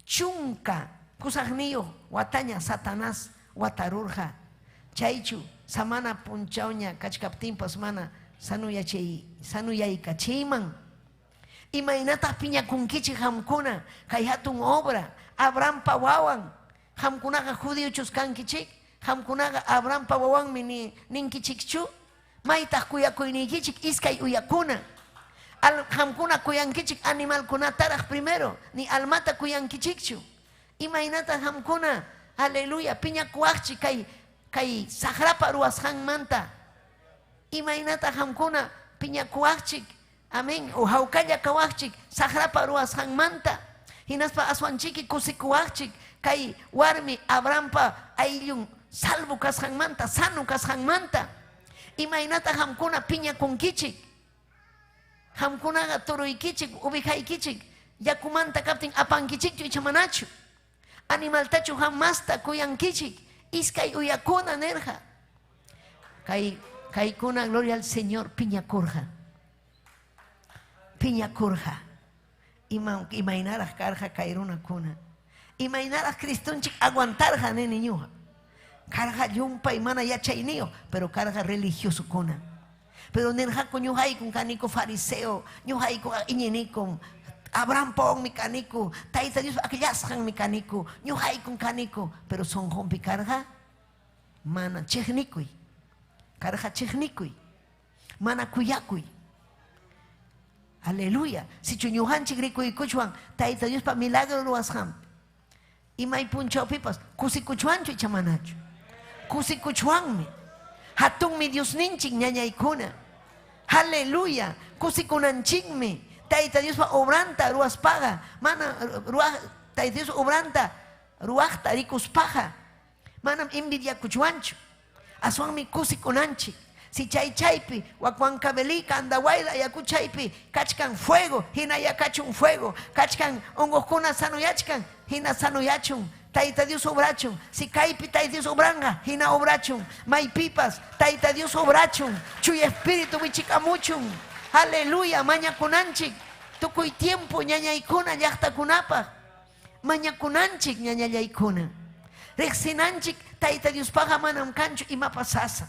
Chunka kusaqniyo wataña Satanás watarurja. Chaychu samana punchawña kachkaptinpas mana sanuyaykachiyman. Imaynataq piñakunkichik hamkuna kay hatun obra Abrampa wawan. Hamkunaqa judíochus kankichik. Hamkunaqa Abrampa wawanmi ninkichikchu. Maytaq kuyakuynikichik iskay uyakuna. Hamkuna kuyankichik animalkunataraq primero. Ni almata kuyankichikchu. Imaynataq hamkuna. Aleluya. Piñakuaqchik kay sahrapa ruwasqanmanta. Imaynataq hamkuna piñakuaqchik. Amén. O hawkalla kawaqchik sahrapa ruwasqanmanta. Hinaspa aswanchiki kusikuaqchik kay warmi Abrampa ayllun salvo kasqanmanta, sano kasqanmanta. Imaynataq hamkuna piñakunkichik. Hamkunaqa turuykichik, ubijaykichik, yakumanta kaptin apankichikchu ichamanachu. Animaltachu hammasta kuyankichik, iskay uyakuna nerja. Kaykuna, gloria al Señor, piñakurja. Piñakurja. Imaynaraq karja kayruna kuna. Imaynaraq Cristunchik aguantarja niñuja. Karja yumpay mana yachayniyo, pero karja religioso kuna. Pero nerjako ñuhaykun kaniku fariseo, ñuhayku iñinikun, Abrampa mi kaniku, Taita Dios aquellasjan mi kaniku, ñuhaykun kaniku, pero son hompi karja, mana chejnikuy, karja chejnikuy, mana kuyakuy. Aleluya. Si chuñuhanchik rikuykuchwan, Taita Dios pa milagro ruwasqam. Imay punchawpipas, kusikuchwanchu ichamanachu. Kusikuchwanmi. Hatunmi Dios ninchik ñañaykuna. Aleluya. Kusikunanchikmi. Taita Dios pa obranta ruwaspaga. Mana Taita Dios obranta ruwaqta rikuspaga. Manam envidiakuchwanchu. Aswanmi kusikunanchik. Si chaypi wakwankabelika andawayla yakuchaypi kachkan fuego, hina yakachun fuego, kachkan ongokuna sanuyachkan, hina sanuyachun. Taita Dios obrachun. Si kaypi Taita Dios obranga, hina obrachun. Maypipas Taita Dios obrachun. Chuy espíritu wichikamuchun. Aleluya, mañakunanchik. Tukuy tiempo ñañaykuna llaqtakunapaq. mañakunanchik ñañallaykuna. Riqsinanchik Tayta Diospaqa manam kanchu imapas sasa.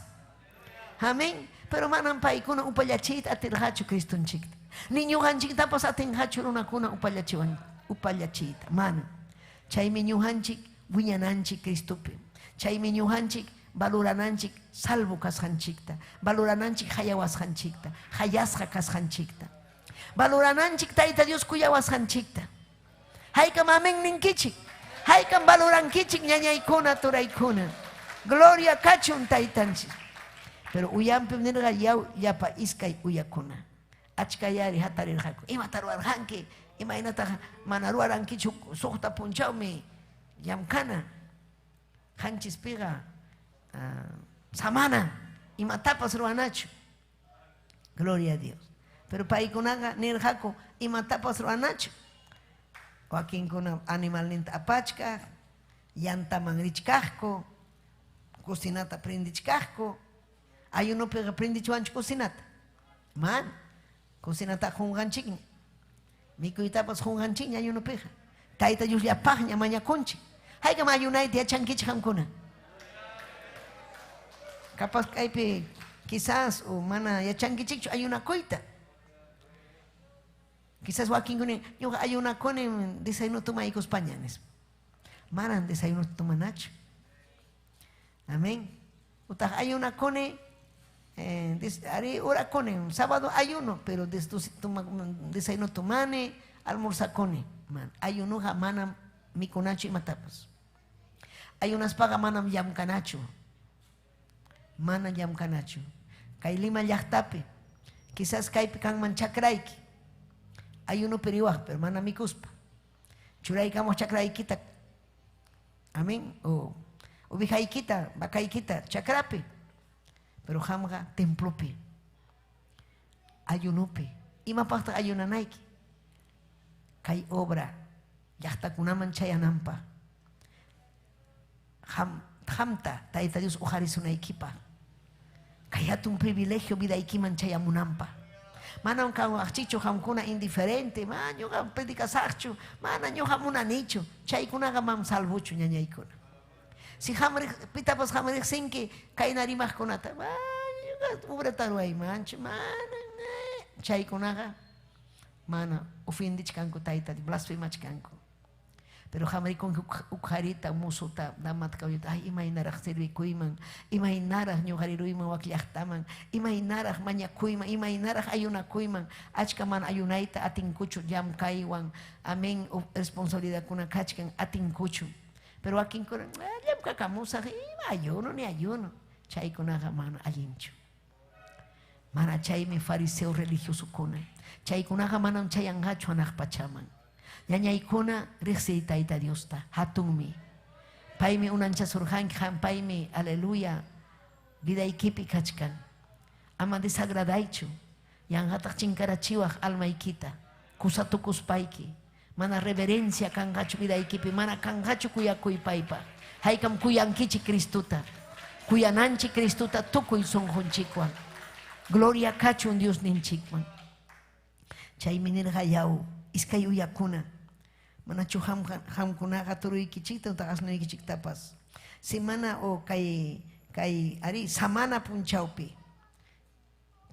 Amén. Pero manam paykuna upallachiyta atirqachu Cristonchikta. Ni ñuqanchiktapas atinqachu runakuna upallachiyta. Manam. Chaymi ñuqanchik wiñananchik Cristopi. Chaymi ñuqanchik valorananchik salvo kasqanchikta. Valorananchik hayawasqanchikta. Hayasqa kasqanchikta. Valorananchik Tayta Dios kuyawasqanchikta. Haykam amén ninkichik. Haykam valorankichik ñañaykuna turaykuna. Gloria kachun Taytanchik. Pero uyampi nirqa yapa iskay uyakuna. Achkayari hatarirqaku. Imata ruwarqanki. Imaynataq mana ruwarankichu suqta punchawmi llamkana. Qanchispiqa samana imatapas ruwanachu. Gloria a Dios. Pero paykunaqa nirqaku imatapas ruwanachu. Wakinkuna animalninta apachkaq, yantaman richkaqku, cocinata aprendichkaqku. Ayunupiqa aprendichuwanchu cocinata. Man, cocinata qunqanchikña. Mikuytapas qunqanchikña ayunupiqa. Tayta Dios llapaqña mañakunchik. Haykam ayunayta yachankichik qamkuna. Capaz kaypi quizás o mana yachankichikchu ayunakuyta. Quizás wakinkuna ñuqa ayunakuni desayuno tumaykus pañanes. Manan desayuno tumanachu. Amén. Utaq ayunakuni ari urakuni sábado ayuno, pero desayuno tumani, almorzakuni. Man, ayunuqa manam mikunachu imatapas. Ayunaspaqa manam llamkanachu. Mana llamkanachu. Kay Lima llaqtapi, quizás kaypi kanman chakrayki. Ayuno periwaq, pero mana mikuspa. Churaykamos chakraykita. Amén. O ubijaykita, vakaykita, chakrapi. Pero hamga templopi. Ayunupi. Imapaqta ayunanayki. Kay obra. Llaqtakunaman chayananpa. Hamta Tayta Dios uqarisunaykipaq. Kay hatun privilegio vidaykiman chayamunanpa. Manam kawaqchichu hamkuna indiferente. Man ñuqa predikasaqchu. Mana ñuqa munanichu. Chaykunaqa mam salvuchu ñañaykuna. Si pitapas hamriqsinki kayna rimaqkunata. Ubrata ruwaymanchu. Mana chaykunaqa mana ofendichkanku Tayta blasfemachkanku. Pero hamrikunki ukharita musuta damatkawita. Ay imaynaraq sirvikuyman. Imaynaraq ñuqariruyman wak llaqtaman. Imaynaraq mañakuyman. Imaynaraq ayunakuyman. Achka mana ayunayta atinkuchu llamkaywan. Amén. Responsabilidadkuna kachkan atinkuchu. Pero wakinkuna llamkakamusaq ima ayuno ni ayuno. Chaykunaqa mana allinchu. Mana chaymi fariseo religiosukuna. Chaykunaqa manam chayanqachu hanaq pachaman. Ñañaykuna riqsiy Tayta Diosta hatunmi. Paymi unanchasurqanki paymi aleluya vidaykipi kachkan. Ama desagradaychu. Yanqataq chinkarachiwaq almaykita. Kusatukuspayki. Mana reverencia kanqachu vidaykipi. Mana kanqachu kuyakuy paypa. Haykam kuyankichik Cristuta. Kuyananchik Cristuta tukuy sunqunchikwan. Gloria kachun Dios ninchikman. Chaymi nirqa yaw iskay uyakuna. Manachu hamkunaqa turuykichikta utaqasnuykichiktapas. Semana o kay ari samana punchawpi.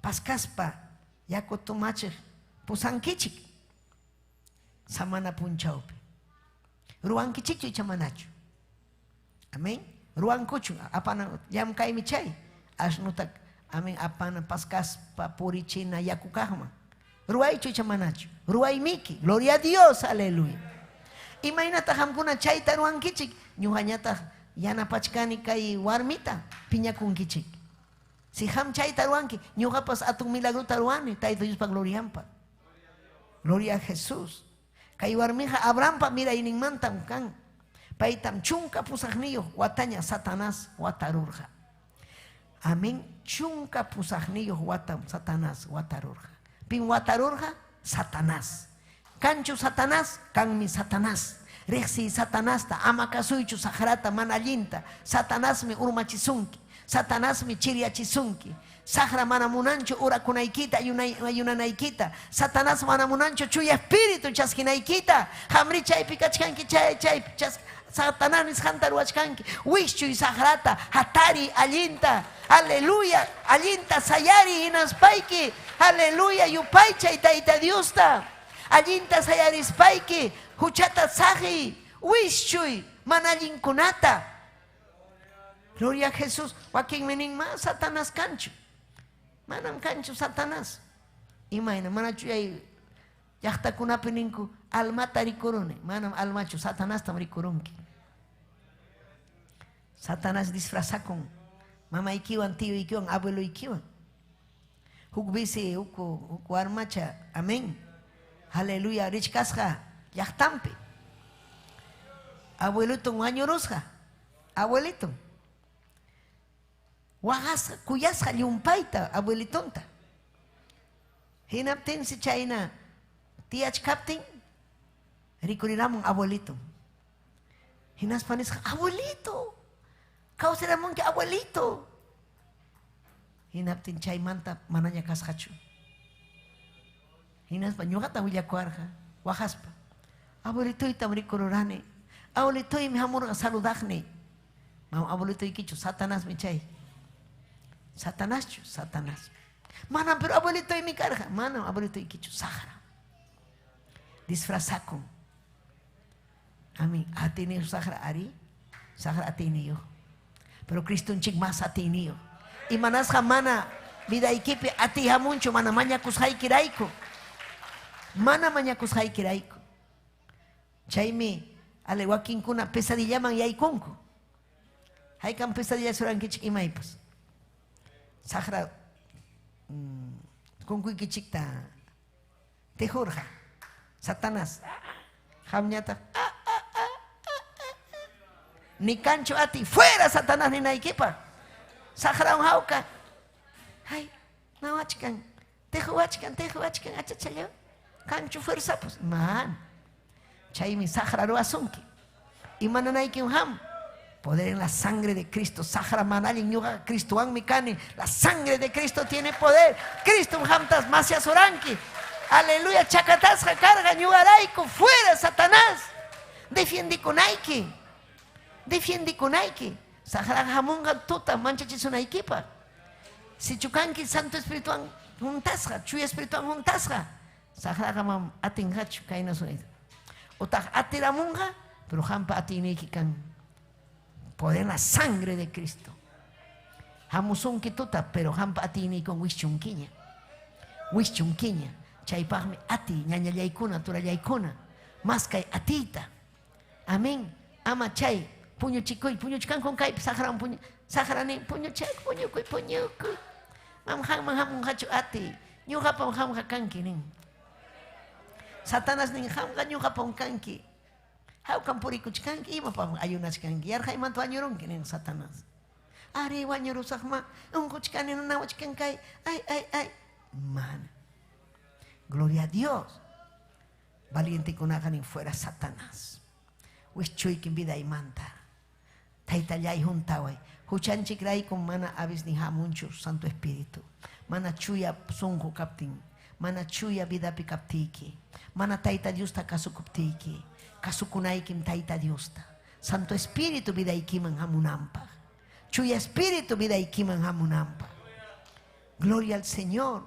Paskaspa yaku tumachiq pusankichik. Samana punchawpi. Ruwankichikchu ichamanachu. Amén. Ruwankuchu apana llamkaymi chay. Ashnutak amén apana paskaspa purichina yakukaqman. Ruwaychu ichamanachu. Ruwaymiki. Gloria a Dios. Aleluya. Imaynata hamkuna chayta ruwankichik. Ñuqañataq yanapachkani kay warmita piñakunkichik. Si ham chayta ruwanki, ñuqapas atun milagruta ruwani Tayta Diospa glorianpa. Gloria a Jesús. Kay warmija Abrahampa mirayninmantam kan. Paytam chunka pusaqniyuq wataña Satanás watarurqa. Amén. Chunka pusaqniyuq watam Satanás watarurqa. Pin watarurqa Satanás. Kanchu Satanás, kanmi Satanás. Riqsi Satanasta, ama kasuychu sagrata manallinta. Satanás me urmachisunki. Satanás mi chiriachisunki. Sahra mana munancho urakunaykita ayunanaykita. Satanás mana munancho chuya espíritu chasquinaykita. Hamri chaypi kachkanki chaypi Satanás nis hantaruachkanki. Wischuy sahrata hatari allinta. Aleluya. Allinta sayari hinaspayki. Aleluya. Yupay chay tayta Diosta. Allinta sayarispayki. Huchata sahi. Wischuy manallinkunata. Gloria a Jesús. Joaquín menin más Satanás cancho. Manam cancho Satanás. Imagina, mana chuyay llaqtakunapi ninku almata rikuruni. Manam almachu Satanás tam rikurunki. Satanás disfrazakun. Mamaykiwan, tiyuykiwan, abueluykiwan. Huk bisi, huk armacha. Amén. Aleluya. Richkasqa llaqtampi. Abuelito wañurusqa. Abuelito. Wahasqa, kuyasqa llumpayta abuelitonta. Hinaptin si chayna tiyachkaptin rikuriramun abuelito. Hinaspa nisqa abuelito. Kawsaramunki abuelito. Hinaptin chaymanta manaña kasqachu. Hinaspa ñuqata willakuarqa wahaspa. Abuelitoytam rikururani. Abuelitoymi hamurqa saludaqni. Mam abuelitoykichu Satanás mi chay. Satanás. Manam, pero abuelito y mi carga. Manam, abuelito y quichu, Sahara. Disfrazakun. Amén. Atene Sahara ari. Sahara atene yo. Pero Cristo un chic más atene yo. Y manas mana vida equipe atija mucho. Mana mañakus haikiraiko. Mana mañakus haikiraiko. Chayme, alewakin kuna pesadilla man yaikonko. Haikan pesadilla suran kichik imaipas. Sahra con kichikta te jorja Satanás hamñata ni cancho ati fuera Satanás ni naikipa Sahra un hauka ay no achkan tejo achkan achachalo cancho fuerza pues man chay mi Sahra ro asunki y mananaiki un ham. Poder en la sangre de Cristo. Sahara manal en yuga Cristo an mikani. La sangre de Cristo tiene poder. Cristo hamtas masias oranki. Aleluya. Chacatas carga yugaraico. Fuera Satanás. Defiende con aiki. Sahara hamunga tuta manchachisunaikipa. Si chukanki Santo Espíritu juntasja. Chuy Espíritu juntasja. Sahara hamam atingachu kaina sunaita. Otah atiramunga. Pero hampa atiniki kan. Poder en la sangre de Cristo. Hamusun kituta, pero hampa atini con wishchunkiña. Chaypahmi ati, ñaña yaykuna, tura yaykuna. Maskay atita. Amén. Ama chay, puño chikoy, puño chikan con kay, saharan puño, saharani, puño chay, puño kuy. Mam hamun hachu ati. Ñuqapam hamqa kanki nin. Satanás nin hamqa ñuqapam kanki. Haukan purikuchkanki imapam ayunachkanki. Yarjaymantu añurunki nin Satanás. Ari wañurusaqma unquchkani nanawachkankay. Ay. Man. Gloria a Dios. Valiente kunaqa nin fuera Satanás. Wischuykin vida imanta. Taytallay juntaway. Huchanchik raykum mana avis ni hamunchu Santo Espíritu. Mana chuya sunqu kaptin. Mana chuya vidapi kaptiki. Mana tayta Diosta kasukuptiki. Kasukunaikim tayta Diosta. Santo Espíritu vidaikiman hamunampa. Chuya Espíritu vidaikiman hamunampa. Gloria al Señor.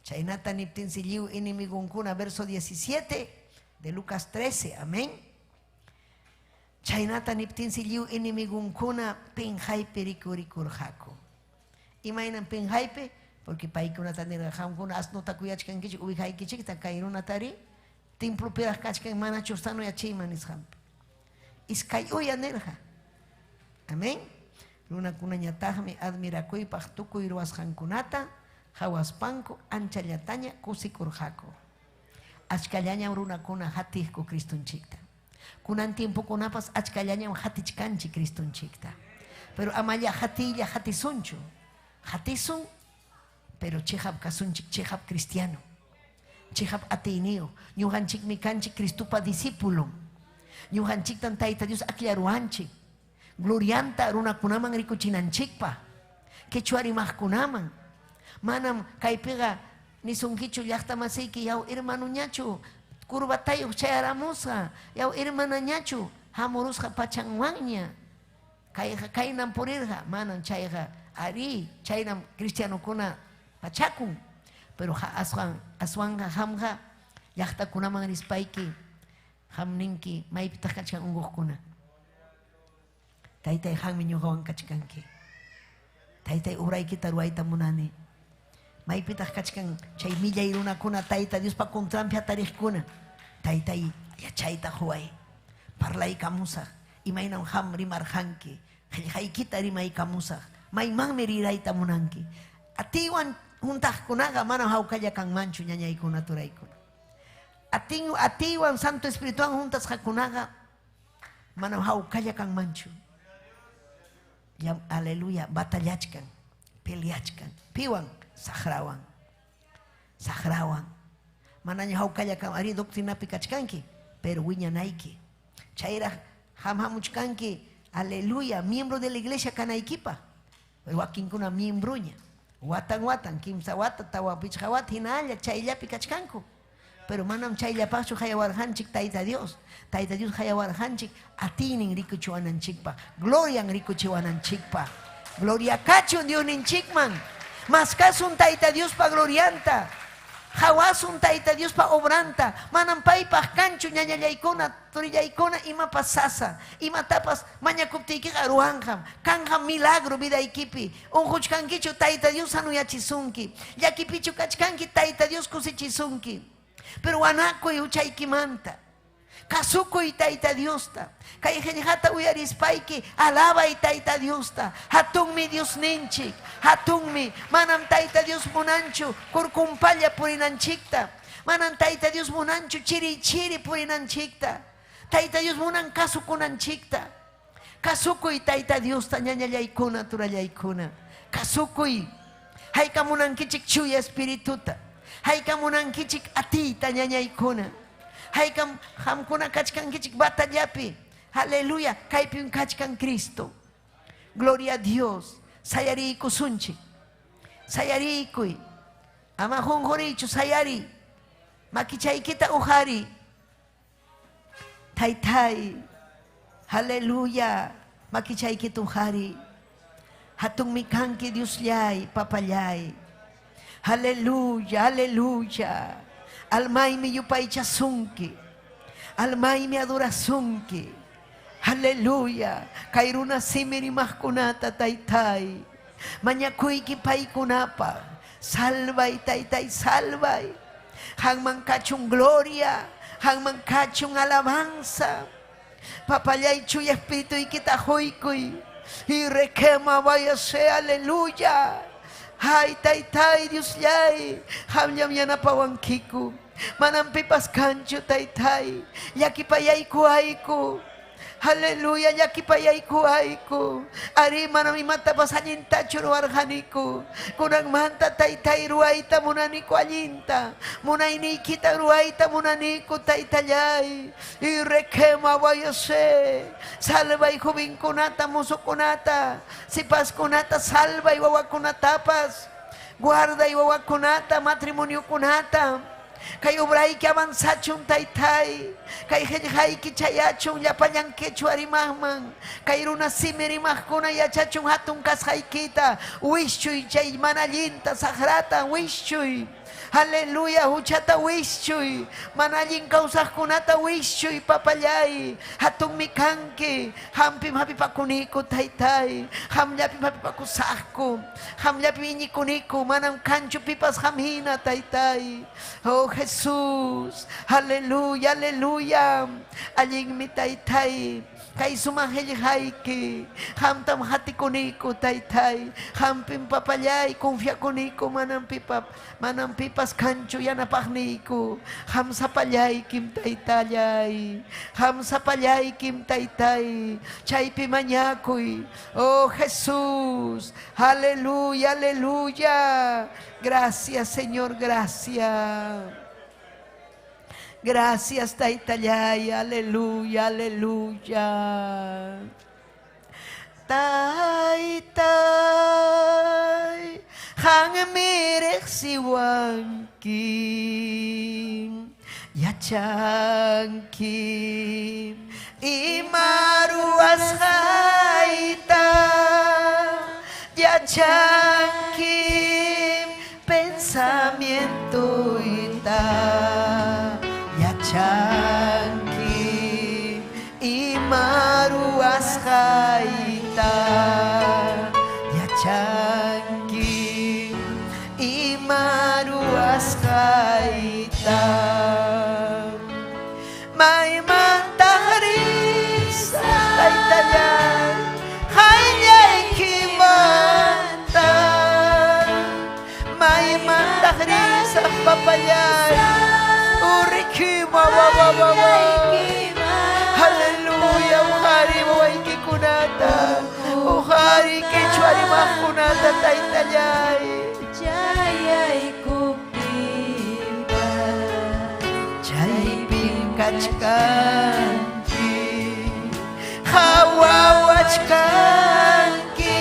Chaynata niptin silliu inimigonkuna, verso 17 de Lucas 13. Amén. Chaynata niptin silliu inimigonkuna pinjaype rikurikurjako. Imainan pinjaype, porque paikuna tanera hamkuna asnota kuyachkankichik ubijaykichik ta kairuna tari. Templo piras kachkan mana chustano ya chimanis ham. Iskay uya nerja. Amén. Luna kuna ñatahmi admirakuy pachtukuy ruas hankunata. Hawaspanko anchallataña kusikurjako. Achkallaña runa kuna hatijko Kristunchikta. Kunan tiempo kunapas achkallaña hatichkanchi Kristunchikta. Pero amaya hatilla hatisunchu. Hatisun, pero chehab kasunchik chehab cristiano. Chihap ateneo, ñuhanchik mikanchik Cristupa discípulo. Ñuhanchik tantayta Dios aclaruanchik. glorianta runakunaman rikuchinanchikpa quechua rimaqkunaman manam kaypiqa nisunkichu llaqtamasiyki yaw hermanoñachu kurbatayuq chayaramusqa yaw hermanañachu hamurusqa pachanwanña kaynan purirqa manam chayqa ari chaynam cristianokuna pachakun pero aswanga hamqa llaqtakunaman rispayki ham ninki maypitaq kachkan unquqkuna taytay hanmi ñuqawan kachkanki taytay uraykita ruwayta munani maypitaq kachkan chay millay runakuna tayta Diospa contrampi tariqkuna taytay yachayta huway parlaykamusaq imaynan ham rimarqanki qillqaykita rimaykamusaq maymanmi rirayta munanki atiwan juntaqkunaqa manam hawkalla kanmanchu ñañaykuna turaykuna atiwan Santo Espirituwan juntasqakunaqa manam hawkalla kanmanchu aleluya batallachkan peleachkan piwan saqrawan manaña hawkalla kan ari doctrinapi kachkanki pero wiñanayki chayraq hamhamuchkanki aleluya miembro de la iglesia kanaykipa wakinkuna miembroña watan kimsa wata tawa pichqa wata hinalla chayllapi kachkanku pero manam chayllapachu hayawarqanchik Tayta Dios hayawarqanchik atinin rikuchiwananchikpa glorian rikuchiwananchikpa gloria kachun Dios ninchikman maskasun Tayta Diospa glorianta hawasun Tayta Diospa obranta manam paypaq kanchu ñañallaykuna turillaykuna imapas sasa imatapas mañakuptiykiqa ruwanqam kanqam milagro vidaykipi unquchkankichu Tayta Dios hanuyachisunki llakipichu kachkanki Tayta Dios kusichisunki pero wanakuy huchaykimanta kasukuy Tayta Diosta kay qillqata uyarispayki alabay Tayta Diosta hatunmi Dios ninchik hatunmi manam Tayta Dios munanchu kurkumpalla purinanchikta manam Tayta Dios munanchu chiri purinanchikta Tayta Dios munan kasukunanchikta kasukuy Tayta Diosta ñañallaykuna turallaykuna kasukuy hayka munankichik chuya espirituta hayka munankichik atiyta ñañaykuna haykam hamkuna kachkankichik batallapi aleluya kaypin kachkan Cristo gloria a Dios sayariykusunchik sayariykuy ama jonjorichu sayari makichaykita ujari taytay aleluya makichaykita ujari hatunmi kanki Diosllay papallay aleluya almaymi yupaychasunki almaymi adorasunki aleluya kay runa simi rimaqkunata taytay mañakuyki paykunapa salvay taytay salvay hanman kachun gloria hanman kachun alabanza papallay chuya espirituykita huykuy y requema váyase aleluya ay taytay Diosllay hamllam yanapawankiku manam pipas kanchu taytay llakipayayku ayku aleluya llakipayayku ayku ari manam imatapas allintachu ruwarqaniku kunanmanta taytay ruwayta munaniku allinta munayniykita ruwayta munaniku taytallay y requema vayase salvay jovenkunata musukunata sipaskunata salvay wawakunatapas guarday wawakunata matrimoniokunata kay obrayki avanzachun taytay kay qillqayki chayachun llapallankichu arimaqman kay runa simi rimaqkuna yachachun hatun kasqaykita wischuy chay mana allinta saqrata wischuy aleluya huchata wischuy mana allin kawsaqkunata wischuy papallay hatunmi kanki hampim hapipakuniku taytay hamllapim hapipakusaqku hamllapi iñikuniku manam kanchu pipas hamhina taytay oh Jesús aleluya allinmi taytay kay suman qillqayki hamtam hatikuniku taytay hampim papallay confiakuniku manam pipas kanchu yanapaqniku ham sapallaykim taytallay ham sapallaykim taytay chaypi mañakuy oh Jesús aleluya gracias Señor gracias Gracias, Taytallay, aleluya. Taytay hang mirek siwangking yachangking imaruas haita yachangking pensamiento ita yachangking imaruas haita yachangking imaruas haita may mantahris taytayan hayay kimanta may mantahris papayan urikima wawawawa haleluya uhari waway kikunata uhari kichwari makunata taytayay Jayay kupipa Jai Kachkanki Hawawachkanki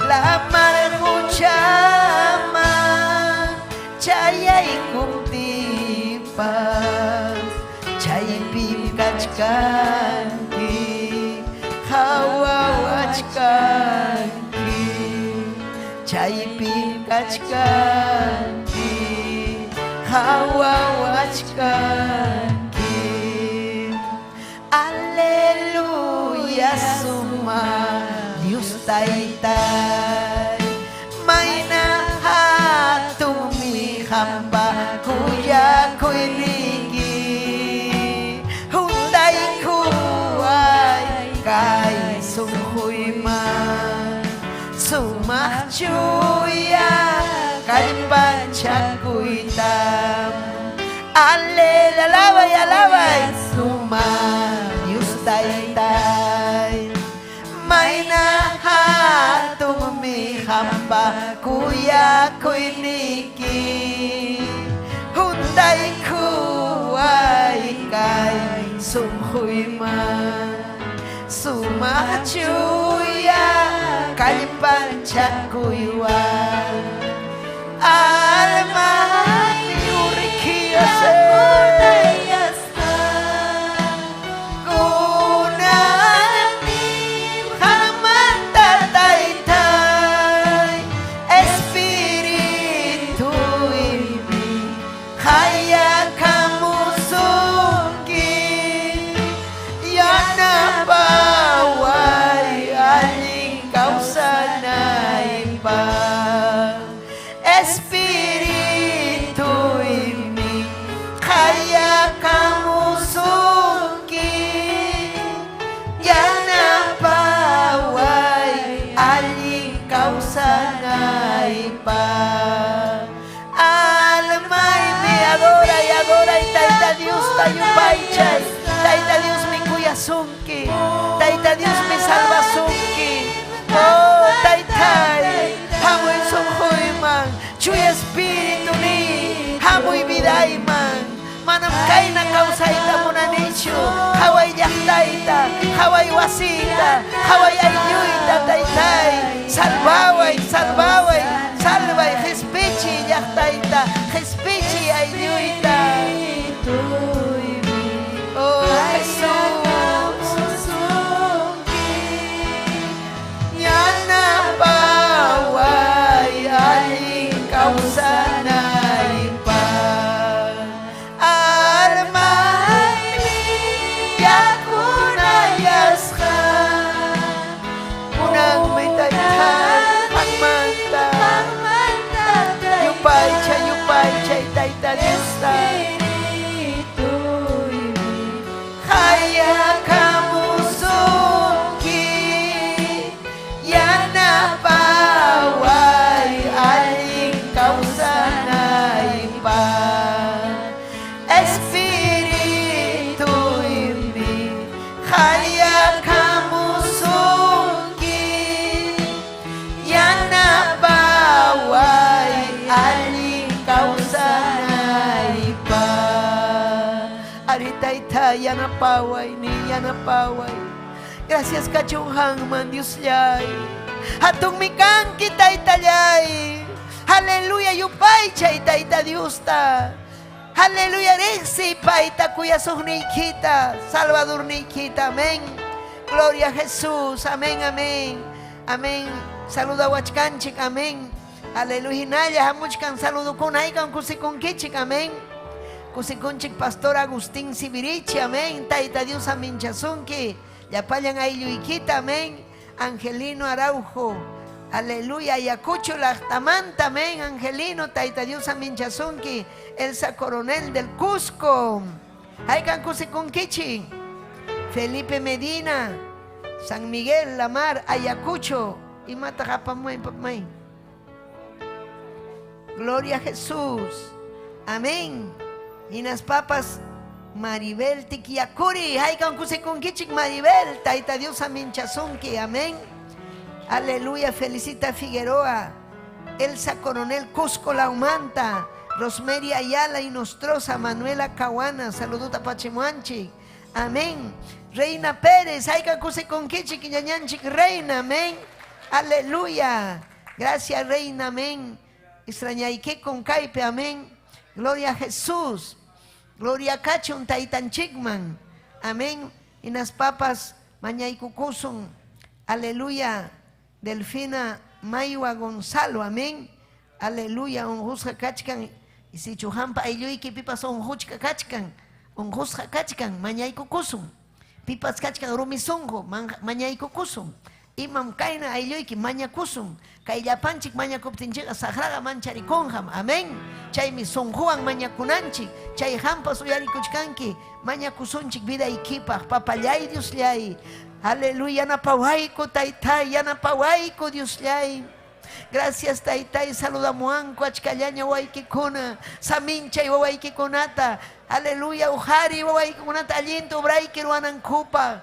Lamar Huchama Jayay Kumtipas Jai Kachkanki Hawawachkanki Jai Kachkanki Hawawachkanki Aleluya suma Dios Taytay may nahatumi hamba kuya kuirigi hunday kuway kay sumhuy man sumahchuya kalipan chakuitam Aleluya, alabay, alabay Suma, Dios Taytay may nahatong mihamba kuya ko'y niki hunday kuway kay sumhuy man sumachuya kalipan chakuywan alma yurikiyase Taita Dios mi cuyasunki, Taita Dios mi salvasunki, oh Taitay, hamoy sumhuiman, chuy espíritu ni, hamoy vidayman, manam kay na kausaita mo na nicho, haway yaktaita, haway wasita, haway ayuita Taitay, salbaway, salbaway, salvay, jespichi yaktaita, jespichi ayuita. Oh Jesús, yana baway aling kausanay pa almay yakunayas ka unang may taytay pagmanta yupay chay tayta nesta kaya kamusuki yan na baway aling kausanay pa espiritu ini kaya kamusuki yan na baway aling kausanay pa Aritayta, yanapaway ni yanapaway. Gracias kachung hangman Dios yay. Hatong mikan kita itayay. Aleluya yupay chay taita Dios ta. Aleluya rexi paita cuya kita. Salvador nikita. Amén. Gloria a Jesús. Amén, amén. Amén. Saluda a Huachcanchik. Amén. Aleluya. Naya hamuchkan saludo con aikan kusikunkichik. Amén. Kusikunchik Pastor Agustín Sibirichi. Amén. Taita Dios aminchasunki. Yapayan ayuyquita. Amén. Angelino Araujo. Aleluya. Ayacucho Lachtamanta. Amén. Angelino. Taita Dios aminchasunki. Elsa Coronel del Cusco. Aikan kusikunkichik. Felipe Medina. San Miguel Lamar. Ayacucho. Y mata japamay papamay. Gloria a Jesús. Amén. Y las papas Maribel Tiquiacuri. Hay que con Kichik Maribel. Taita Dios Aminchazunki. Amén. Aleluya. Felicita Figueroa. Elsa Coronel Cusco Laumanta. Rosemary Ayala y Nostrosa. Manuela Caguana. Saluduta Pachimuanchi. Amén. Reina Pérez. Hay que con Kichik y Ñañanchik. Reina. Amén. Aleluya. Gracias, Reina. Amén. Extrañaique con Caipe. Amén. Gloria a Jesús. Gloria a Cachon Taitanchikman. Amén. Y las papas Mañaycucusun. Aleluya. Delfina Mayua Gonzalo. Amén. Aleluya. Unjusca Kachkan. Y si chujampa ayuiki pipas unjuchka Kachkan. Unjusca Kachkan. Mañaycucusun. Pipas Kachkan rumisungo. Mañaycucusun. Imam kaina ayuyki maña kusum kayllapanchik maña kuptinchik sagraga mancharikunham. Amén. Chaymi sunjuan maña kunanchik chay hampas uyarikuchkanki maña kusunchik vida ikipaj papallay Dios llay. Aleluya. Yanapawayku taytay, yanapawayku Dios llay. Gracias taytay. Saludamuanku achkallaña wawaykikuna saminchay wawaykikunata. Aleluya. Ujari wawaykikunata allinta ubrayki ruwanankupa.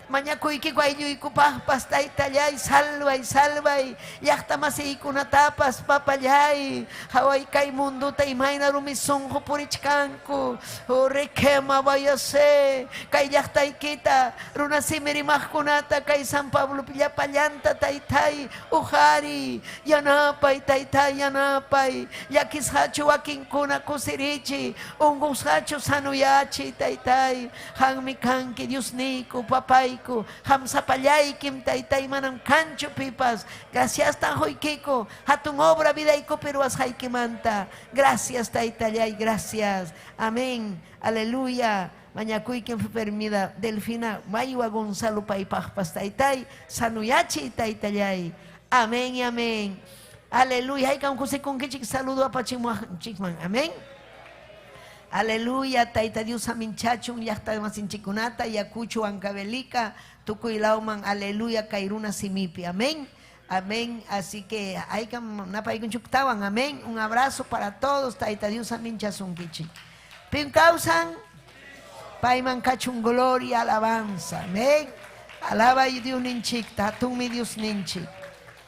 Mañakuykiku aylluykupas taytallay salvay salvay llaqtamasiykunatapas papallay haway kay munduta imayna rumisunqu purichkanku requema vayase kay llaqtaykita runa simirimaqkunata kay San Pablo llapallanta taytay ujari yanapay taytay yanapay llakisqachu wakinkuna kusirichi unqusqachu sanuyachi taytay hanmi kanki Diosniku papay hamsapallaykim taytay manam kanchu pipas. Gracias tanjoykiko hatun obra vidayko peruas haykimanta. Gracias taytallay, gracias. Amén. Aleluya. Mañakuykim enfermedad Delfina Mayua Gonzalo paypajpas taytay sanuyachi taytallay. Amén y amén. Aleluya. Haykan kusikunkichik saludo a Pachimachikman. Amén. Aleluya. Taita Dios aminchachun yaqta masinchikunata yakuchu ancabelica tukuilauman. Aleluya. Kairuna simipi. Amén. Amén. Así que hay que napaykunchuktawan. Amén. Un abrazo para todos. Taita Dios aminchasunkichi. Pin causan paiman kachun gloria alabanza. Amén. Alaba y Dios ninchik. Tatun mi Dios ninchik.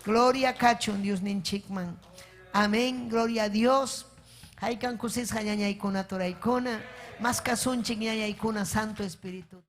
Gloria kachun Dios ninchikman. Amén. Gloria a Dios. Haykan kusis hañañaykuna turaykuna, mas kasunchik ñañaykuna Santo Espíritu.